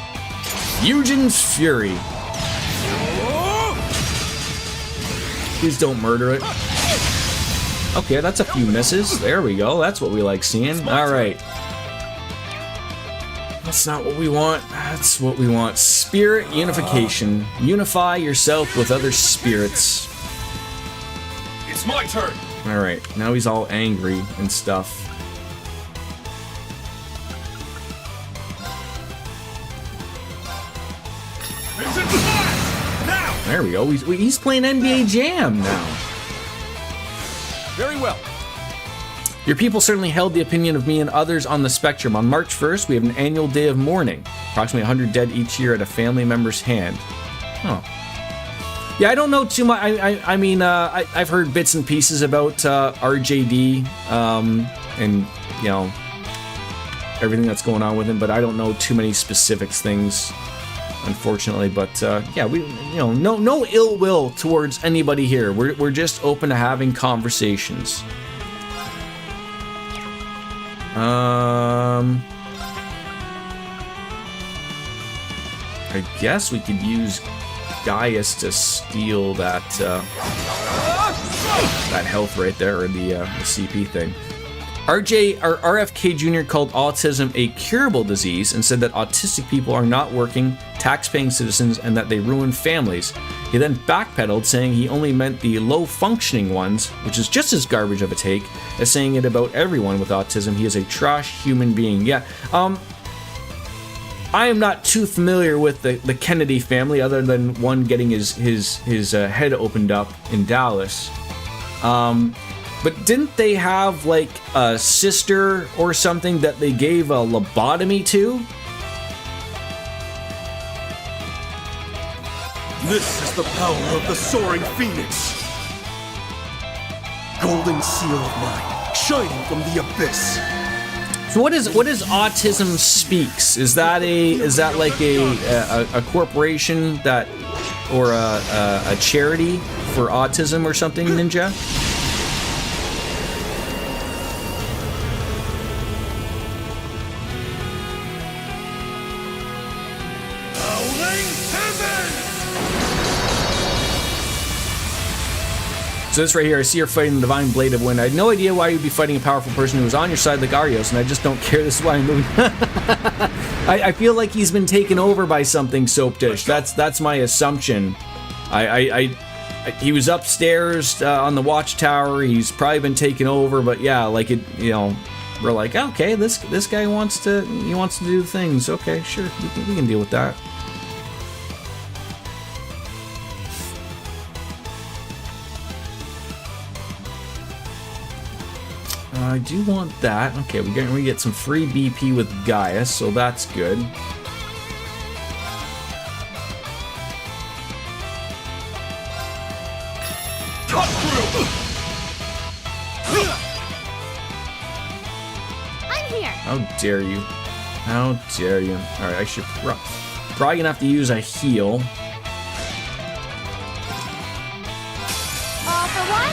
Eugen's Fury. Please don't murder it. Okay, that's a few misses. There we go. That's what we like seeing. Alright. That's not what we want. That's what we want. Spirit unification. Unify yourself with other spirits. It's my turn. Alright, now he's all angry and stuff. There we go. He's playing NBA Jam now. Very well. Your people certainly held the opinion of me and others on the spectrum. On March 1st, we have an annual day of mourning. Approximately 100 dead each year at a family member's hand. Oh. Yeah, I don't know too much. I mean, I've heard bits and pieces about RJD and, you know, everything that's going on with him, but I don't know too many specifics things, unfortunately. But yeah, we, you know, no ill will towards anybody here. We're just open to having conversations. I guess we could use Gaius to steal that that health right there, or the CP thing. RFK Jr. called autism a curable disease and said that autistic people are not working, tax-paying citizens and that they ruin families. He then backpedaled, saying he only meant the low-functioning ones, which is just as garbage of a take as saying it about everyone with autism. He is a trash human being. Yeah, I am not too familiar with the Kennedy family, other than one getting his head opened up in Dallas. But didn't they have, like, a sister or something that they gave a lobotomy to? This is the power of the soaring phoenix. Golden seal of mine, shining from the abyss. So what is Autism Speaks? Is that like a corporation that, or a charity for autism or something, Ninja? So this right here, I see you're fighting the Divine Blade of Wind. I had no idea why you'd be fighting a powerful person who was on your side like Arios, and I just don't care. This is why I'm moving. I feel like he's been taken over by something, Soap Dish. That's my assumption. He was upstairs on the watchtower. He's probably been taken over, but yeah, like it, you know, we're like, okay, this guy wants to do things. Okay, sure, we can deal with that. I do want that. Okay, we get some free BP with Gaius, so that's good. I'm here. How dare you? How dare you? Alright, I should probably gonna have to use a heal. All for one.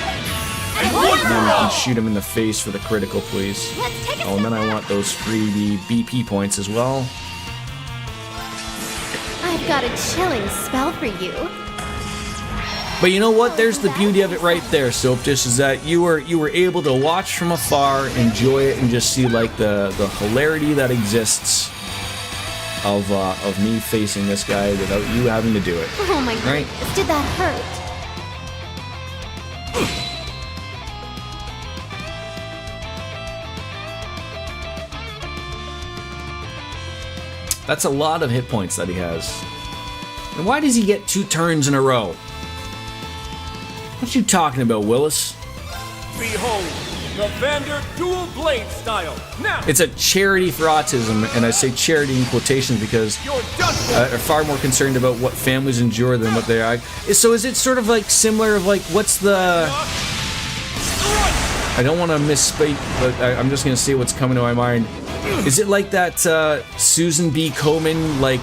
And then we can shoot him in the face for the critical, please. Oh, and then I want those free BP points as well. I've got a chilling spell for you. But you know what? There's the beauty of it right there, Soap Dish, is that you were able to watch from afar, enjoy it, and just see like the hilarity that exists of me facing this guy without you having to do it. Oh my right? goodness, did that hurt? That's a lot of hit points that he has. And why does he get 2 turns in a row? What you talking about, Willis? Behold, the Vander dual blade style. Now. It's a charity for autism, and I say charity in quotations because are far more concerned about what families endure than what they are. So is it sort of like similar of like what's the I don't want to misspeak, but I'm just gonna say what's coming to my mind. Is it like that Susan B. Komen like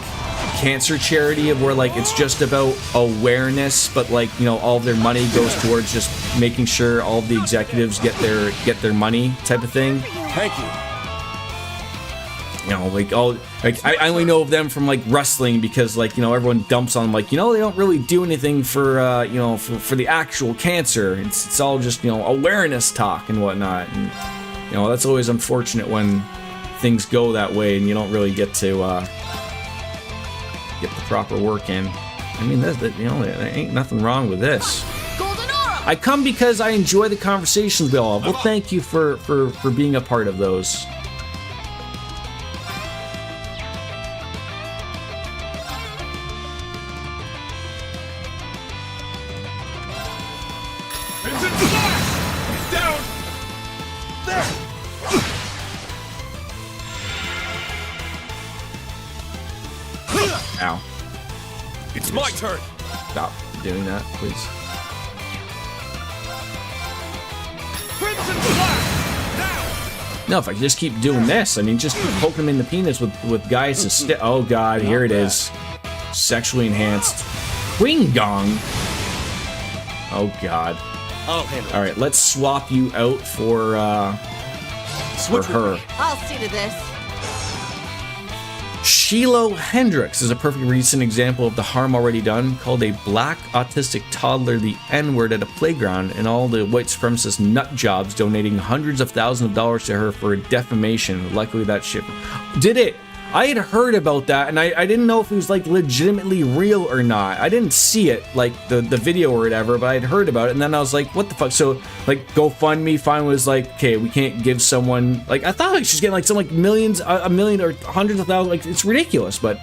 cancer charity of where like it's just about awareness, but like, you know, all of their money goes towards just making sure all of the executives get their money type of thing? Thank you. You know, like I only know of them from like wrestling because like, you know, everyone dumps on them like, you know, they don't really do anything for you know, for the actual cancer. It's all just, you know, awareness talk and whatnot. And you know, that's always unfortunate when things go that way and you don't really get to get the proper work in. I mean, that you know, there ain't nothing wrong with this. I come because I enjoy the conversations we all have. Well, thank you for being a part of those. Ow. It's my turn. Stop doing that, please. No, if I just keep doing this, I mean, just poking him in the penis with guys to oh god, here it is. Sexually enhanced. Ring gong. Oh god. I'll handle it. Alright, let's swap you out for her. I'll see to this. Shiloh Hendricks is a perfect recent example of the harm already done. Called a black autistic toddler the N-word at a playground, and all the white supremacist nut jobs donating hundreds of thousands of dollars to her for defamation. Luckily that shit did it. I had heard about that, and I didn't know if it was like legitimately real or not. I didn't see it, like the video or whatever, but I'd heard about it, and then I was like, what the fuck? So like GoFundMe finally was like, okay, we can't give someone, like I thought like she's getting like some like millions, a million or hundreds of thousands, like it's ridiculous, but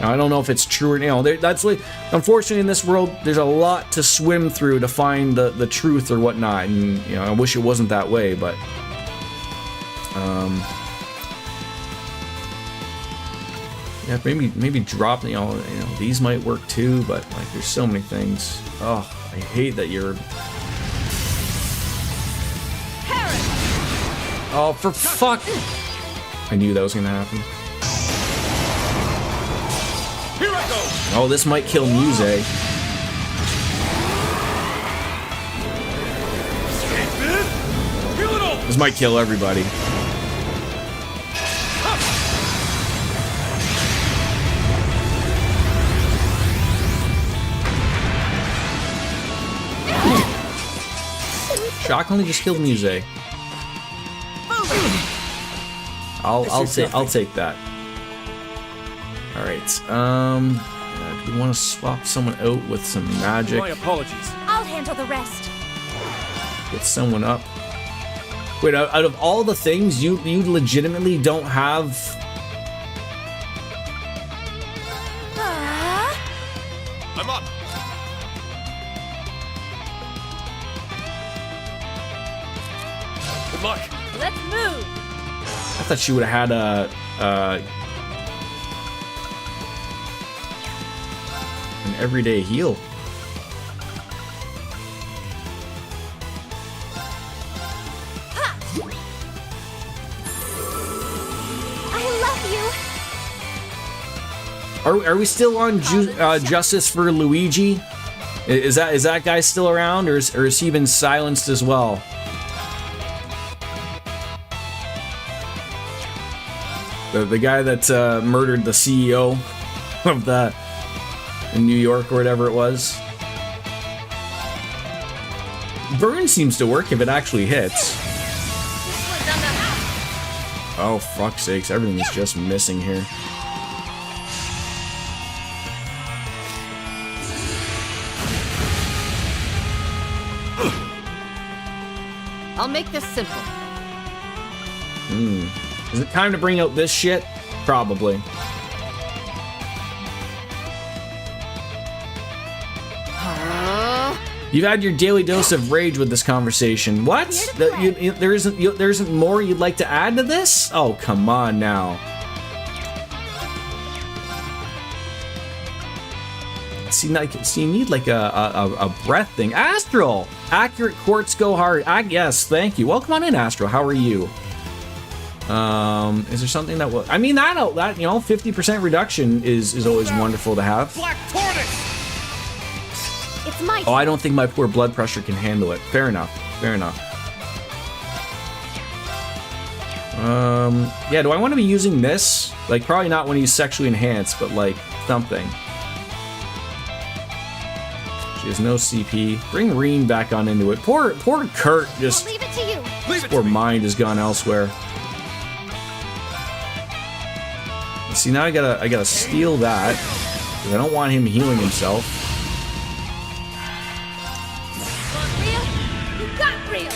I don't know if it's true or, you know, that's like, unfortunately in this world, there's a lot to swim through to find the truth or whatnot, and you know, I wish it wasn't that way, but yeah, maybe drop, you know, these might work too, but like there's so many things. Oh, I hate that you're. Oh, for fuck! I knew that was gonna happen. Here I go. Oh, this might kill Muse. This might kill everybody. Shockingly just killed Muse. I'll take that. All right. Do we want to swap someone out with some magic? My apologies. I'll handle the rest. Get someone up. Wait, out of all the things you legitimately don't have. I'm up. Good luck. Let's move. I thought she would have had an everyday heal. Are we still on Justice for Luigi? Is that guy still around, or has he been silenced as well? The guy that murdered the CEO of the in New York or whatever it was. Burn seems to work if it actually hits. Oh, fuck's sakes, everything is just missing here. I'll make this simple. Is it time to bring out this shit? Probably. You've had your daily dose of rage with this conversation. What? There isn't more you'd like to add to this? Oh, come on now. See, you need like a breath thing. Astral! Accurate quartz go hard. Yes, thank you. Welcome on in, Astral. How are you? Is there something that will... I mean, that 50% reduction is always wonderful to have. Black Tortoise! It's my... Oh, I don't think my poor blood pressure can handle it. Fair enough. Fair enough. Yeah, do I want to be using this? Like, probably not when he's sexually enhanced, but like, something. She has no CP. Bring Reen back on into it. Poor Kurt just... I'll leave it to you. His poor mind has gone elsewhere. See, now I gotta steal that, because I don't want him healing himself. You got real.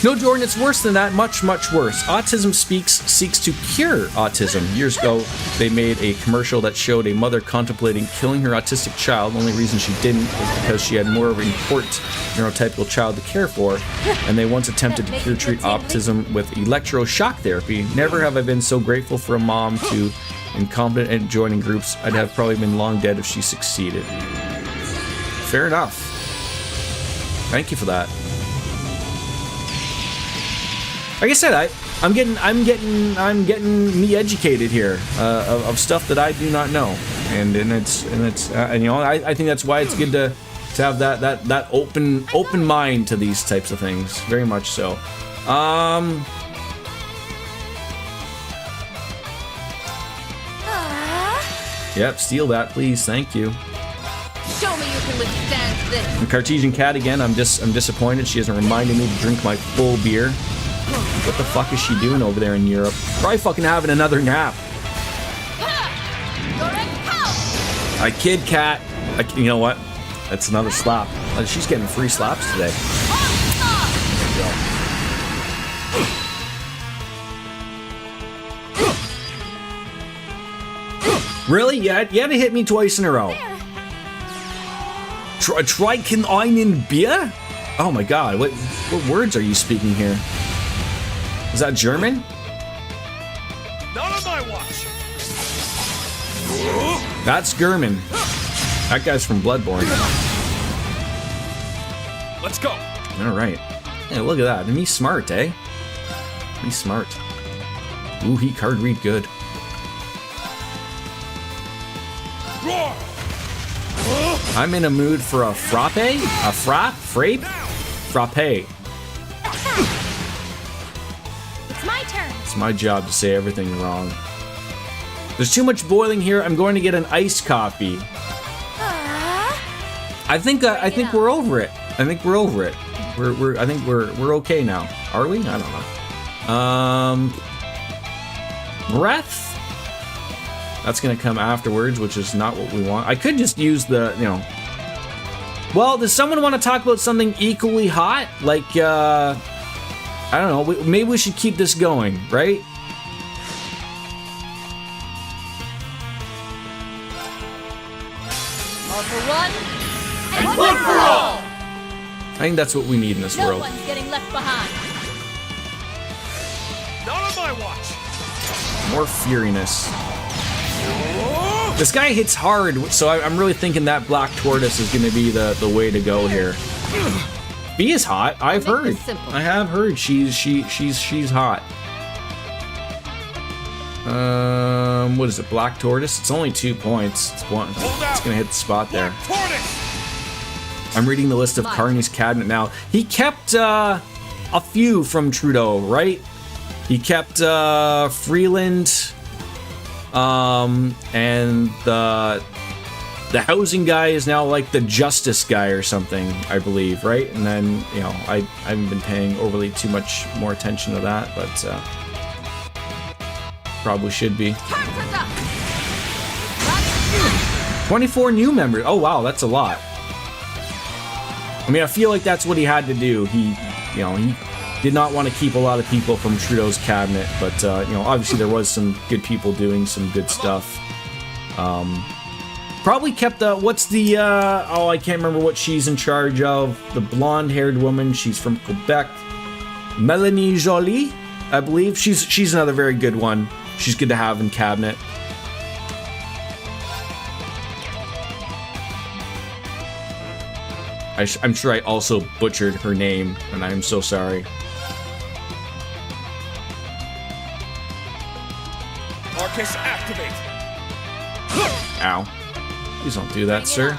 No, Jordan, it's worse than that. Much, much worse. Autism seeks to cure autism. Years ago, they made a commercial that showed a mother contemplating killing her autistic child. The only reason she didn't was because she had more of an important neurotypical child to care for. And they once attempted to treat autism with electroshock therapy. Never have I been so grateful for a mom to incompetent at joining groups. I'd have probably been long dead if she succeeded. Fair enough. Thank you for that. Like I said, I'm getting me educated here of stuff that I do not know, and it's I think that's why it's good to have that open mind to these types of things. Very much so. Yep, steal that, please. Thank you. Show me you can withstand this. And Cartesian Cat again. I'm disappointed. She hasn't reminded me to drink my full beer. What the fuck is she doing over there in Europe? Probably fucking having another nap. I kid, Cat. You know what? That's another slap. She's getting free slaps today. Really? You had to hit me twice in a row. Trinken einen Bier? Oh my god, what words are you speaking here? Is that German? Not on my watch. That's German. That guy's from Bloodborne. Let's go. Alright. Yeah, look at that. And he's smart, eh? He's smart. Ooh, he card read good. Roar. I'm in a mood for a frappe? A frappe? Frappe. It's my turn. It's my job to say everything wrong. There's too much boiling here. I'm going to get an iced coffee. I think we're over it. I think we're over it. I think we're okay now. Are we? I don't know. Breath. That's gonna come afterwards, which is not what we want. I could just use the, Well, does someone want to talk about something equally hot? Like, I don't know. Maybe we should keep this going, right? All for one, and one for all! I think that's what we need in this no world. one's getting left behind. Not on my watch. More furiness. This guy hits hard, so I'm really thinking that Black Tortoise is going to be the way to go here. B is hot. I've heard. I have heard she's hot. What is it? Black Tortoise. It's only 2 points. It's going to hit the spot there. I'm reading the list of Carney's cabinet now. He kept a few from Trudeau, right? He kept Freeland. And the housing guy is now like the justice guy or something, I believe, right? And then, I haven't been paying overly too much more attention to that, but probably should be. 24 new members. Oh wow, that's a lot. I mean, I feel like that's what he had to do. He did not want to keep a lot of people from Trudeau's cabinet, but obviously there was some good people doing some good stuff. Probably kept what's the I can't remember what she's in charge of. The blonde-haired woman. She's from Quebec. Melanie Joly, I believe. She's another very good one. She's good to have in cabinet. I'm sure I also butchered her name, and I'm so sorry. Marcus, activate! Ow. Please don't do that, sir.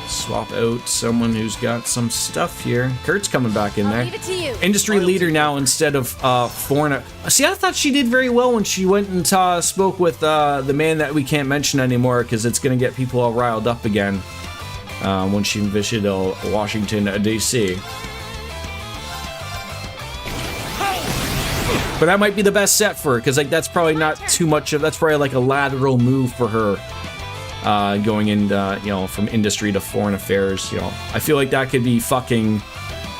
Swap out someone who's got some stuff here. Kurt's coming back in there. Leave it to you. Industry leader now instead of foreign. See, I thought she did very well when she went and spoke with the man that we can't mention anymore because it's going to get people all riled up again when she visited Washington, D.C. But that might be the best set for her because like that's probably not too much of. That's probably like a lateral move for her. Going in, you know, from industry to foreign affairs, you know, I feel like that could be fucking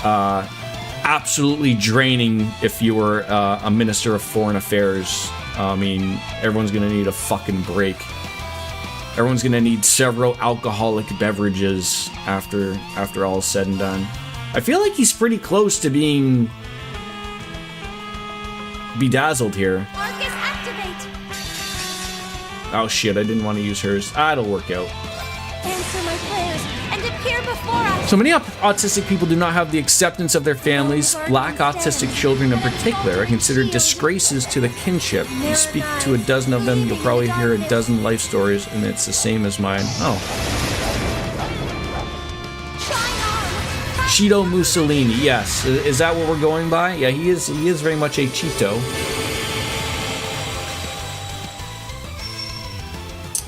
absolutely draining if you were a minister of foreign affairs. I mean, everyone's gonna need a fucking break. Everyone's gonna need several alcoholic beverages after all is said and done. I feel like he's pretty close to being bedazzled here. Marcus, activate. Oh shit, I didn't want to use hers. It'll work out. Answer my prayers and appear before us. So many autistic people do not have the acceptance of their families. Black autistic children in particular are considered disgraces to the kinship. You speak to a dozen of them, you'll probably hear a dozen life stories, and it's the same as mine. Oh. Cheeto Mussolini, yes. Is that what we're going by? Yeah, he is very much a Cheeto.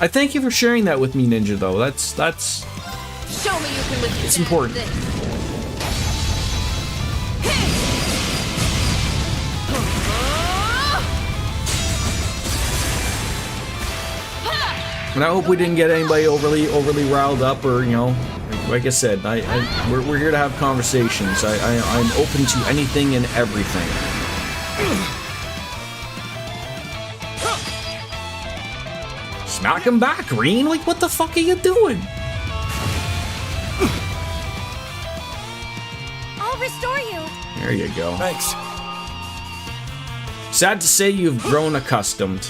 I thank you for sharing that with me, Ninja, though. That's Show me you can live. It's important. And I hope we didn't get anybody overly riled up, or you know, like I said, we're here to have conversations. I'm open to anything and everything. Smack him back, Green. Like, what the fuck are you doing? I'll restore you. There you go. Thanks. Sad to say you've grown accustomed.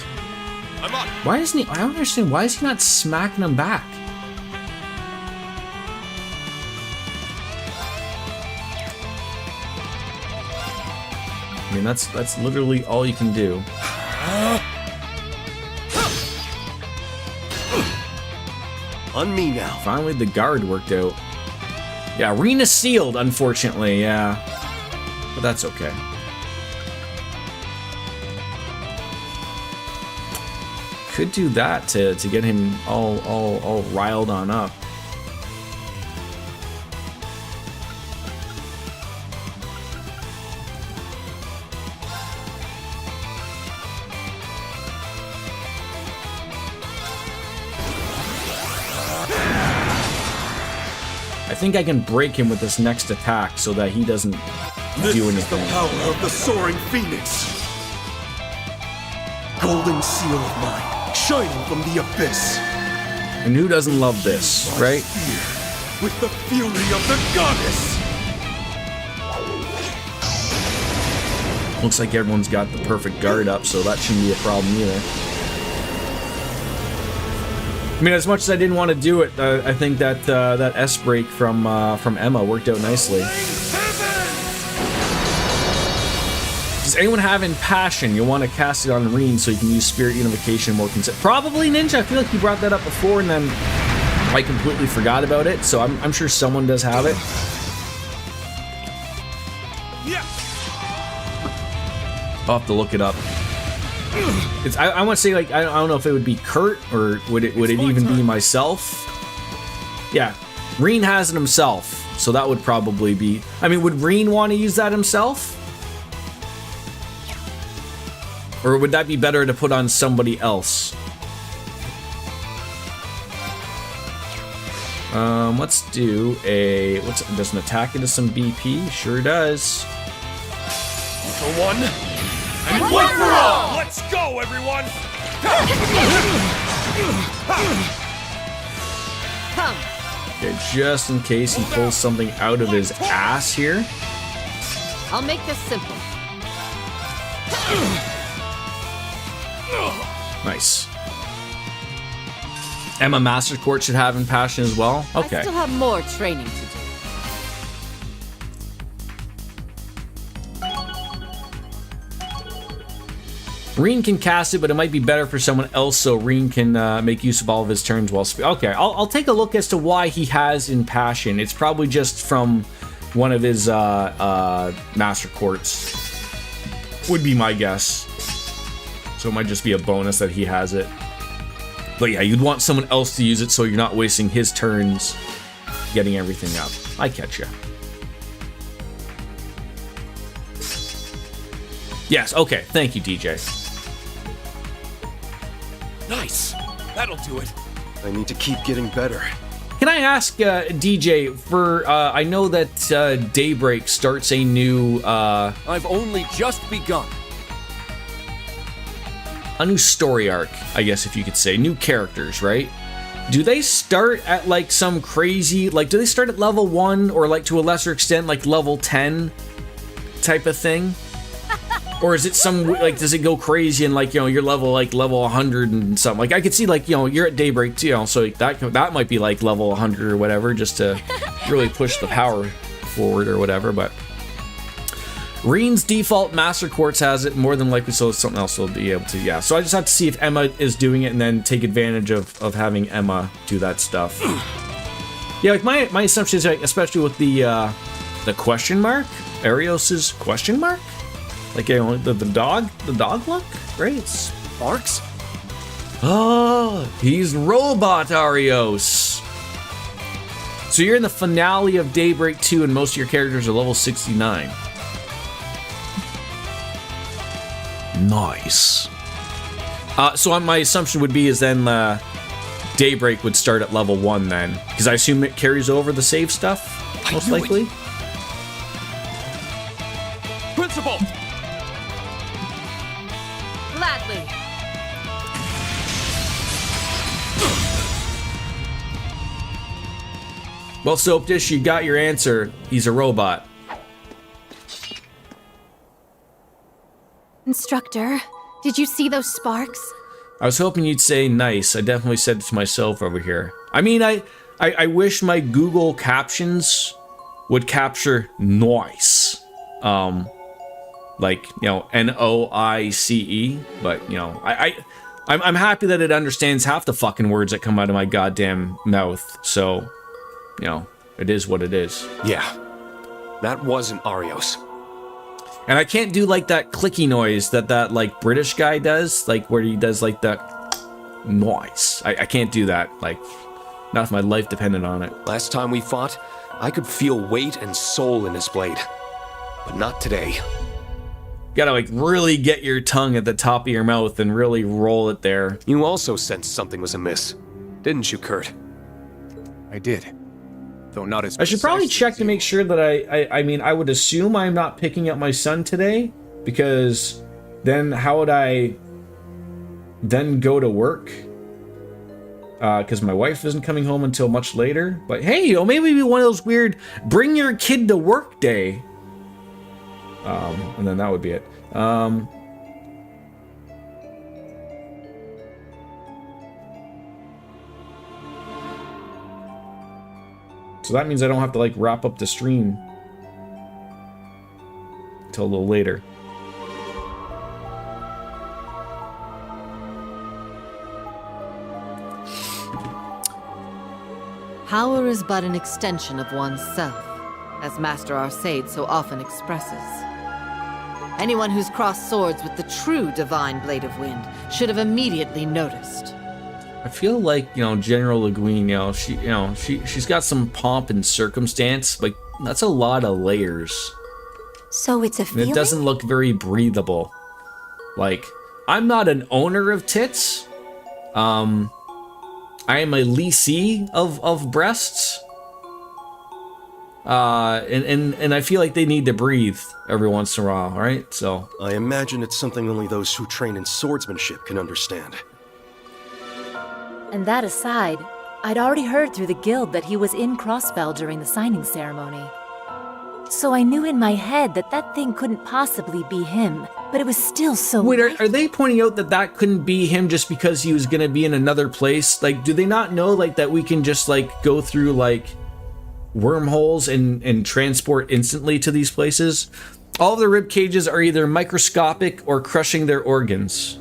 I'm on. Why isn't he? I don't understand. Why is he not smacking him back? I mean, that's literally all you can do. On me now. Finally, the guard worked out. Yeah, arena sealed, unfortunately. Yeah, but that's okay. Could do that to get him all riled on up. I think I can break him with this next attack so that he doesn't do anything. This is the power of the soaring phoenix. Golden seal of mine, shining from the abyss. And who doesn't love this, right? With the fury of the goddess. Looks like everyone's got the perfect guard up, so that shouldn't be a problem either. I mean, as much as I didn't want to do it, I think that that S break from Emma worked out nicely. Does anyone have Impassion? You'll want to cast it on Reen so you can use Spirit Unification more consistent. Probably Ninja. I feel like you brought that up before and then I completely forgot about it. So I'm sure someone does have it. I'll have to look it up. It's, I want to say, like, I don't know if it would be Kurt or would it even be myself? Yeah, Reen has it himself, so that would probably be. I mean, would Reen want to use that himself? Or would that be better to put on somebody else? Let's do a. Does an attack into some BP? Sure does. For one. And one for all! Let's go, everyone! Come. Okay, just in case he pulls something out of his ass here. I'll make this simple. Nice. Emma Master Court should have in Passion as well? Okay. I still have more training to do. Reen can cast it, but it might be better for someone else so Reen can make use of all of his turns while... Okay, I'll take a look as to why he has in Passion. It's probably just from one of his Master Courts. Would be my guess. So it might just be a bonus that he has it. But yeah, you'd want someone else to use it so you're not wasting his turns getting everything up. I catch ya. Yes, okay. Thank you, DJ. Nice. That'll do it. I need to keep getting better. Can I ask DJ for? I know that Daybreak starts a new. I've only just begun. A new story arc, I guess if you could say. New characters, right? Do they start at like some crazy, like do they start at level 1 or like to a lesser extent like level 10 type of thing? Or is it some, like, does it go crazy and like, you know, you're level 100 and something? Like I could see like, you know, you're at Daybreak too, you know, so that might be like level 100 or whatever just to really push the power forward or whatever, but Reen's default Master Quartz has it more than likely, so something else will be able to, yeah. So I just have to see if Emma is doing it and then take advantage of having Emma do that stuff. Yeah, like my assumption is, like, especially with the question mark, Arios's question mark? Like, you know, the dog look, right? Sparks? Oh, he's Robot Arios. So you're in the finale of Daybreak 2 and most of your characters are level 69. Nice. So my assumption would be is then Daybreak would start at level 1 then. Because I assume it carries over the save stuff, most likely. Principal! Gladly. Well, Soap Dish, you got your answer. He's a robot. Instructor, did you see those sparks? I was hoping you'd say nice. I definitely said it to myself over here. I mean, I wish my Google captions would capture noise. Like, you know, Noice, but, you know, I'm happy that it understands half the fucking words that come out of my goddamn mouth, so, you know, it is what it is. Yeah, that wasn't Arios. And I can't do, like, that clicky noise that like, British guy does, like, where he does, like, the noise. I can't do that, like, not if my life depended on it. Last time we fought, I could feel weight and soul in his blade. But not today. Gotta, like, really get your tongue at the top of your mouth and really roll it there. You also sensed something was amiss, didn't you, Kurt? I did. Though not as I should probably check to make sure that I mean, I would assume I'm not picking up my son today, because then how would I then go to work? Because my wife isn't coming home until much later. But hey, you know, maybe it'd be one of those weird bring your kid to work day. And then that would be it. So that means I don't have to, like, wrap up the stream until a little later. Power is but an extension of one's self, as Master Arcade so often expresses. Anyone who's crossed swords with the true Divine Blade of Wind should have immediately noticed. I feel like, you know, General Le Guin, she's got some pomp and circumstance, but that's a lot of layers. So it's a feeling? And it doesn't look very breathable. Like, I'm not an owner of tits. I am a leasee of breasts. And I feel like they need to breathe every once in a while, right? So I imagine it's something only those who train in swordsmanship can understand. And that aside, I'd already heard through the guild that he was in Crossbell during the signing ceremony. So I knew in my head that that thing couldn't possibly be him, but it was still so... Wait, are they pointing out that that couldn't be him just because he was gonna be in another place? Like, do they not know, like, that we can just, like, go through, like, wormholes and transport instantly to these places? All of their rib cages are either microscopic or crushing their organs.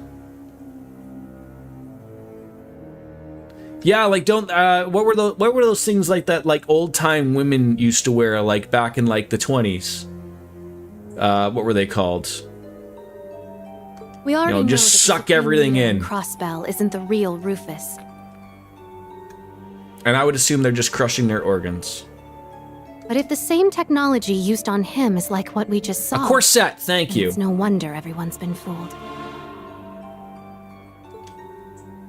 Yeah, like, don't, what were those things like that, like, old-time women used to wear, like, back in, like, the 20s? What were they called? We already know just that the suck Supreme everything Leader in. Crossbell isn't the real Rufus. And I would assume they're just crushing their organs. But if the same technology used on him is like what we just saw... A corset, thank you. It's no wonder everyone's been fooled.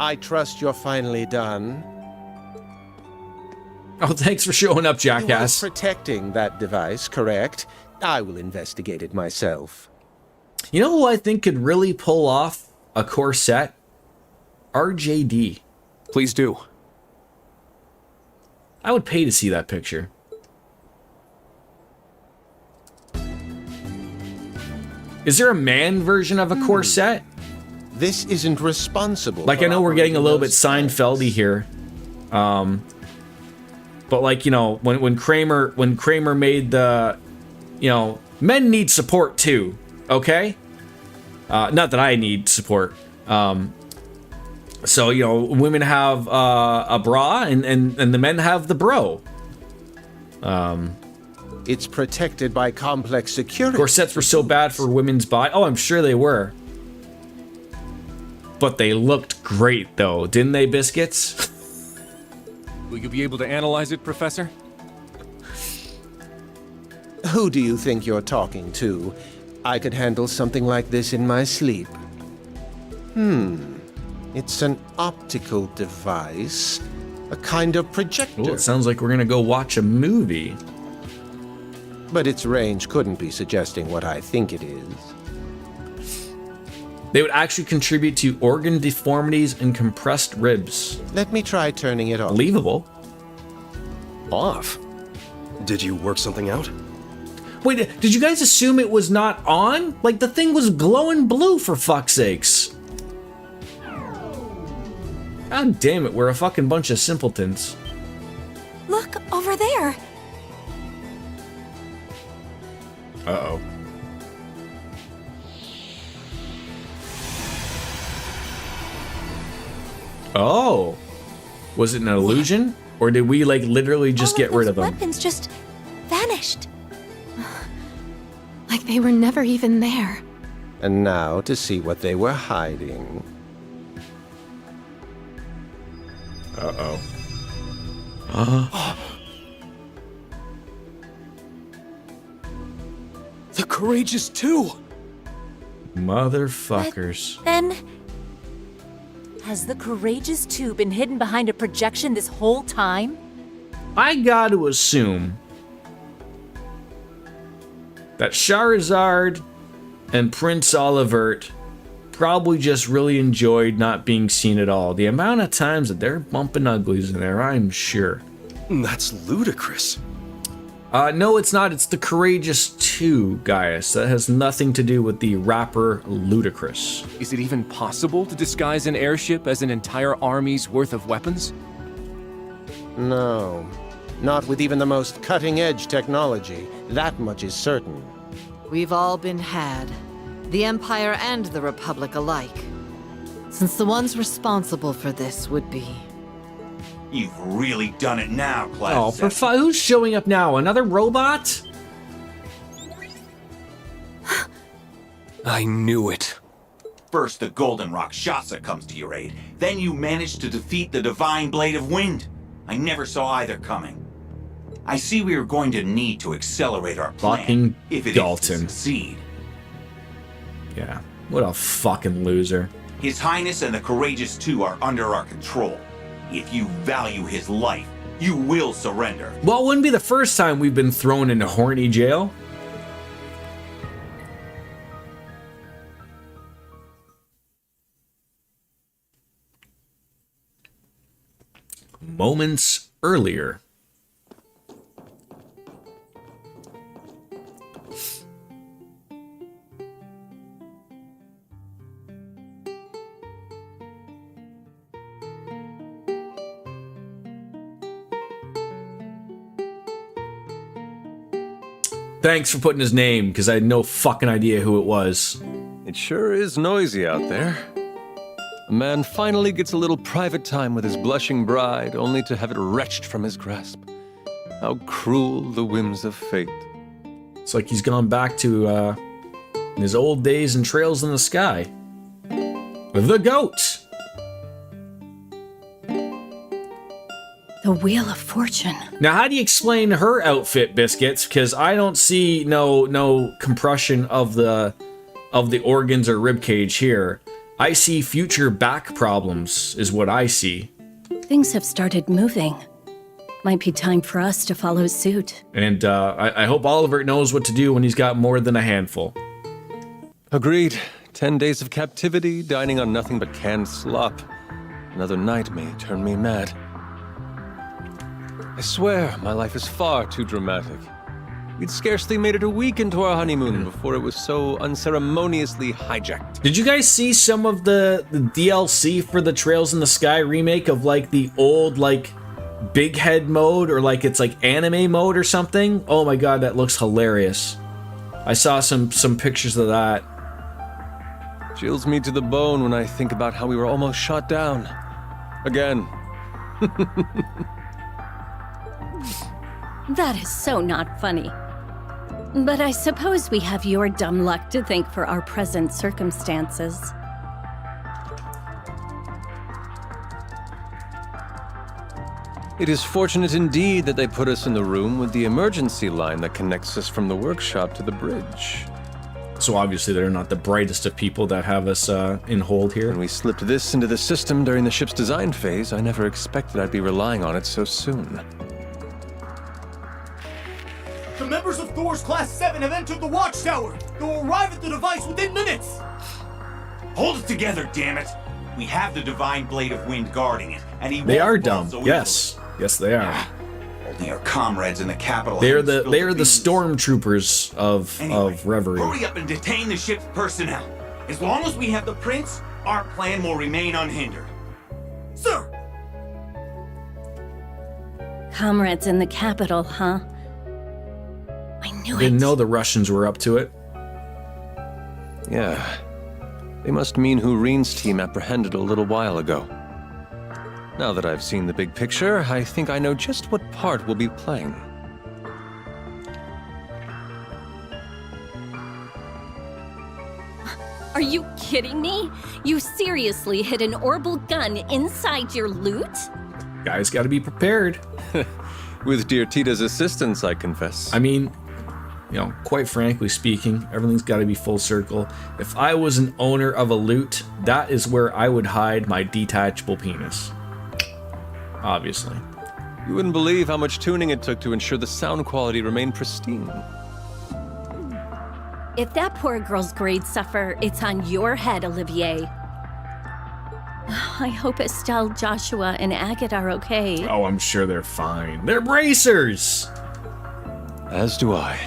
I trust you're finally done. Oh, thanks for showing up, jackass. You are protecting that device, correct? I will investigate it myself. You know who I think could really pull off a corset? RJD. Please do. I would pay to see that picture. Is there a man version of a corset? This isn't responsible. Like, I know we're getting a little bit Seinfeldy here. But like, you know, when Kramer made the, you know, men need support too, okay? Not that I need support. So, you know, women have a bra and the men have the bro. It's protected by complex security. Corsets were so bad for women's body. Oh, I'm sure they were. But they looked great, though, didn't they, Biscuits? Will you be able to analyze it, Professor? Who do you think you're talking to? I could handle something like this in my sleep. It's an optical device. A kind of projector. Well, it sounds like we're gonna go watch a movie. But its range couldn't be suggesting what I think it is. They would actually contribute to organ deformities and compressed ribs. Let me try turning it off. Believable. Off? Did you work something out? Wait, did you guys assume it was not on? Like, the thing was glowing blue, for fuck's sakes. God damn it, we're a fucking bunch of simpletons. Look, over there. Uh-oh. Oh. Was it an illusion? Or did we, like, literally just get rid of them? Weapons just vanished. Like they were never even there. And now to see what they were hiding. Uh-oh. The Courageous 2! Motherfuckers. Then... has the Courageous 2 been hidden behind a projection this whole time? I got to assume that Charizard and Prince Olivert probably just really enjoyed not being seen at all. The amount of times that they're bumping uglies in there, I'm sure. That's ludicrous. No, it's not. It's the Courageous 2, Gaius. That has nothing to do with the rapper Ludacris. Is it even possible to disguise an airship as an entire army's worth of weapons? No. Not with even the most cutting-edge technology. That much is certain. We've all been had. The Empire and the Republic alike. Since the ones responsible for this would be... You've really done it now, Class Oh, for who's showing up now? Another robot? I knew it. First, the Golden Rakshasa comes to your aid. Then you manage to defeat the Divine Blade of Wind. I never saw either coming. I see we are going to need to accelerate our plan Fucking if it Dalton. is to succeed. Yeah, what a fucking loser. His Highness and the Courageous 2 are under our control. If you value his life, you will surrender. Well, it wouldn't be the first time we've been thrown into horny jail. Moments earlier. Thanks for putting his name, because I had no fucking idea who it was. It sure is noisy out there. A man finally gets a little private time with his blushing bride, only to have it wrenched from his grasp. How cruel the whims of fate. It's like he's gone back to his old days and Trails in the Sky. The goat! The Wheel of Fortune. Now, how do you explain her outfit, Biscuits? Because I don't see no compression of the organs or rib cage here. I see future back problems, is what I see. Things have started moving. Might be time for us to follow suit. And I hope Oliver knows what to do when he's got more than a handful. Agreed. 10 days of captivity, dining on nothing but canned slop. Another night may turn me mad. I swear, my life is far too dramatic. We'd scarcely made it a week into our honeymoon before it was so unceremoniously hijacked. Did you guys see some of the DLC for the Trails in the Sky remake of like the old like big head mode, or like it's like anime mode or something? Oh my god, that looks hilarious. I saw some pictures of that. Chills me to the bone when I think about how we were almost shot down. Again. That is so not funny. But I suppose we have your dumb luck to thank for our present circumstances. It is fortunate indeed that they put us in the room with the emergency line that connects us from the workshop to the bridge. So obviously they're not the brightest of people that have us in hold here. When we slipped this into the system during the ship's design phase, I never expected I'd be relying on it so soon. The members of Thor's Class 7 have entered the watchtower. They will arrive at the device within minutes. Hold it together, damn it! We have the Divine Blade of Wind guarding it, and he They won't are fall dumb. so Yes. Yes, they are. Only our comrades in the capital. They are haven't the spilled beans. stormtroopers of Reverie. Hurry up and detain the ship's personnel. As long as we have the prince, our plan will remain unhindered. Sir! Comrades in the capital, huh? I knew it. Didn't know the Russians were up to it. Yeah. They must mean who Reen's team apprehended a little while ago. Now that I've seen the big picture, I think I know just what part we'll be playing. Are you kidding me? You seriously hid an orbital gun inside your loot? Guys got to be prepared. With dear Tita's assistance, I confess. I mean, you know, quite frankly speaking, everything's got to be full circle. If I was an owner of a loot, that is where I would hide my detachable penis. Obviously. You wouldn't believe how much tuning it took to ensure the sound quality remained pristine. If that poor girl's grades suffer, it's on your head, Olivier. I hope Estelle, Joshua, and Agate are okay. Oh, I'm sure they're fine. They're bracers! As do I.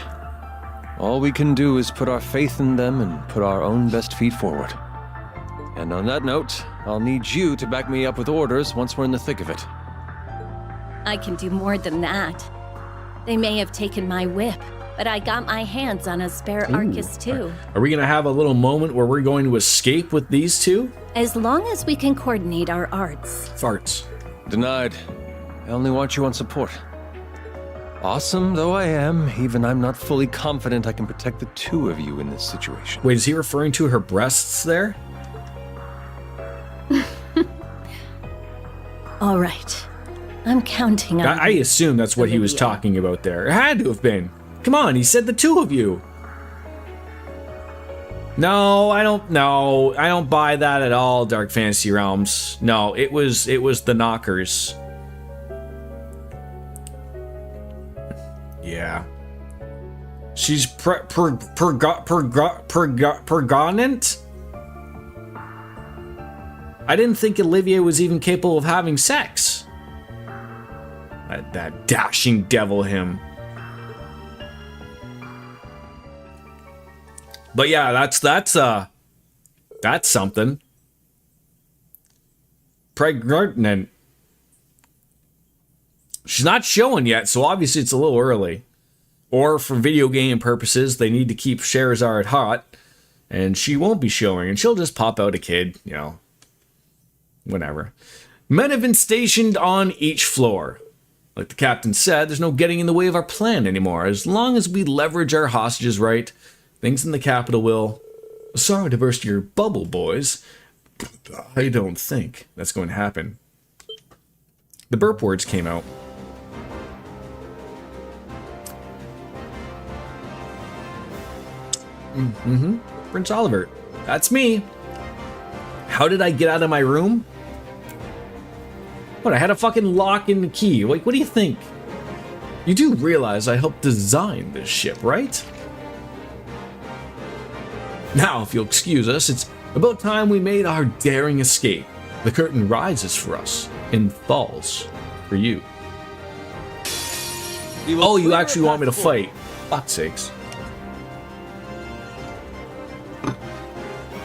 All we can do is put our faith in them and put our own best feet forward. And on that note, I'll need you to back me up with orders once we're in the thick of it. I can do more than that. They may have taken my whip, but I got my hands on a spare Arcus too. Are we going to have a little moment where we're going to escape with these two? As long as we can coordinate our arts. Farts. Denied. I only want you on support. Awesome though I am, even I'm not fully confident I can protect the two of you in this situation. Wait, is he referring to her breasts there? All right. I'm counting on I assume that's what he was talking about there. It had to have been. Come on, he said the two of you. No, I don't buy that at all, Dark Fantasy Realms. No, it was the knockers. Yeah. She's pregnant? I didn't think Olivier was even capable of having sex. That dashing devil him. But yeah, that's something. Pregnant. She's not showing yet, so obviously it's a little early. Or for video game purposes, they need to keep Scheherazade hot, and she won't be showing, and she'll just pop out a kid, you know, whatever. Men have been stationed on each floor. Like the captain said, there's no getting in the way of our plan anymore. As long as we leverage our hostages right, things in the capital will... Sorry to burst your bubble, boys, but I don't think that's going to happen. The burp words came out. Prince Oliver. That's me. How did I get out of my room? What, I had a fucking lock in the key. Like, what do you think? You do realize I helped design this ship, right? Now, if you'll excuse us, it's about time we made our daring escape. The curtain rises for us and falls for you. Oh, you actually want me to fight? Fuck's sakes.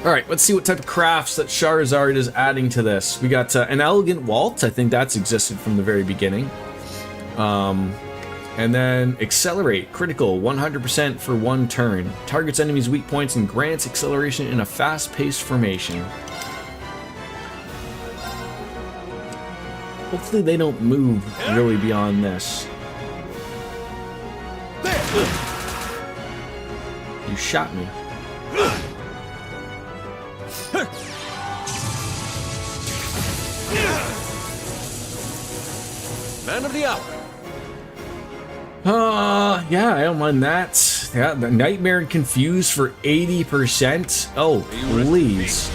Alright, let's see what type of crafts that Scheherazade is adding to this. We got an elegant waltz. I think that's existed from the very beginning. And then accelerate, critical, 100% for 1 turn. Targets enemies' weak points and grants acceleration in a fast-paced formation. Hopefully they don't move really beyond this. You shot me. Man of the hour. Yeah, I don't mind that. Yeah, the Nightmare and Confused for 80%. Oh, please.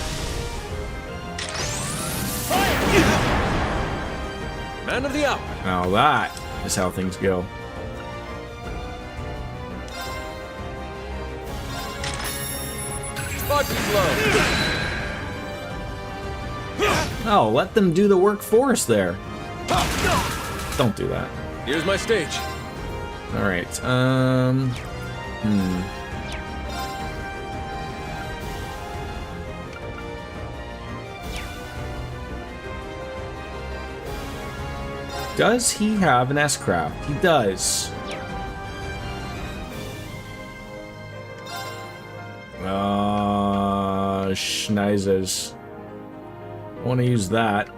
Man of the hour. Now that is how things go. Body blow. Oh, let them do the work for us there. Don't do that. Here's my stage. All right. Does he have an S-Craft? He does. Schneizes. I want to use that.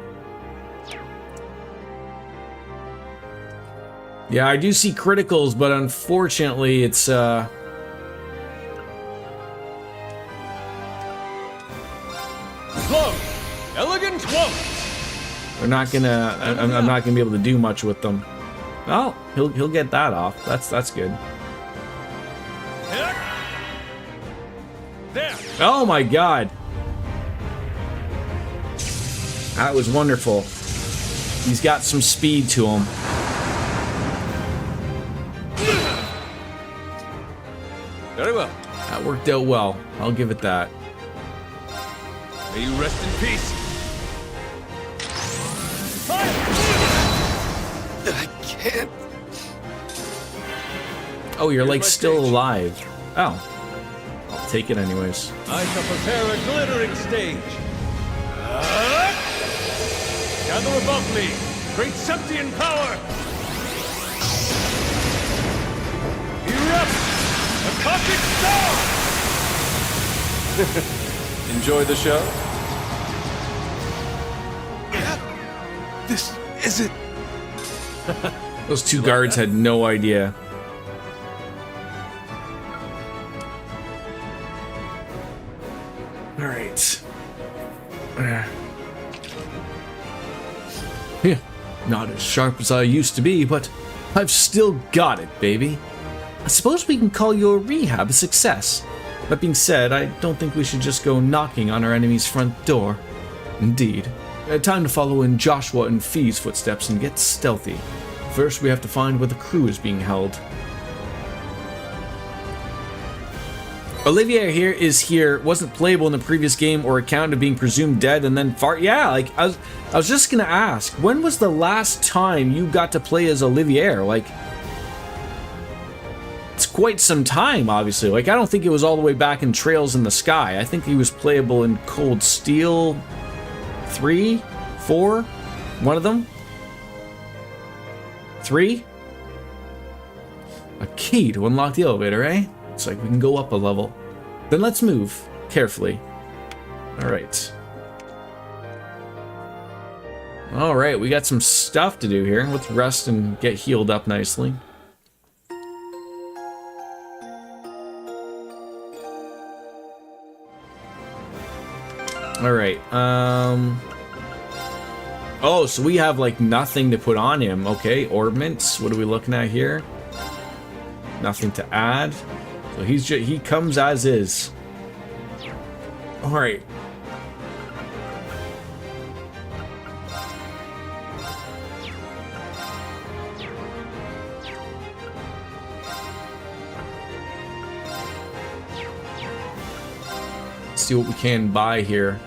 Yeah, I do see criticals, but unfortunately it's slow. Elegant flow. They're not gonna. I'm not gonna be able to do much with them. Oh, he'll get that off. That's good. There. Oh my god. That was wonderful. He's got some speed to him. Very well. That worked out well. I'll give it that. May you rest in peace. I can't. Oh, you're like still alive. Oh. I'll take it anyways. I shall prepare a glittering stage. Gather above me, great Septian power! Erupt! A cosmic star! Enjoy the show? This isn't... Those two guards had no idea. Alright. Yeah, not as sharp as I used to be, but I've still got it, baby. I suppose we can call your rehab a success. That being said, I don't think we should just go knocking on our enemy's front door. Indeed. Time to follow in Joshua and Fee's footsteps and get stealthy. First, we have to find where the crew is being held. Olivier here wasn't playable in the previous game or account of being presumed dead and then yeah, like I was just gonna ask, when was the last time you got to play as Olivier? Like, it's quite some time, obviously. Like, I don't think it was all the way back in Trails in the Sky. I think he was playable in Cold Steel 3, 4, one of them. 3. A key to unlock the elevator, eh? It's like we can go up a level. Then let's move carefully. Alright. Alright, we got some stuff to do here. Let's rest and get healed up nicely. Alright, oh, so we have, like, nothing to put on him. Okay, orbments. What are we looking at here? Nothing to add. So he comes as is. Alright. Let's see what we can buy here.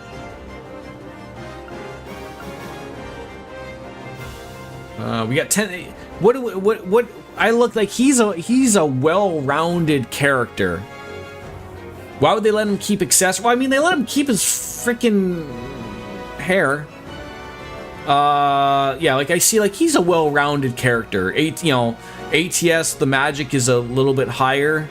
We got 10. What? I look like he's a well-rounded character. Why would they let him keep accessories? Well, I mean, they let him keep his freaking hair. Yeah, like I see, like he's a well-rounded character. ATS, the magic is a little bit higher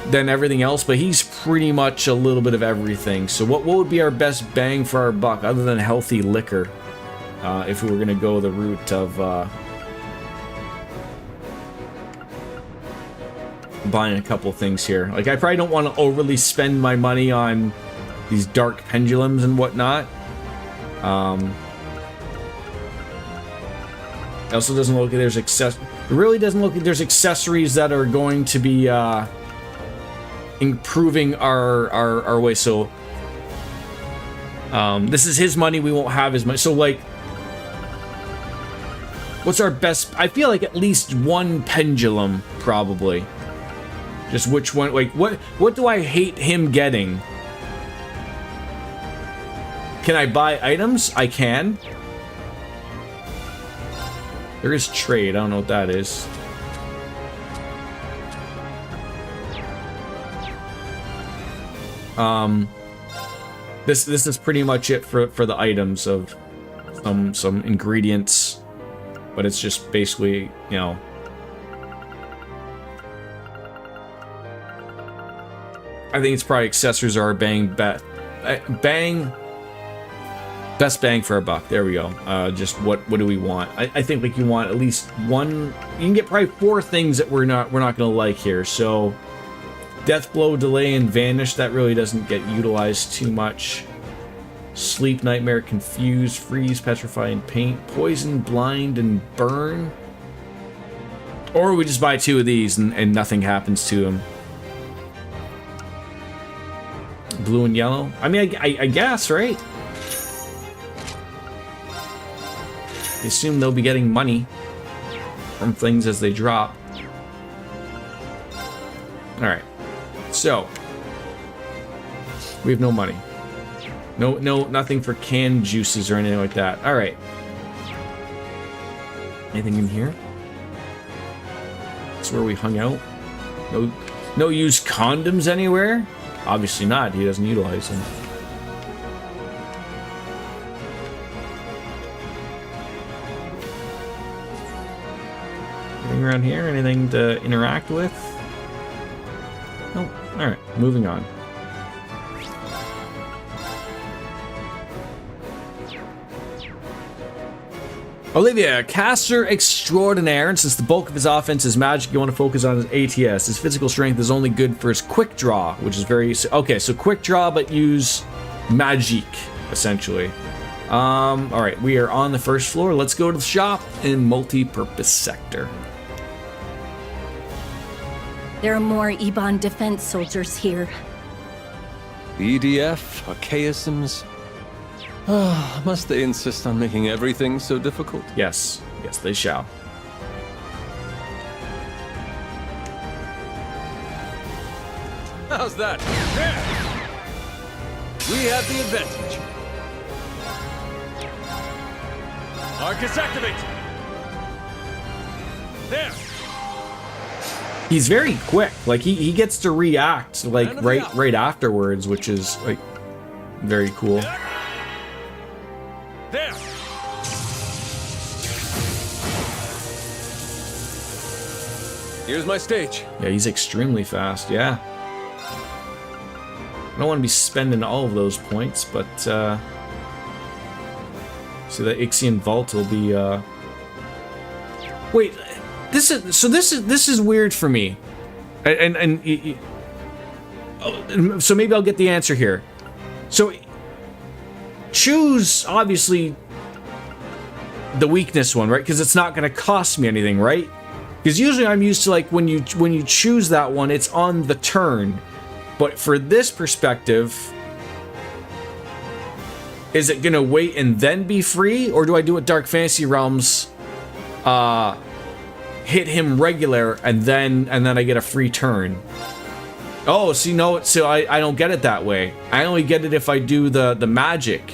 than everything else, but he's pretty much a little bit of everything. So what would be our best bang for our buck other than healthy liquor? If we were going to go the route of buying a couple things here. Like, I probably don't want to overly spend my money on these dark pendulums and whatnot. It also doesn't look like there's it really doesn't look like there's accessories that are going to be improving our way. So this is his money, we won't have his money. So, like, what's our best? I feel like at least one pendulum, probably. Just which one? Like, what do I hate him getting? Can I buy items? I can. There is trade. I don't know what that is. This is pretty much it for the items of some ingredients. But it's just basically, you know, I think it's probably accessories are our best bang for a buck. There we go. Just what do we want? I think like you want at least one. You can get probably 4 things that we're not gonna like here. So, death blow, delay, and vanish. That really doesn't get utilized too much. Sleep, nightmare, confuse, freeze, petrify, and paint, poison, blind, and burn. Or we just buy 2 of these and nothing happens to him. Blue and yellow. I mean, I guess, right? I assume they'll be getting money from things as they drop. Alright. So, we have no money. No, nothing for canned juices or anything like that. All right. Anything in here? That's where we hung out. No used condoms anywhere? Obviously not. He doesn't utilize them. Anything around here? Anything to interact with? Nope. All right. Moving on. Olivia, caster extraordinaire, and since the bulk of his offense is magic, you want to focus on his ATS. His physical strength is only good for his quick draw, which is very... Okay, so quick draw, but use magic, essentially. Alright, we are on the first floor. Let's go to the shop in multi-purpose sector. There are more Ebon defense soldiers here. EDF, archaisms... must they insist on making everything so difficult? Yes. Yes, they shall. How's that? There! We have the advantage. Arcus activate! There! He's very quick. Like, he gets to react, like, right afterwards, which is, like, very cool. There! Here's my stage. Yeah, he's extremely fast, yeah. I don't want to be spending all of those points, but see, the Ixion Vault will be wait, this is weird for me. So maybe I'll get the answer here. So choose obviously the weakness one, right? Because it's not going to cost me anything, right? Because usually I'm used to like when you choose that one, it's on the turn. But for this perspective, is it gonna wait and then be free, or do I do it Dark Fantasy Realms? Hit him regular and then I get a free turn. Oh, see, no, so I don't get it that way. I only get it if I do the magic.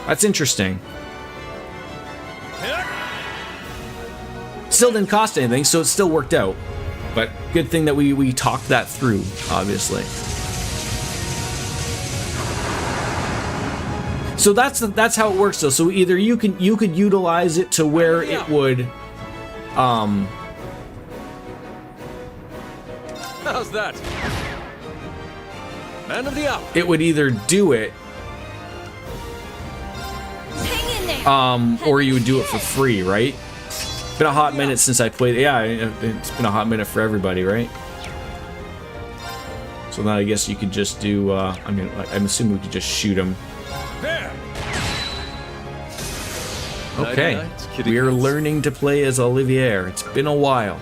That's interesting. Still didn't cost anything, so it still worked out. But good thing that we talked that through, obviously. So that's how it works, though. So either you could utilize it to where it would, How's that? Man of the hour. It would either do it, or you would do it for free, right? It's been a hot minute since I played. Yeah, it's been a hot minute for everybody, right? So now I guess you could just do. I mean, I'm assuming we could just shoot him. Okay, we are learning to play as Olivier. It's been a while.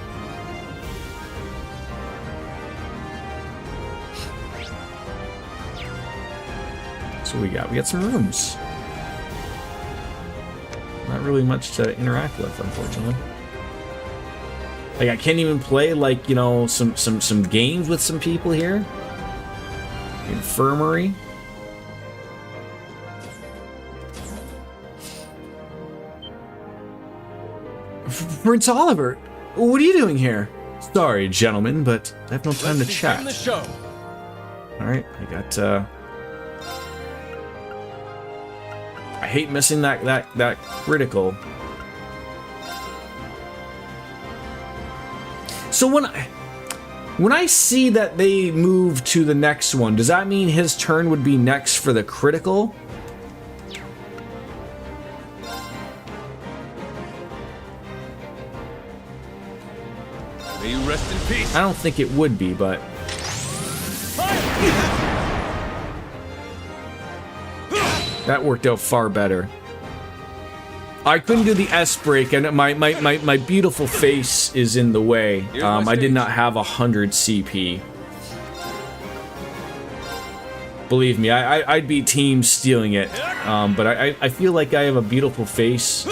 So we got some rooms. Not really much to interact with, unfortunately. Like I can't even play like, you know, some games with some people here. Infirmary. Prince Oliver, what are you doing here? Sorry, gentlemen, but I have no time to chat. The show. All right, I got. I hate missing that critical. So when I see that they move to the next one, does that mean his turn would be next for the critical? May you rest in peace. I don't think it would be, but that worked out far better. I couldn't do the S break, and my beautiful face is in the way. I did not have 100 CP. Believe me, I'd be team stealing it. But I feel like I have a beautiful face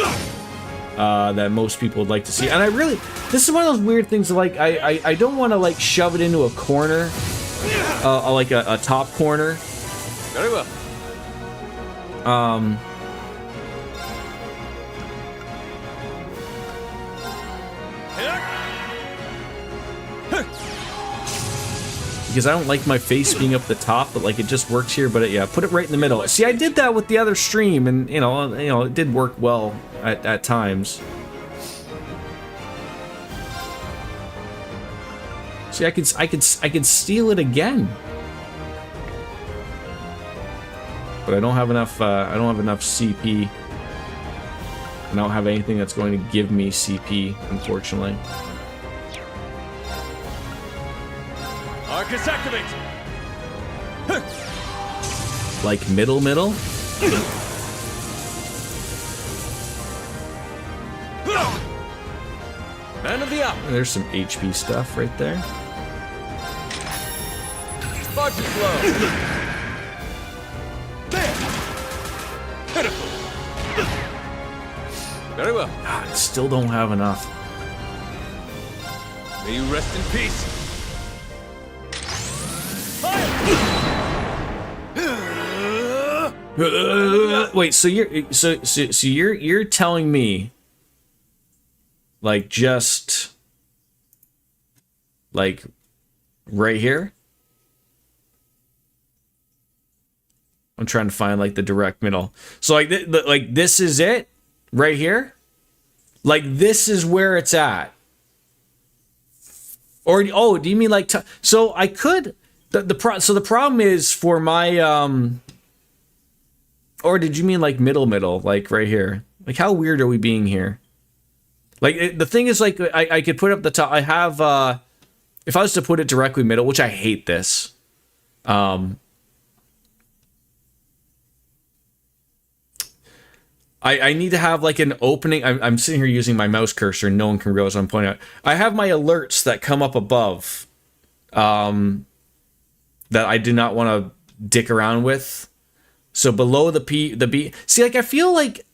that most people would like to see. And I really, this is one of those weird things. Like I don't want to like shove it into a corner, like a top corner. Very well. Because I don't like my face being up the top, but like it just works here. But yeah, put it right in the middle. See, I did that with the other stream, and you know, it did work well at times. See, I could steal it again, but I don't have enough. I don't have enough CP. I don't have anything that's going to give me CP, unfortunately. Arcus activate. Like middle. Man of the hour. There's some HP stuff right there. Spark is low. Pitiful. Very well. God, I still don't have enough. May you rest in peace. Wait, so you're telling me, like, just like right here? I'm trying to find like the direct middle. So like this is it right here. Like, this is where it's at. Or, oh, do you mean like... so I could... So the problem is for my... or did you mean like middle? Like right here? Like, how weird are we being here? Like, the thing is, like, I could put up the top... I have... if I was to put it directly middle, which I hate this... I need to have like an opening. I'm sitting here using my mouse cursor and no one can realize what I'm pointing out. I have my alerts that come up above that I do not want to dick around with. So below the B. See, like, I feel like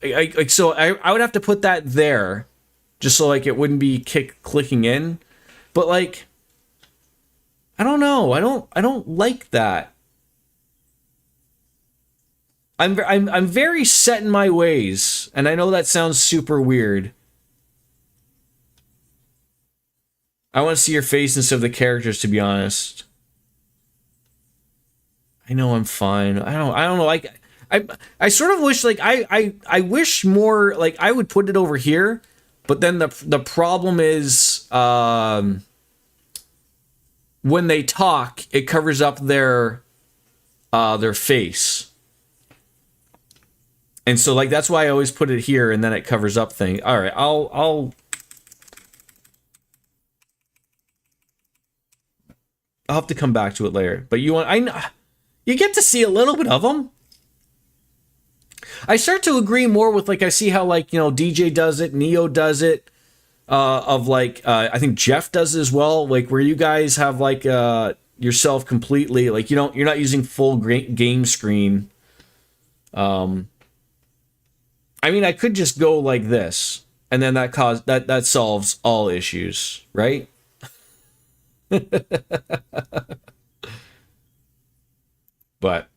I would have to put that there just so like it wouldn't be clicking in. But like, I don't know. I don't like that. I'm very set in my ways, and I know that sounds super weird. I want to see your face instead of the characters, to be honest. I know I'm fine. I don't know. Like, I sort of wish, like, I wish more, like, I would put it over here, but then the problem is when they talk, it covers up their face. And so, like, that's why I always put it here, and then it covers up things. All right, I'll have to come back to it later. But you get to see a little bit of them. I start to agree more with, like, I see how, like, you know, DJ does it, Neo does it, of like I think Jeff does it as well, like where you guys have like yourself completely, like, you're not using full game screen. I mean, I could just go like this, and then that solves all issues, right? But,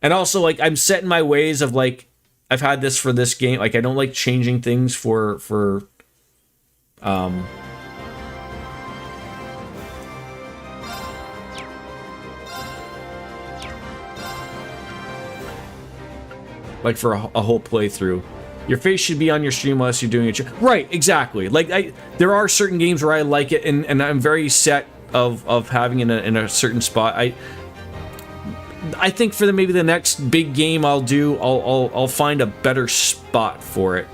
and also, like, I'm set in my ways of, like, I've had this for this game. Like, I don't like changing things for like for a whole playthrough. Your face should be on your stream unless you're doing it. Right, exactly. Like, there are certain games where I like it, and I'm very set of having it in a certain spot. I think for maybe the next big game I'll find a better spot for it.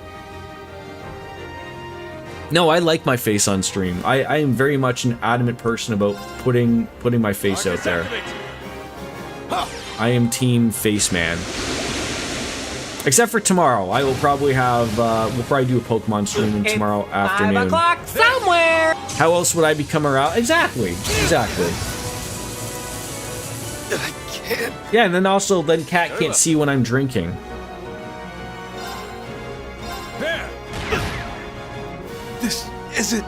No, I like my face on stream. I am very much an adamant person about putting my face out there. I am team face man. Except for tomorrow. I will probably have, we'll probably do a Pokemon stream tomorrow afternoon. 5 o'clock somewhere! How else would I become around? Exactly. I can't. Yeah, and then also, then Cat can't see when I'm drinking. There. This isn't.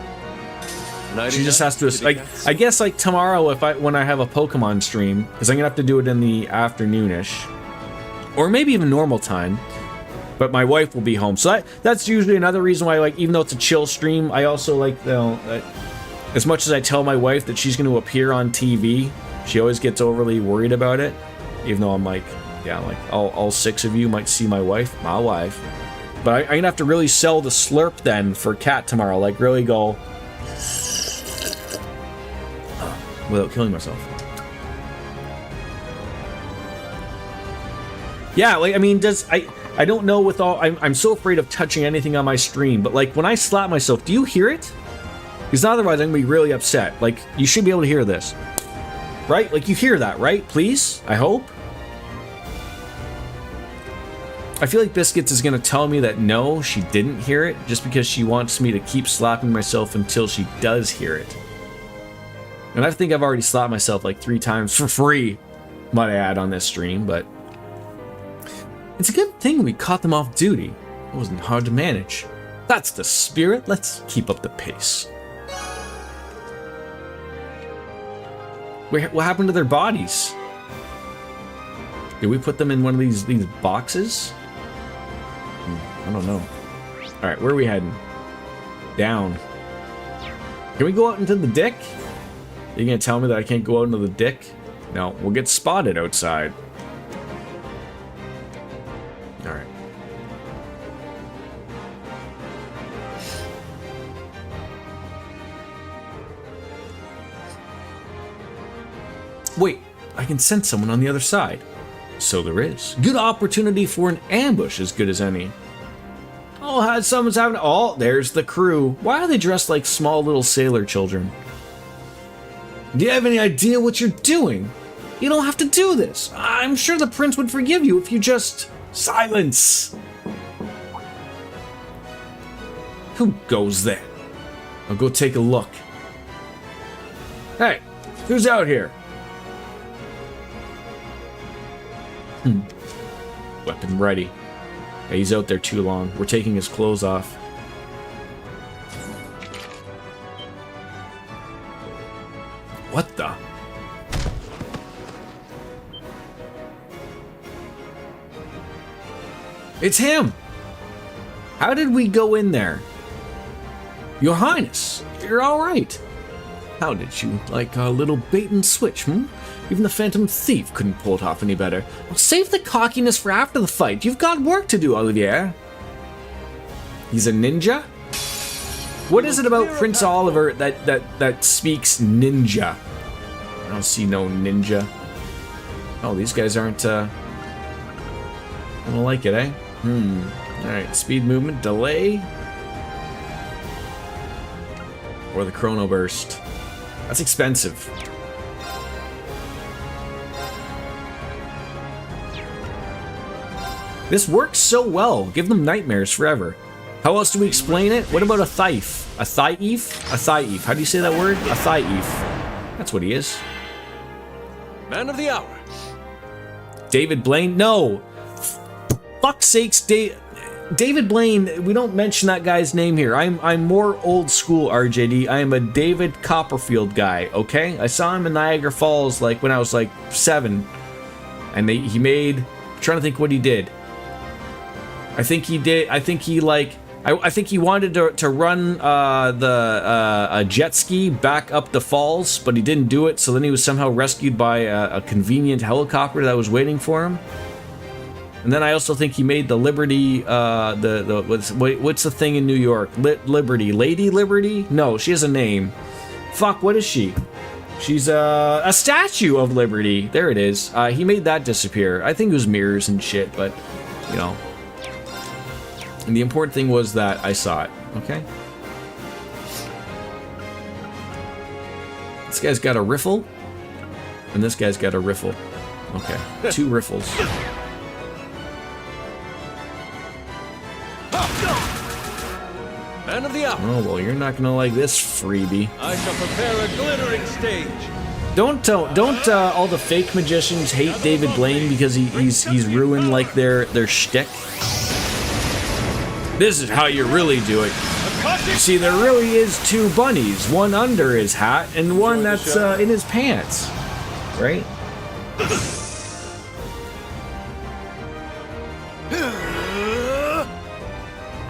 She just has to, like, I guess, like, tomorrow, when I have a Pokemon stream, because I'm gonna have to do it in the afternoonish. Or maybe even normal time, but my wife will be home. So that's usually another reason why, like, even though it's a chill stream, I also, like, you know, as much as I tell my wife that she's going to appear on TV, she always gets overly worried about it. Even though I'm like, yeah, like, all 6 of you might see my wife. But I'm going to have to really sell the slurp then for Cat tomorrow. Like, really go without killing myself. Yeah, like, I mean, I don't know with all... I'm so afraid of touching anything on my stream, but, like, when I slap myself, do you hear it? Because otherwise I'm going to be really upset. Like, you should be able to hear this. Right? Like, you hear that, right? Please? I hope? I feel like Biscuits is going to tell me that no, she didn't hear it, just because she wants me to keep slapping myself until she does hear it. And I think I've already slapped myself, like, 3 times for free, might I add, on this stream, but... It's a good thing we caught them off duty. It wasn't hard to manage. That's the spirit. Let's keep up the pace. What happened to their bodies? Did we put them in one of these boxes? I don't know. Alright, where are we heading? Down. Can we go out into the dick? Are you gonna tell me that I can't go out into the dick? No, we'll get spotted outside. Alright. Wait, I can sense someone on the other side. So there is. Good opportunity for an ambush, as good as any. Oh, someone's having... Oh, there's the crew. Why are they dressed like small little sailor children? Do you have any idea what you're doing? You don't have to do this. I'm sure the prince would forgive you if you just... Silence! Who goes there? I'll go take a look. Hey, who's out here? Weapon ready. Yeah, he's out there too long. We're taking his clothes off. What the? It's him! How did we go in there? Your Highness, you're alright. How did you like a little bait and switch, hmm? Even the Phantom Thief couldn't pull it off any better. Well, save the cockiness for after the fight. You've got work to do, Olivier. He's a ninja? What is it about Prince Oliver that speaks ninja? I don't see no ninja. Oh, these guys aren't, I don't like it, eh? Alright, speed movement, delay. Or the chrono burst. That's expensive. This works so well. Give them nightmares forever. How else do we explain it? What about a thief? A thief? A thief. How do you say that word? A thief. That's what he is. Man of the hour. David Blaine? No. Fuck's sakes, David Blaine. We don't mention that guy's name here. I'm more old school, RJD. I am a David Copperfield guy. Okay, I saw him in Niagara Falls like when I was like 7, and he made. I'm trying to think what he did. I think he did. I think he wanted to run a jet ski back up the falls, but he didn't do it. So then he was somehow rescued by a convenient helicopter that was waiting for him. And then I also think he made the Liberty. What's the thing in New York? Liberty, Lady Liberty? No, she has a name. Fuck, what is she? She's a Statue of Liberty. There it is. He made that disappear. I think it was mirrors and shit, but you know. And the important thing was that I saw it, okay? This guy's got a riffle, and this guy's got a riffle. Okay, 2 riffles. Man of the hour. Oh, well, you're not gonna like this freebie. I shall prepare a glittering stage. Don't all the fake magicians hate David Blaine because he's ruined like their shtick? This is how you really do it. You see, there really is 2 bunnies, one under his hat and one that's in his pants, right?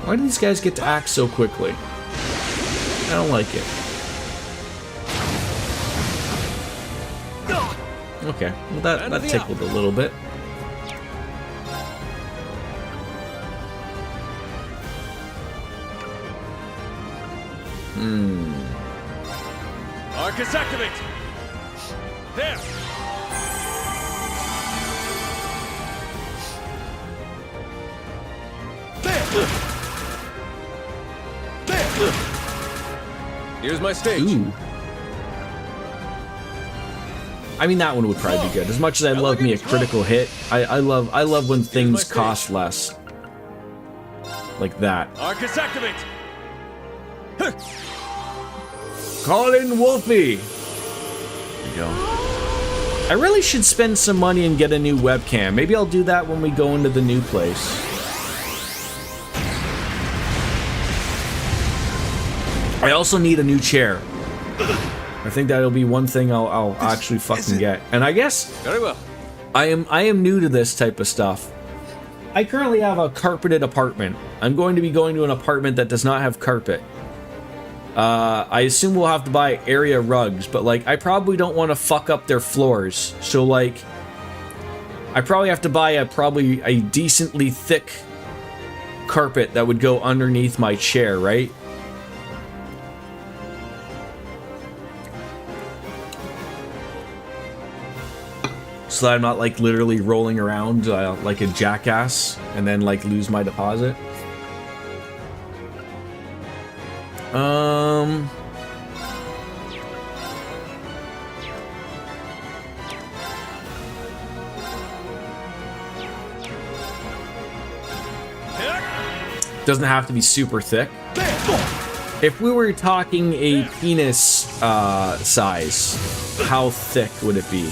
Why do these guys get to act so quickly? I don't like it. Okay, well that tickled a little bit. Arcus activate! There! Here's my stage. Ooh. I mean, that one would probably be good. As much as I love me a critical hit, I love when things cost less. Like that. Arcus activate! Call in Wolfie! There you go. I really should spend some money and get a new webcam. Maybe I'll do that when we go into the new place. I also need a new chair. I think that'll be one thing I'll actually fucking get. And I guess very well. I am new to this type of stuff. I currently have a carpeted apartment. I'm going to be going to an apartment that does not have carpet. I assume we'll have to buy area rugs, but like I probably don't want to fuck up their floors. So like I probably have to buy a decently thick carpet that would go underneath my chair, right? so that I'm not like literally rolling around like a jackass and then like lose my deposit. Doesn't have to be super thick. If we were talking a penis size, how thick would it be?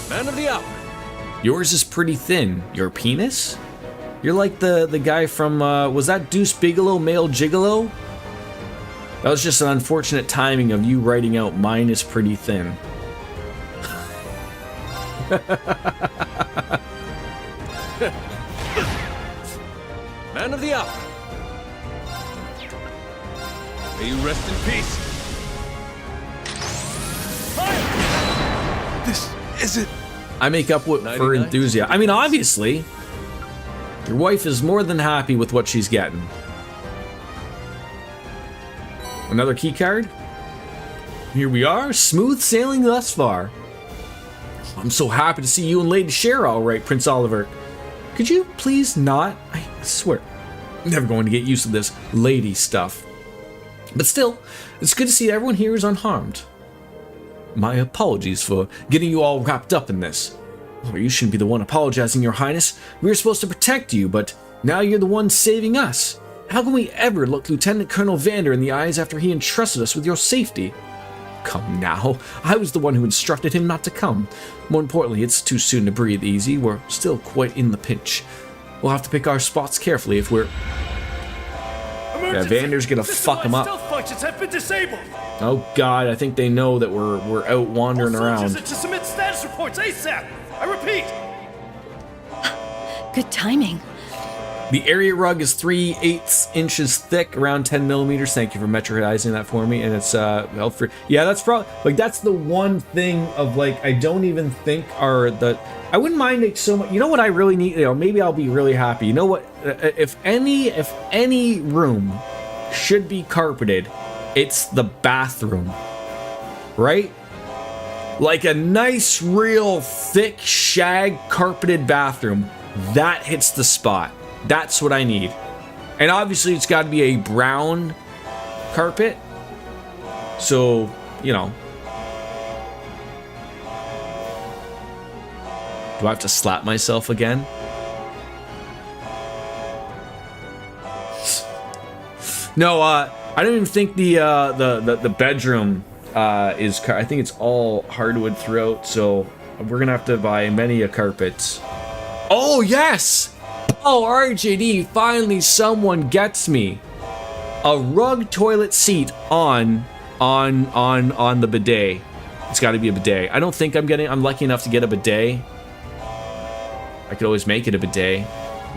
Man of the hour. Yours is pretty thin. Your penis? You're like the guy from, was that Deuce Bigalow, Male Gigolo? That was just an unfortunate timing of you writing out mine is pretty thin. Man of the hour. May you rest in peace. Fire! This is it. I make up for enthusiasm. I mean, obviously, your wife is more than happy with what she's getting. Another key card. Here we are, smooth sailing thus far. I'm so happy to see you and Lady Cher all right, Prince Oliver. Could you please not? I swear, I'm never going to get used to this lady stuff. But still, it's good to see everyone here is unharmed. My apologies for getting you all wrapped up in this. Well, you shouldn't be the one apologizing, Your Highness. We were supposed to protect you, but now you're the one saving us. How can we ever look Lieutenant Colonel Vander in the eyes after he entrusted us with your safety? Come now, I was the one who instructed him not to come. More importantly, it's too soon to breathe easy. We're still quite in the pinch. We'll have to pick our spots carefully if we're... Yeah, Vander's gonna fuck him up. Stealth functions have been disabled. Oh god, I think they know that we're out wandering around. To submit status reports ASAP. I repeat. Good timing. The area rug is 3/8 inches thick, around 10 millimeters. Thank you for metroizing that for me. And it's health free. Yeah, that's probably like that's the one thing of like I don't even think are the. I wouldn't mind it so much. You know what I really need? You know, maybe I'll be really happy. You know what? If any room should be carpeted, it's the bathroom, right? Like a nice, real thick shag carpeted bathroom that hits the spot. That's what I need. And obviously it's got to be a brown carpet. So, you know. Do I have to slap myself again? No, I don't even think the bedroom is. I think it's all hardwood throughout. So we're gonna have to buy many a carpets. Oh yes! Oh RJD, finally someone gets me. A rug toilet seat on the bidet. It's got to be a bidet. I don't think I'm lucky enough to get a bidet. I could always make it a bidet,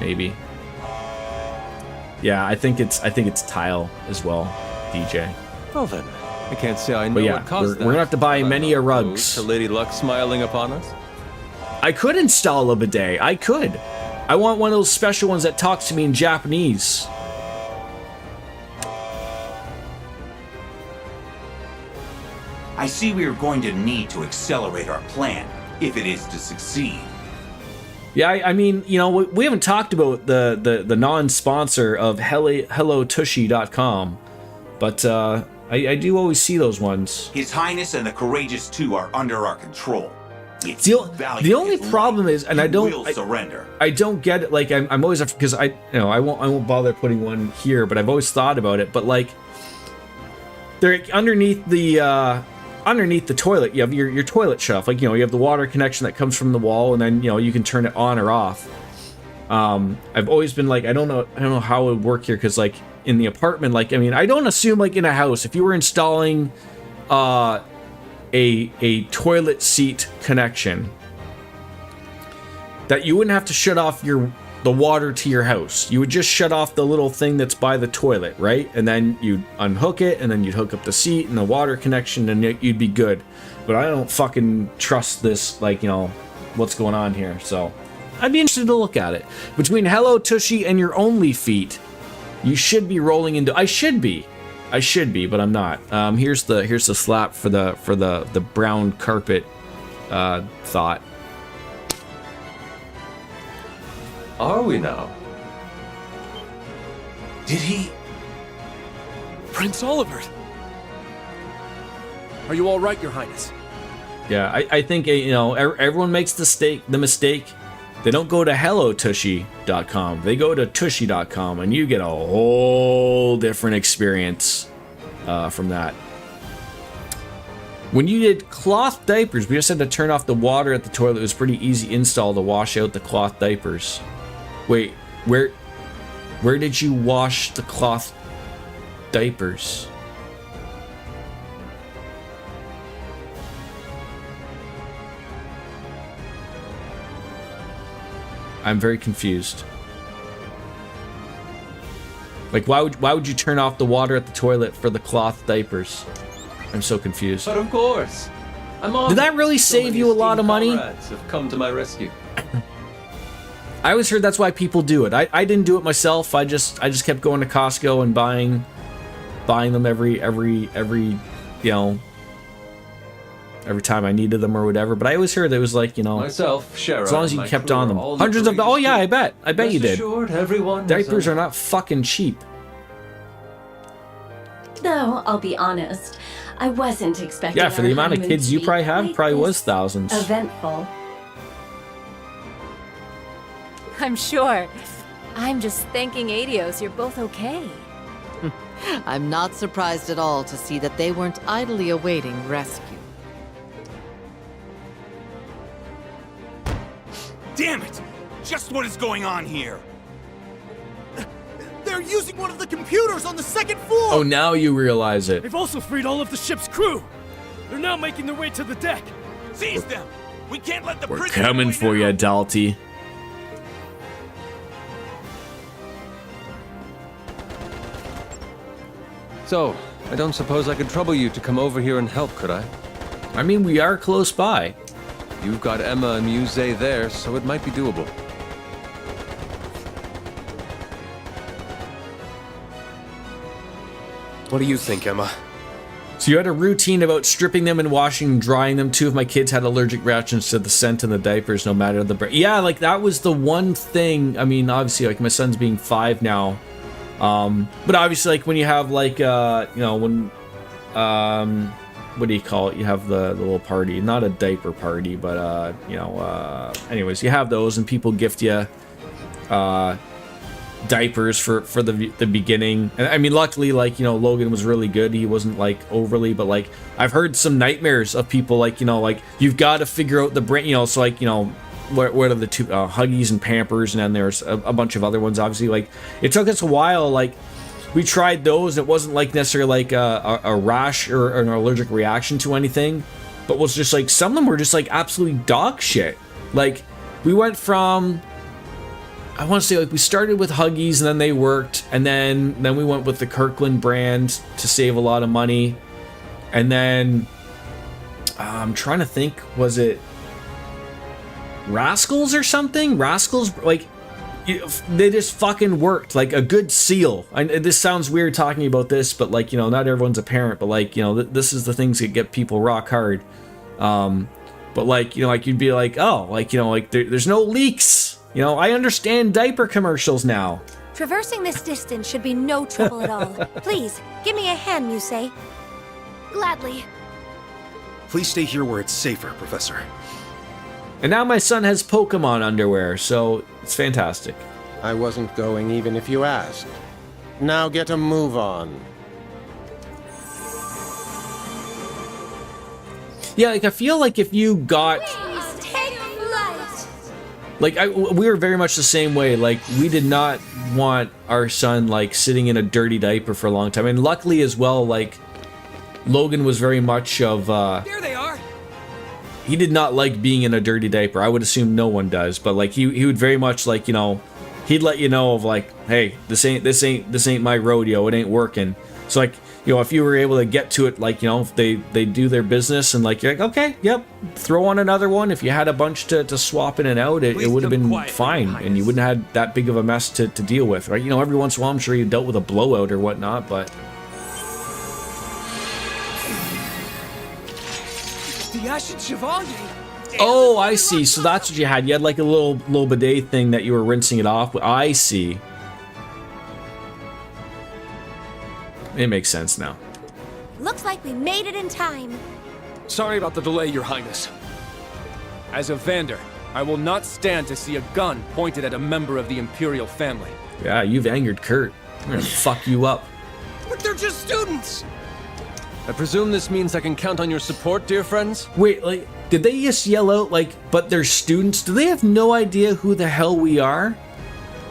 maybe. Yeah, I think it's tile as well, DJ. Well then, I can't say I know but yeah, what caused that. we're gonna have to buy many a rugs. To Lady Luck smiling upon us. I could install a bidet. I could. I want one of those special ones that talks to me in Japanese. I see we are going to need to accelerate our plan, if it is to succeed. Yeah, I mean, you know, we haven't talked about the non-sponsor of HelloTushy.com, but I do always see those ones. His Highness and the Courageous 2 are under our control. It's the only problem is, and I don't surrender. I don't get it. Like I'm always because I won't bother putting one here, but I've always thought about it. But like, they're underneath the toilet. You have your toilet shelf. Like, you know, you have the water connection that comes from the wall, and then, you know, you can turn it on or off. I've always been like, I don't know how it would work here, because like in the apartment, like, I mean, I don't assume like in a house, if you were installing a toilet seat connection, that you wouldn't have to shut off the water to your house. You would just shut off the little thing that's by the toilet, right? And then you'd unhook it, and then you'd hook up the seat and the water connection, and you'd be good. But I don't fucking trust this, like, you know, what's going on here. So I'd be interested to look at it. Between Hello Tushy and your only feet, you should be rolling into. I should be, but I'm not. Here's the slap for the brown carpet thought. Are we now? Did he? Prince Oliver! Are you all right, Your Highness? Yeah, I think, you know, everyone makes the mistake. They don't go to hellotushy.com. They go to tushy.com, and you get a whole different experience from that. When you did cloth diapers, we just had to turn off the water at the toilet. It was pretty easy install to wash out the cloth diapers. Wait, where did you wash the cloth diapers? I'm very confused. Like, why would you turn off the water at the toilet for the cloth diapers? I'm so confused. But of course. Did that really save you a lot of money? Have come to my rescue. I always heard that's why people do it. I didn't do it myself. I just kept going to Costco and buying them every you know, every time I needed them or whatever. But I always heard it was like, you know, Myself, Shara, as long as you and my kept crew on are them. all Hundreds of, oh yeah, I bet you did. Assured, everyone Diapers are not fucking cheap. Though, I'll be honest, I wasn't expecting Yeah, for the our amount of honeymoon kids to you be probably have, quite probably this was thousands. eventful. I'm sure. I'm just thanking Adios you're both okay. I'm not surprised at all to see that they weren't idly awaiting rescue. Damn it! Just what is going on here? They're using one of the computers on the second floor! Oh, now you realize it. They've also freed all of the ship's crew. They're now making their way to the deck. Seize them! We can't let the We're prisoner coming away for now. you, Dalty. So, I don't suppose I could trouble you to come over here and help, could I? I mean, we are close by. You've got Emma and Muse there, so it might be doable. What do you think, Emma? So you had a routine about stripping them and washing and drying them. 2 of my kids had allergic reactions to the scent in the diapers, no matter the brand. Yeah, like that was the one thing. I mean, obviously, like my son's being 5 now. But obviously, like when you have like, you know, when, what do you call it? You have the little party, not a diaper party, but, you know, anyways, you have those and people gift you, diapers for the beginning. And I mean, luckily, like, you know, Logan was really good. He wasn't like overly, but like I've heard some nightmares of people like, you know, like you've got to figure out the brand, you know, so like, you know, what are the two, Huggies and Pampers, and then there's a bunch of other ones. Obviously, like it took us a while. Like we tried those. It wasn't like necessarily like a rash or an allergic reaction to anything, but was just like some of them were just like absolutely dog shit. Like we went from, I want to say, like we started with Huggies and then they worked, and then we went with the Kirkland brand to save a lot of money, and then I'm trying to think, was it Rascals or something? Rascals, like they just fucking worked like a good seal. This sounds weird talking about this, but like, you know, not everyone's a parent, but like, you know, this is the things that get people rock hard. But like, you know, like you'd be like, oh, like, you know, like there's no leaks. You know, I understand diaper commercials now. Traversing this distance should be no trouble at all. Please, give me a hand, Muse. Gladly. Please stay here where it's safer, Professor. And now my son has Pokemon underwear, so it's fantastic. I wasn't going even if you asked. Now get a move on. Yeah, like I feel like if you got... Take flight! Like, we were very much the same way. Like, we did not want our son, like, sitting in a dirty diaper for a long time. And luckily as well, like, Logan was very much of, There they are. he did not like being in a dirty diaper. I would assume no one does. But, like, he would very much, like, you know, he'd let you know of, like, hey, this ain't my rodeo. It ain't working. So, like, you know, if you were able to get to it, like, you know, if they do their business and like, you're like, okay, yep, throw on another one. If you had a bunch to swap in and out, it would have been fine, and you wouldn't have had that big of a mess to deal with, right? You know, every once in a while, I'm sure you dealt with a blowout or whatnot, but... The Ashen Chevalier. Oh, I see. So that's what you had. You had like a little bidet thing that you were rinsing it off with. I see. It makes sense now. Looks like we made it in time. Sorry about the delay, Your Highness. As a Vander, I will not stand to see a gun pointed at a member of the Imperial family. Yeah, you've angered Kurt. I'm gonna fuck you up. But they're just students! I presume this means I can count on your support, dear friends? Wait, like, did they just yell out, like, but they're students? Do they have no idea who the hell we are?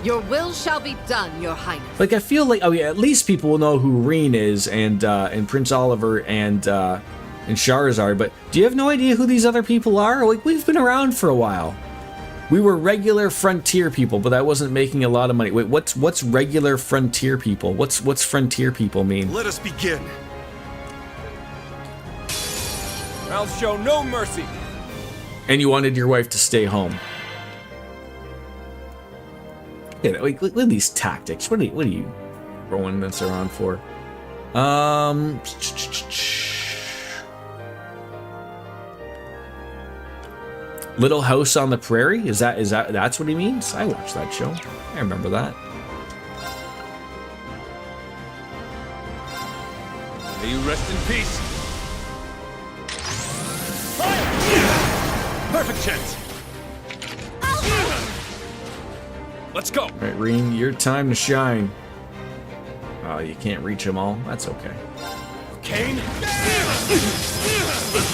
Your will shall be done, Your Highness. Like, I feel like, oh yeah, at least people will know who Reen is and Prince Oliver and Charizard, but do you have no idea who these other people are? Like, we've been around for a while. We were regular frontier people, but that wasn't making a lot of money. Wait, what's regular frontier people? What's frontier people mean? Let us begin. I'll show no mercy. And you wanted your wife to stay home. Yeah, like, look at these tactics. What are you throwing this around for? Little House on the Prairie? That's what he means? I watched that show. I remember that. May you rest in peace. Perfect chance. Let's go. All right, Reen, your time to shine. Oh, you can't reach them all. That's okay. Kane.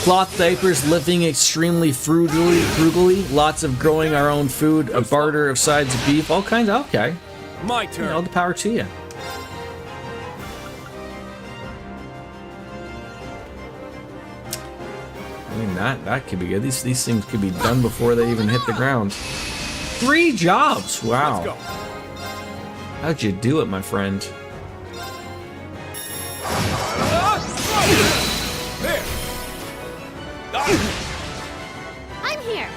Cloth diapers, living extremely frugally, lots of growing our own food, a barter of sides of beef, all kinds of, okay. My turn. All the power to you. I mean, that could be good. These things could be done before they even hit the ground. 3 jobs! Wow. Let's go. How'd you do it, my friend? There. I'm here.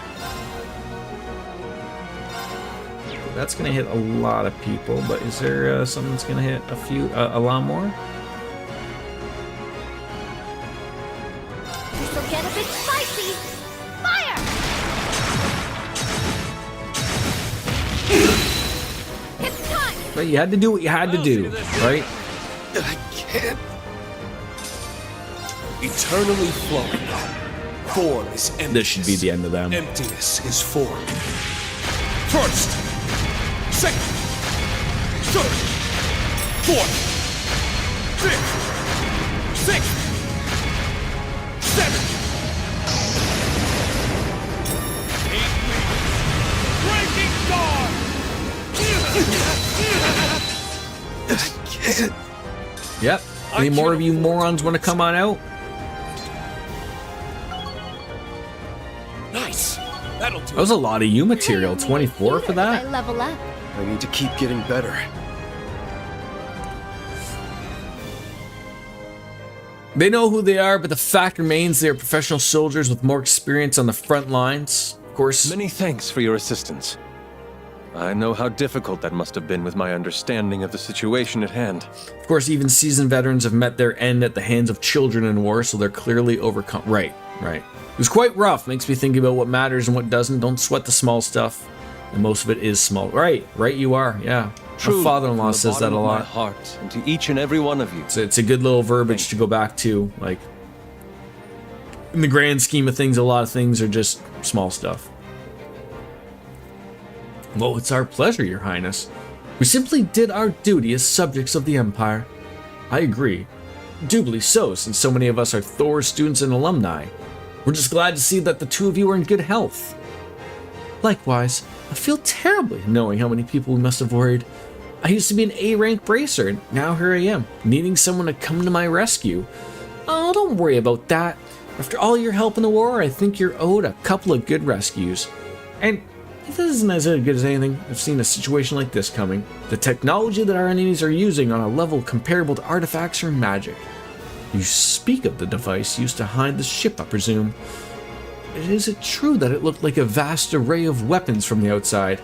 That's gonna hit a lot of people, but is there something that's gonna hit a lot more? This'll get a bit spicy. Fire! It's time! But you had to do what you had to do, right? I can't. Eternally flowing. Form is emptiness. This should be the end of them. Emptiness is form. First. Second. Third. Fourth. Fifth. Sixth. Seventh. Eighth. Breaking dawn. I can't. Yep. Any more of you morons want to come on out? Nice. That'll do. That was a lot of you material. 24 for I that? level up. I need to keep getting better. They know who they are, but the fact remains they are professional soldiers with more experience on the front lines. Of course. Many thanks for your assistance. I know how difficult that must have been with my understanding of the situation at hand. Of course, even seasoned veterans have met their end at the hands of children in war, so they're clearly overcome. Right. It was quite rough. Makes me think about what matters and what doesn't. Don't sweat the small stuff. And most of it is small. Right, you are. Yeah. True. My father-in-law says that a lot. My heart, and to each and every one of you. It's a good little verbiage to go back to. Like, in the grand scheme of things, a lot of things are just small stuff. Well, it's our pleasure, Your Highness. We simply did our duty as subjects of the Empire. I agree. Doubly so, since so many of us are Thor students and alumni. We're just glad to see that the two of you are in good health. Likewise, I feel terribly knowing how many people we must have worried. I used to be an A-rank bracer, and now here I am, needing someone to come to my rescue. Oh, don't worry about that. After all your help in the war, I think you're owed a couple of good rescues. And this isn't as good as anything I've seen a situation like this coming. The technology that our enemies are using on a level comparable to artifacts or magic. You speak of the device used to hide the ship, I presume. Is it true that it looked like a vast array of weapons from the outside?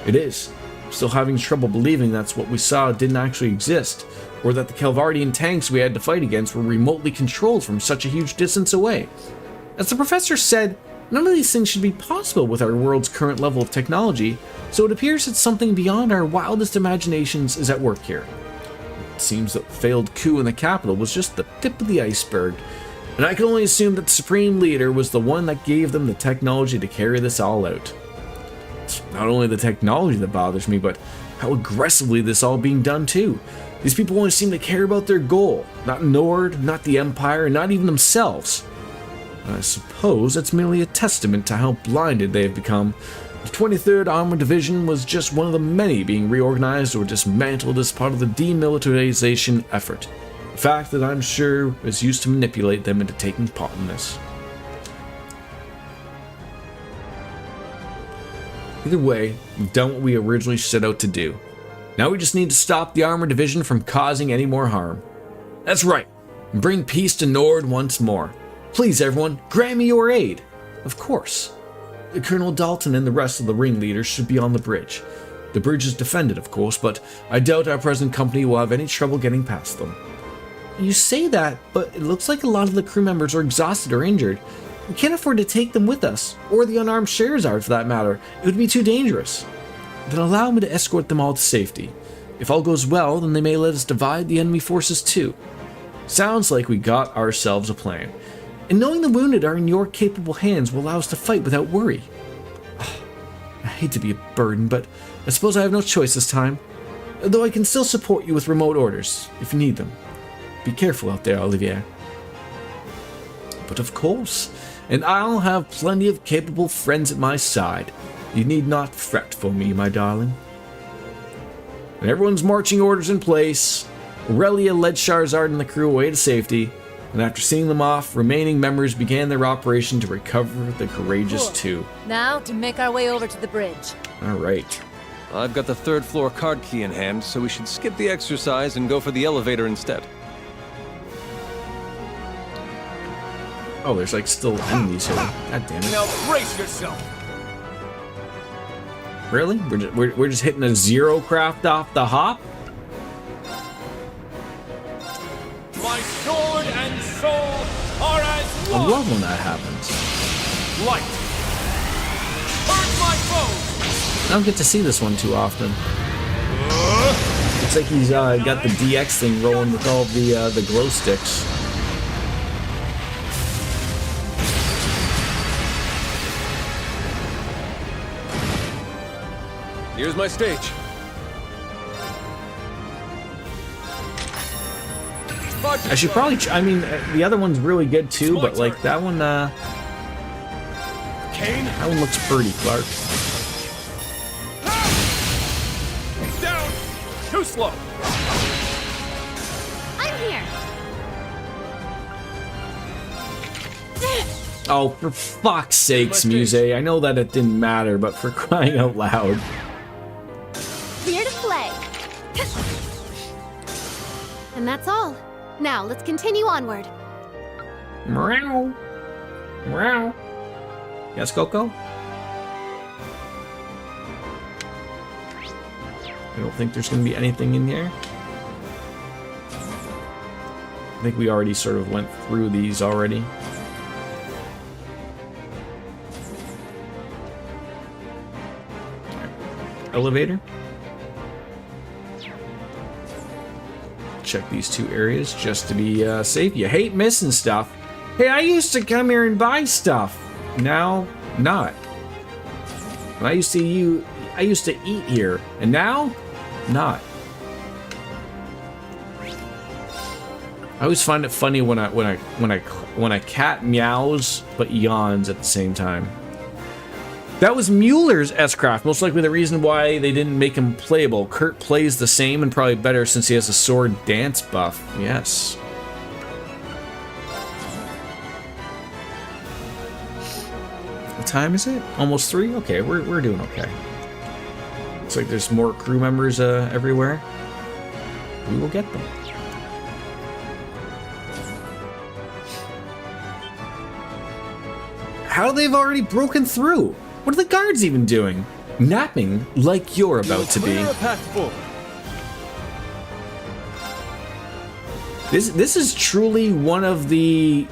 It is. I'm still having trouble believing that's what we saw didn't actually exist, or that the Kelvardian tanks we had to fight against were remotely controlled from such a huge distance away. As the professor said, None of these things should be possible with our world's current level of technology, so it appears that something beyond our wildest imaginations is at work here. It seems that the failed coup in the capital was just the tip of the iceberg, and I can only assume that the Supreme Leader was the one that gave them the technology to carry this all out. It's not only the technology that bothers me, but how aggressively this all being done too. These people only seem to care about their goal, not Nord, not the Empire, not even themselves. I suppose that's merely a testament to how blinded they have become. The 23rd Armored Division was just one of the many being reorganized or dismantled as part of the demilitarization effort. A fact that I'm sure is used to manipulate them into taking part in this. Either way, we've done what we originally set out to do. Now we just need to stop the Armored Division from causing any more harm. That's right, and bring peace to Nord once more. Please everyone, grant me your aid. Of course. Colonel Dalton and the rest of the ringleaders should be on the bridge. The bridge is defended, of course, but I doubt our present company will have any trouble getting past them. You say that, but it looks like a lot of the crew members are exhausted or injured. We can't afford to take them with us, or the unarmed Scheherazade for that matter. It would be too dangerous. Then allow me to escort them all to safety. If all goes well, then they may let us divide the enemy forces too. Sounds like we got ourselves a plan. And knowing the wounded are in your capable hands will allow us to fight without worry. I hate to be a burden, but I suppose I have no choice this time. Though I can still support you with remote orders, if you need them. Be careful out there, Olivier. But of course, and I'll have plenty of capable friends at my side. You need not fret for me, my darling. And everyone's marching orders in place. Aurelia led Scheherazade and the crew away to safety, and after seeing them off, remaining members began their operation to recover the Courageous 2. Now to make our way over to the bridge. Alright. I've got the 3rd floor card key in hand, so we should skip the exercise and go for the elevator instead. Oh, there's like still enemies here. God damn it. Now brace yourself. Really? We're just hitting a zero craft off the hop? My sword and soul are as I one. love when that happens. Light. Hurt my foes. I don't get to see this one too often. Looks like he's got the DX thing rolling with all the glow sticks. Here's my stage. I should probably. I mean, the other one's really good too, but like that one. That one looks pretty, Clark. Down. Too slow. I'm here. Oh, for fuck's sakes, Muse. I know that it didn't matter, but for crying out loud. Here to play. And that's all. Now, let's continue onward. Meow. Meow. Yes, Coco? I don't think there's going to be anything in here. I think we already sort of went through these already. Elevator. Check these 2 areas just to be safe. You hate missing stuff. Hey, I used to come here and buy stuff. Now, not. And I used to eat here, and now, not. I always find it funny when a cat meows but yawns at the same time. That was Mueller's S-Craft, most likely the reason why they didn't make him playable. Kurt plays the same and probably better since he has a sword dance buff. Yes. What time is it? Almost 3? Okay, we're doing okay. Looks like there's more crew members everywhere. We will get them. How they've already broken through? What are the guards even doing? Napping like you're about to be. This is truly one of the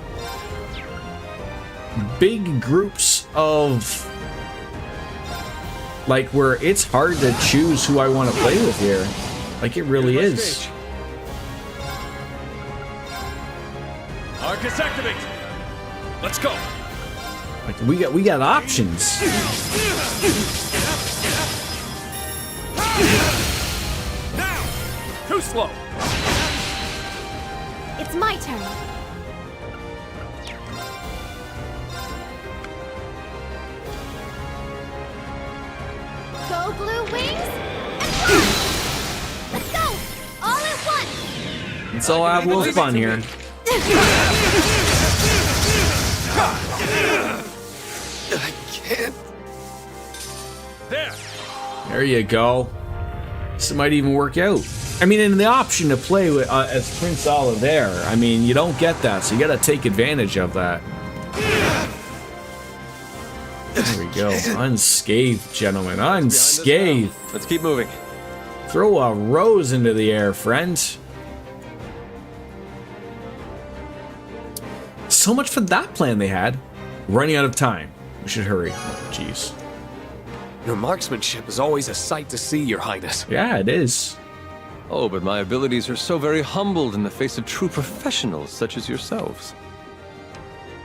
big groups of like where it's hard to choose who I want to play with here. Like it really is. Arcus activate. Let's go. Like we got options. Now, too slow. It's my turn. Go blue wings and fly! Let's go! All at once! Let's all have a little fun here. I can't. There you go. This might even work out. I mean, and the option to play with as Prince Oliver, I mean, you don't get that, so you gotta take advantage of that. There we go. Unscathed, gentlemen. Unscathed. Let's keep moving. Throw a rose into the air, friend. So much for that plan they had. Running out of time. We should hurry. Oh, jeez. Your marksmanship is always a sight to see, Your Highness. Yeah, it is. Oh, but my abilities are so very humbled in the face of true professionals such as yourselves.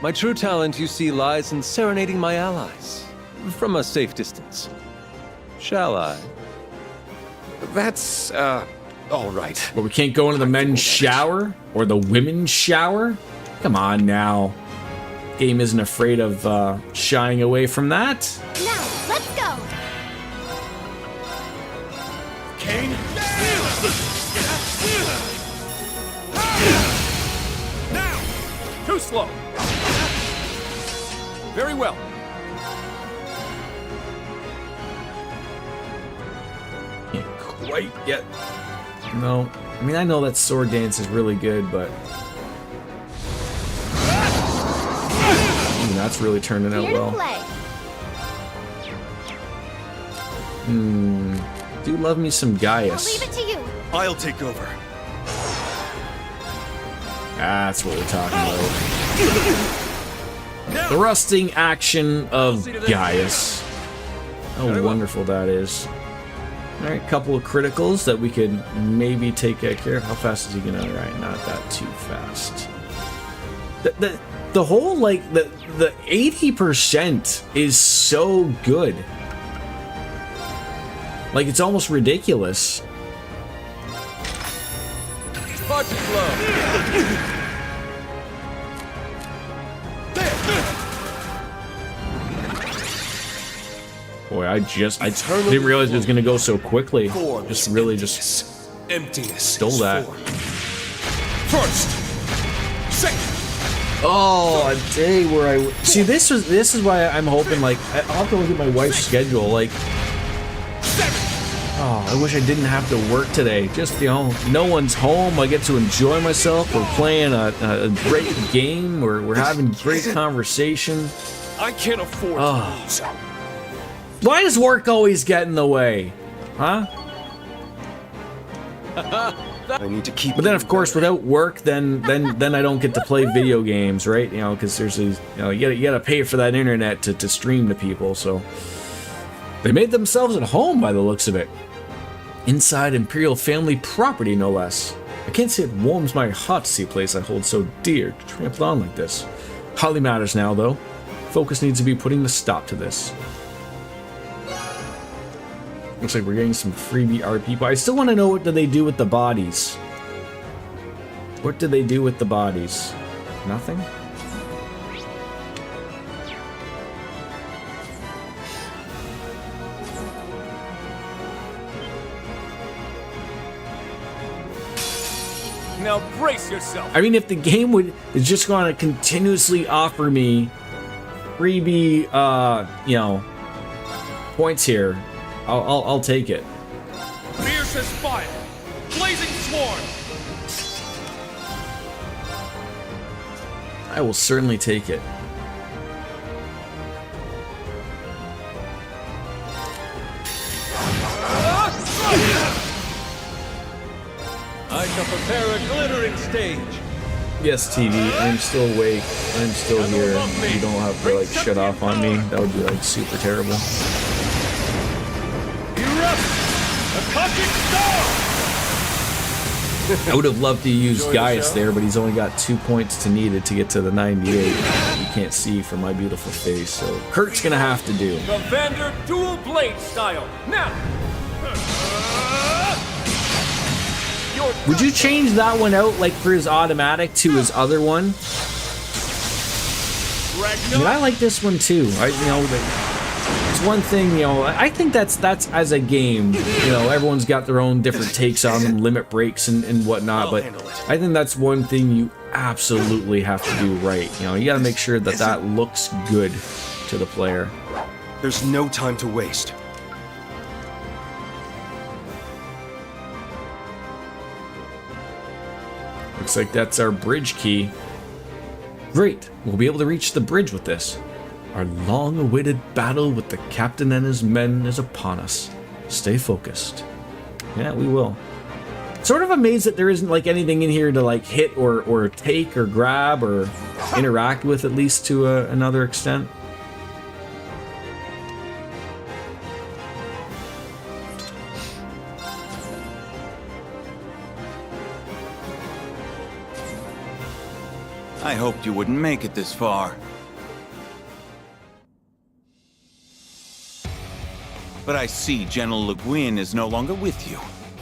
My true talent, you see, lies in serenading my allies from a safe distance. Shall I? That's, all right. But we can't go into the men's shower or the women's shower? Come on now. Game isn't afraid of shying away from that. Now, let's go! Kane? Now! Too slow. Very well. Can't quite get... No. I mean, I know that sword dance is really good, but... Ooh, that's really turning out well. Do love me some Gaius. I'll leave it to you. I'll take over. That's what we're talking about. The rusting action of Gaius. How wonderful that is. Alright, couple of criticals that we could maybe take care of. How fast is he gonna ride? Not that too fast. The whole, like, the 80% is so good. Like, it's almost ridiculous. Sparky blow. Boy, I didn't realize it was gonna go so quickly. Just really just emptiness stole that. First, second. Oh, a day where I see this is why I'm hoping, like, I'll have to look at my wife's schedule. Like, oh, I wish I didn't have to work today. Just, you know, no one's home. I get to enjoy myself. We're playing a great game. We're having great conversation. I can't afford to lose. Why does work always get in the way? Huh? I need to keep. But then, of course, without work, then I don't get to play video games, right? You know, because there's these, you know, you gotta pay for that internet to stream to people. So they made themselves at home by the looks of it, inside Imperial family property, no less. I can't say it warms my heart to see a place I hold so dear trampled on like this. Hardly matters now, though. Focus needs to be putting the stop to this. Looks like we're getting some freebie RP, but I still want to know, what do they do with the bodies? What do they do with the bodies? Nothing? Now brace yourself. I mean, if the game is just going to continuously offer me freebie, you know, points here, I'll take it. Fiercest fire. Blazing swarm. I will certainly take it. I shall prepare a glittering stage. Yes, TV, I'm still awake. I'm still here. You don't have to, like, shut off on me. That would be, like, super terrible. I would have loved to use Gaius there, but he's only got 2 points to need it to get to the 98. You can't see from my beautiful face, so Kurt's gonna have to do. The Vander dual blade style. Now. Would you change that one out, like, for his automatic to his other one? I mean, I like this one too. It's one thing, I think that's as a game, everyone's got their own different takes on them, limit breaks and whatnot, but I think that's one thing you absolutely have to do right. You gotta make sure that that looks good to the player. There's no time to waste. Looks like that's our bridge key. Great, we'll be able to reach the bridge with this. Our long-awaited battle with the captain and his men is upon us. Stay focused. Yeah, we will. Sort of amazed that there isn't, like, anything in here to, like, hit or take or grab or interact with, at least to another extent. I hoped you wouldn't make it this far. But I see General Le Guin is no longer with you,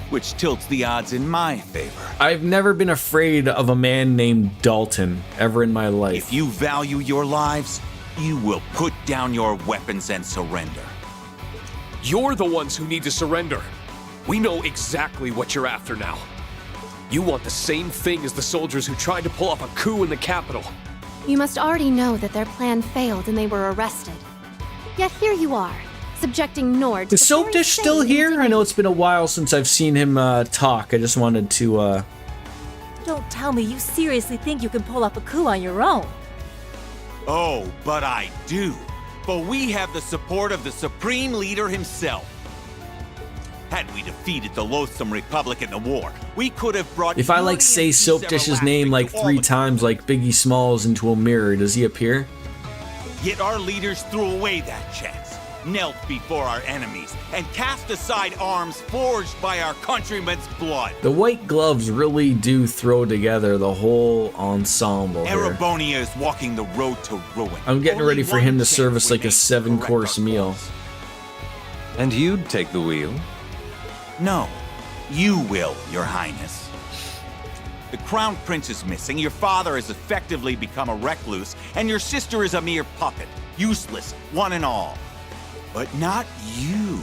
which tilts the odds in my favor. I've never been afraid of a man named Dalton ever in my life. If you value your lives, you will put down your weapons and surrender. You're the ones who need to surrender. We know exactly what you're after now. You want the same thing as the soldiers who tried to pull off a coup in the capital. You must already know that their plan failed and they were arrested. Yet here you are, subjecting Nord to Is Soap Dish still here? I know it's been a while since I've seen him talk. I just wanted to Don't tell me you seriously think you can pull off a coup on your own. Oh, but I do. For we have the support of the Supreme Leader himself. Had we defeated the loathsome Republic in the war, we could have brought... If I, like, say Soap Dish's name, like, 3 times, like Biggie Smalls, into a mirror, does he appear? Yet our leaders threw away that chance, knelt before our enemies, and cast aside arms forged by our countrymen's blood. The White Gloves really do throw together the whole ensemble here. Erebonia is walking the road to ruin. I'm getting ready for him to serve us like a 7-course meal. And you'd take the wheel? No, you will, Your Highness. The Crown Prince is missing, your father has effectively become a recluse, and your sister is a mere puppet, useless, one and all. But not you.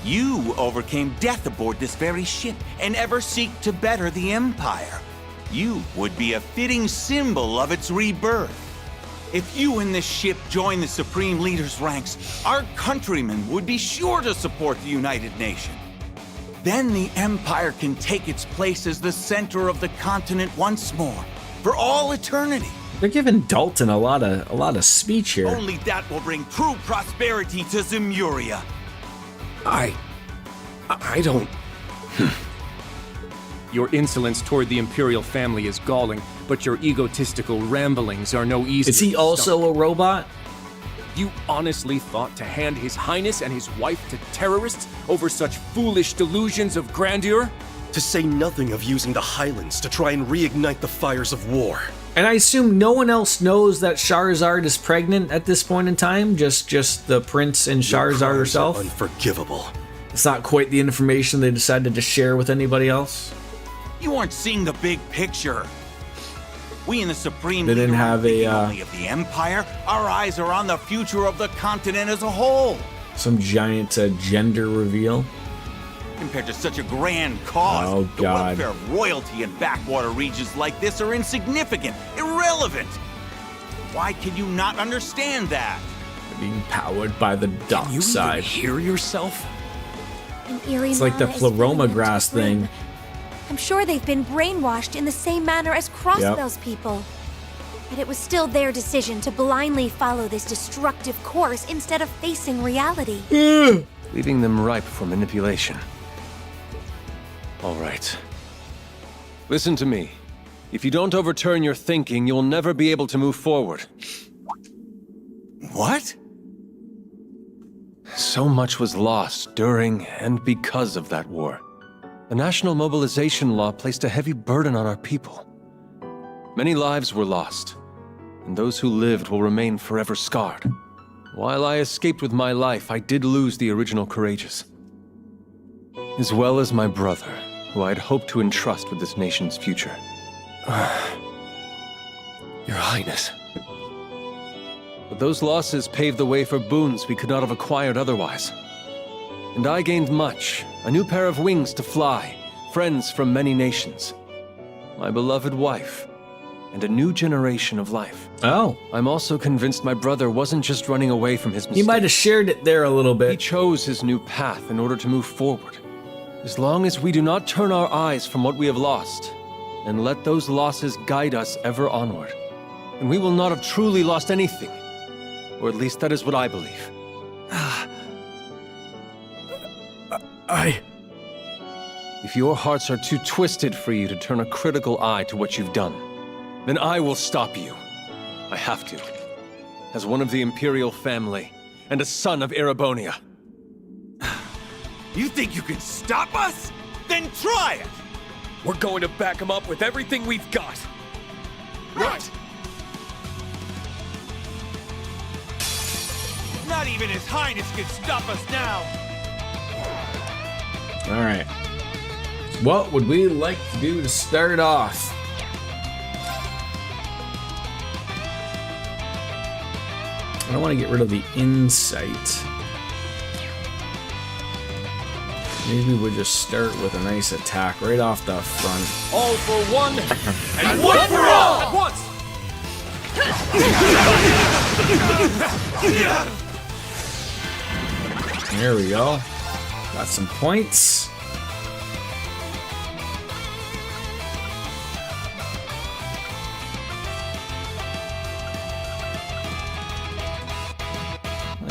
You overcame death aboard this very ship, and ever seek to better the Empire. You would be a fitting symbol of its rebirth. If you and this ship join the Supreme Leader's ranks, our countrymen would be sure to support the United Nation. Then the Empire can take its place as the center of the continent once more, for all eternity. They're giving Dalton a lot of speech here. Only that will bring true prosperity to Zemuria. I don't... Your insolence toward the Imperial family is galling, but your egotistical ramblings are no easier. Is he also a robot? You honestly thought to hand His Highness and his wife to terrorists over such foolish delusions of grandeur? To say nothing of using the Highlands to try and reignite the fires of war. And I assume no one else knows that Charizard is pregnant at this point in time? Just the prince and Charizard herself? Unforgivable. It's not quite the information they decided to share with anybody else? You aren't seeing the big picture. We in the Supreme They didn't Leader have aren't thinking a only of the Empire. Our eyes are on the future of the continent as a whole. some giant gender reveal. Compared to such a grand cause, Oh, the God. welfare of royalty in backwater regions like this are insignificant, irrelevant. Why can you not understand that? Being powered by the dark side. Hear yourself? An eerie It's like the mana is Pleroma filling into grass the room. thing. I'm sure they've been brainwashed in the same manner as Crossbell's people. But it was still their decision to blindly follow this destructive course instead of facing reality. Leaving them ripe for manipulation. All right. Listen to me. If you don't overturn your thinking, you'll never be able to move forward. What? So much was lost during and because of that war. The national mobilization law placed a heavy burden on our people. Many lives were lost, and those who lived will remain forever scarred. While I escaped with my life, I did lose the original courageous, as well as my brother, who I had hoped to entrust with this nation's future. Your Highness. But those losses paved the way for boons we could not have acquired otherwise. And I gained much, a new pair of wings to fly, friends from many nations, my beloved wife, and a new generation of life. Oh. I'm also convinced my brother wasn't just running away from his mistakes. He might have shared it there a little bit. He chose his new path in order to move forward. As long as we do not turn our eyes from what we have lost, and let those losses guide us ever onward, and we will not have truly lost anything. Or at least that is what I believe. If your hearts are too twisted for you to turn a critical eye to what you've done, then I will stop you. I have to. As one of the Imperial family, and a son of Erebonia. You think you can stop us? Then try it! We're going to back him up with everything we've got. Right! Not even His Highness can stop us now! Alright. What would we like to do to start off? I don't want to get rid of the insight. Maybe we'll just start with a nice attack right off the front. All for one, and one for all! At once! There we go. Got some points.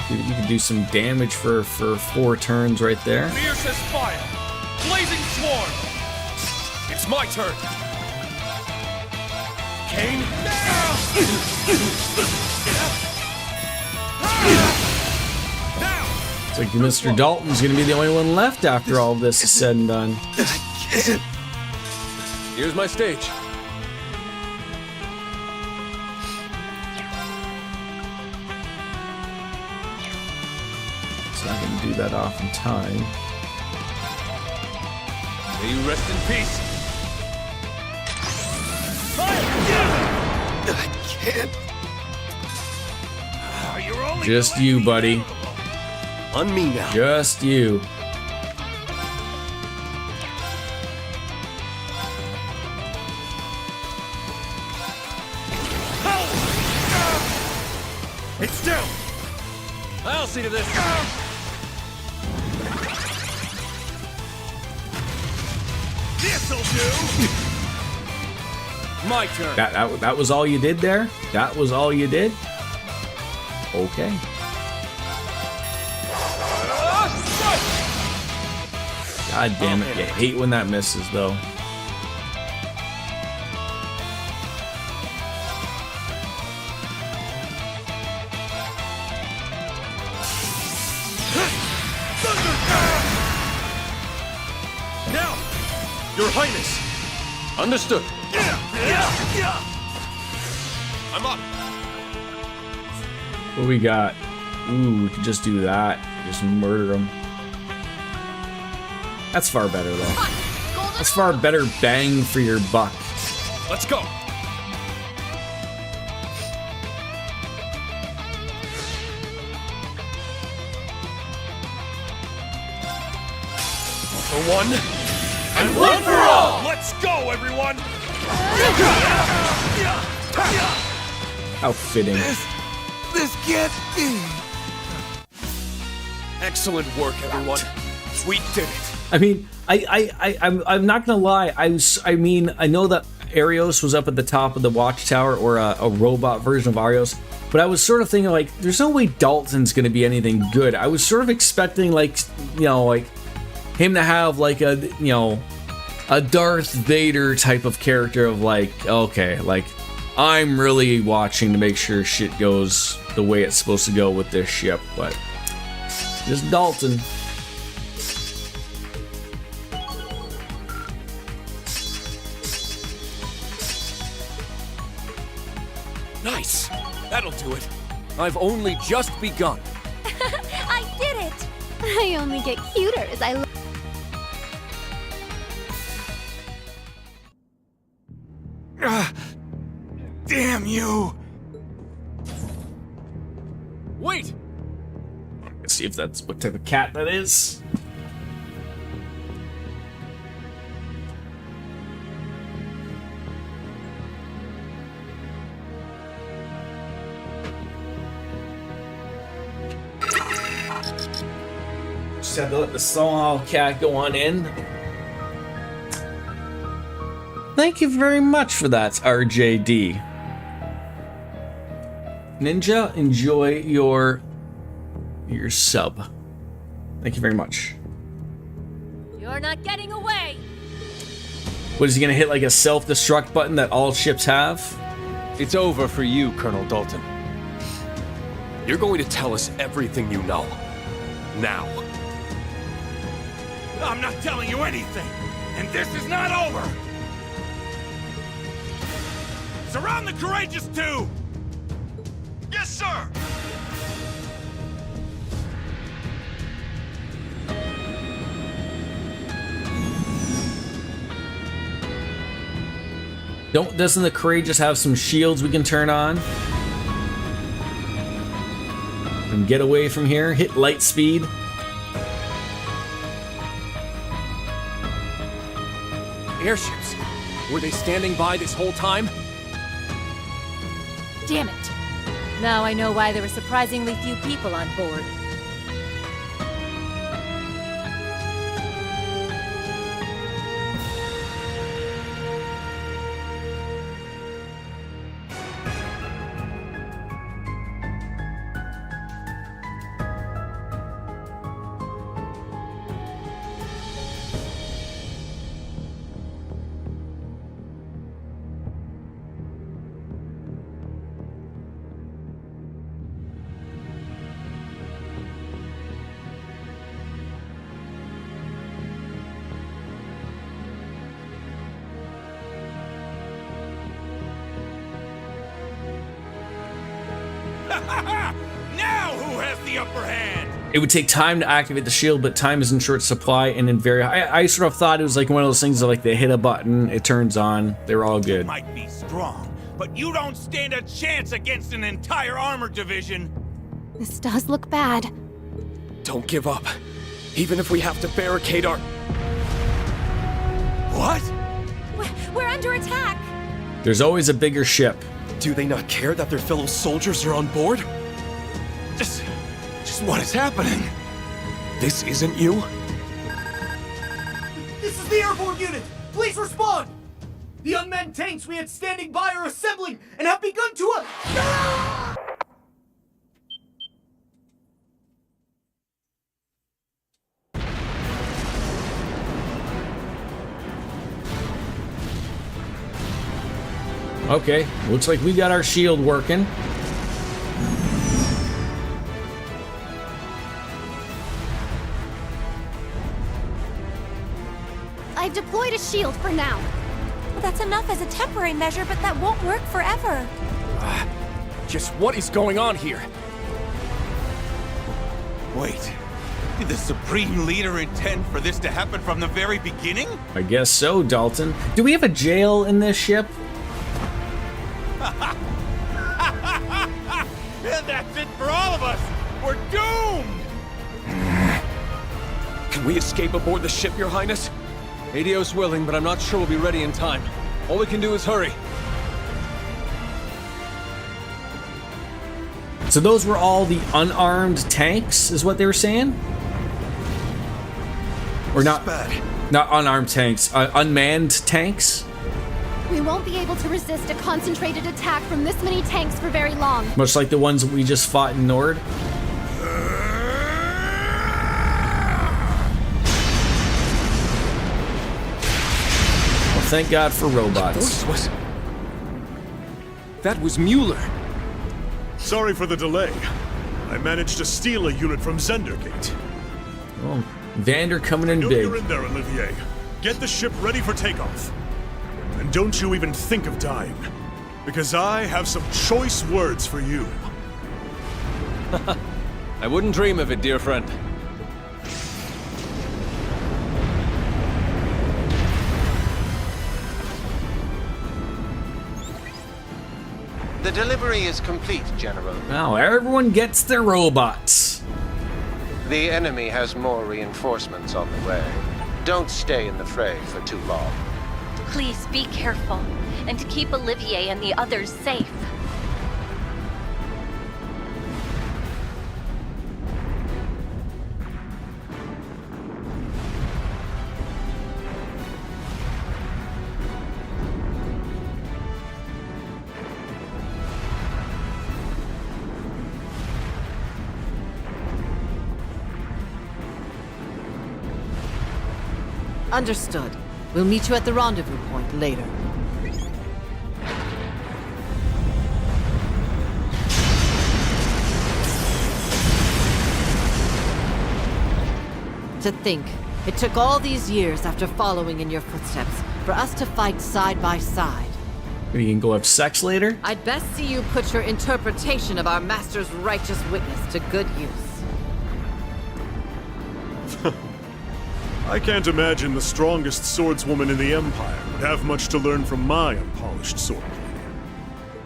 You can do some damage for 4 turns right there. Fierce as fire! Blazing swarm! It's my turn! Kane! It's like Mr. Dalton's gonna be the only one left after all of this is said and done. Here's my stage. Not gonna do that off in time. May you rest in peace. I can't. Just you, buddy. On me now. Just you. It's down. I'll see to this. This'll do. My turn. That was all you did there? That was all you did? Okay. God damn it. You hate when that misses, though. Now, Your Highness. Understood. I'm up. What we got? Ooh, we could just do that. Just murder him. That's far better, though. That's far better bang for your buck. Let's go. For one, and one for all! Let's go, everyone! How fitting. This can't be. Excellent work, everyone. We did it. I mean, I'm not gonna lie. I know that Arios was up at the top of the watchtower, or a robot version of Arios, but I was sort of thinking, like, there's no way Dalton's gonna be anything good. I was sort of expecting, like, you know, like him to have like a, you know, a Darth Vader type of character of like, okay, like I'm really watching to make sure shit goes the way it's supposed to go with this ship, but just Dalton. Nice. That'll do it. I've only just begun. I did it! I only get cuter as I look. Damn you! Wait! Let's see if that's what type of cat that is. Just had to let the small cat go on in. Thank you very much for that, RJD. Ninja, enjoy your sub. Thank you very much. You're not getting away. What, is he gonna hit like a self-destruct button that all ships have? It's over for you, Colonel Dalton. You're going to tell us everything you know. Now. I'm not telling you anything, and this is not over! Surround the Courageous 2! Yes, sir! Doesn't the Courageous have some shields we can turn on? And get away from here, hit light speed. Airships. Were they standing by this whole time? Damn it. Now I know why there were surprisingly few people on board. Now who has the upper hand? It would take time to activate the shield, but time is in short supply and in very... I sort of thought it was like one of those things that like they hit a button, it turns on, they were all good. You might be strong, but you don't stand a chance against an entire armored division. This does look bad. Don't give up. Even if we have to barricade our... What? We're under attack! There's always a bigger ship. Do they not care that their fellow soldiers are on board? Just what is happening? This isn't you? This is the airborne unit! Please respond! The unmanned tanks we had standing by are assembling and have begun to... Okay, looks like we got our shield working. I've deployed a shield for now. Well, that's enough as a temporary measure, but that won't work forever. Just what is going on here? Wait, did the Supreme Leader intend for this to happen from the very beginning? I guess so, Dalton. Do we have a jail in this ship? That's it for all of us! We're doomed! Can we escape aboard the ship, Your Highness? ADO's willing, but I'm not sure we'll be ready in time. All we can do is hurry. So those were all the unarmed tanks, is what they were saying? Or not? Not unarmed tanks, unmanned tanks? We won't be able to resist a concentrated attack from this many tanks for very long. Much like the ones that we just fought in Nord. thank God for robots. Voice was... That was Mueller. Sorry for the delay. I managed to steal a unit from Zendergate. Oh, Vander coming in I know big. you're in there, Olivier. Get the ship ready for takeoff. And don't you even think of dying. Because I have some choice words for you. I wouldn't dream of it, dear friend. The delivery is complete, General. Now everyone gets their robots. The enemy has more reinforcements on the way. Don't stay in the fray for too long. Please be careful and keep Olivier and the others safe. Understood. We'll meet you at the rendezvous point later. To think, it took all these years after following in your footsteps for us to fight side by side. You can go have sex later? I'd best see you put your interpretation of our master's righteous witness to good use. I can't imagine the strongest swordswoman in the Empire would have much to learn from my unpolished sword.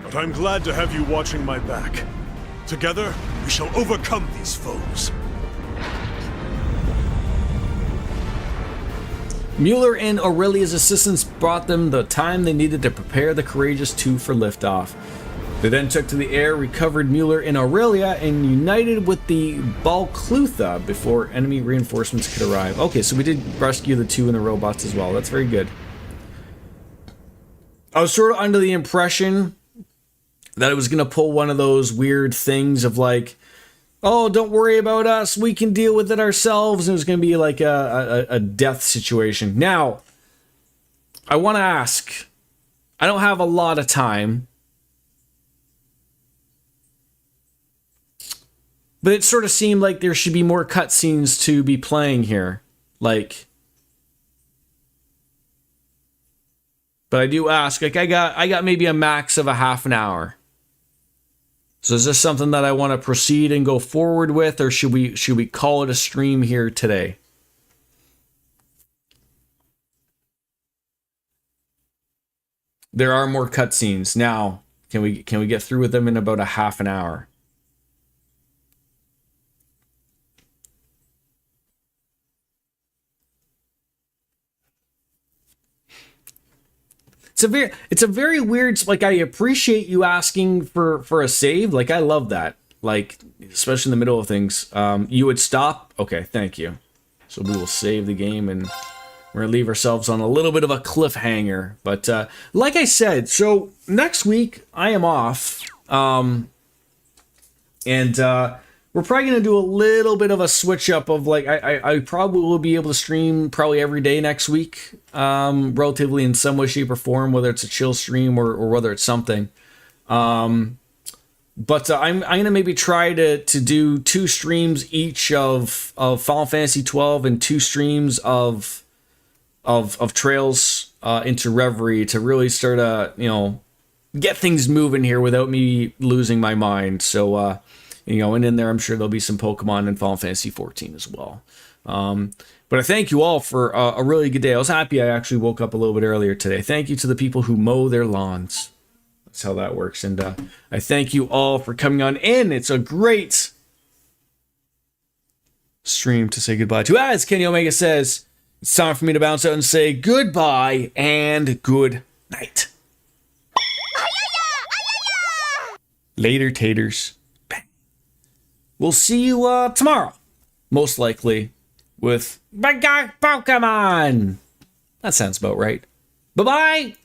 But I'm glad to have you watching my back. Together, we shall overcome these foes. Mueller and Aurelia's assistants brought them the time they needed to prepare the Courageous Two for liftoff. They then took to the air, recovered Mueller and Aurelia, and united with the Balclutha before enemy reinforcements could arrive. Okay, so we did rescue the two and the robots as well. That's very good. I was sort of under the impression that it was going to pull one of those weird things of like, oh, don't worry about us, we can deal with it ourselves. And it was going to be like a death situation. Now, I want to ask, I don't have a lot of time, but it sort of seemed like there should be more cutscenes to be playing here. Like, but I do ask, like I got maybe a max of a half an hour. So is this something that I want to proceed and go forward with, or should we call it a stream here today? There are more cutscenes. Now, can we get through with them in about a half an hour? It's a very weird, like, I appreciate you asking for a save. Like, I love that. Like, especially in the middle of things. You would stop. Okay, thank you. So we will save the game, and we're gonna leave ourselves on a little bit of a cliffhanger. But like I said, so next week I am off. We're probably going to do a little bit of a switch up of like, I probably will be able to stream probably every day next week, relatively in some way, shape, or form, whether it's a chill stream or whether it's something. But I'm going to maybe try to do 2 streams each of Final Fantasy 12 and 2 streams of Trails into Reverie to really start to, get things moving here without me losing my mind. So, and in there, I'm sure there'll be some Pokemon and Final Fantasy 14 as well. But I thank you all for a really good day. I was happy I actually woke up a little bit earlier today. Thank you to the people who mow their lawns. That's how that works. And I thank you all for coming on in. It's a great stream to say goodbye to. As Kenny Omega says, it's time for me to bounce out and say goodbye and good night. Later, taters. We'll see you tomorrow, most likely, with Big Guy Pokemon. That sounds about right. Bye-bye.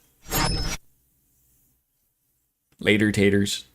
Later, taters.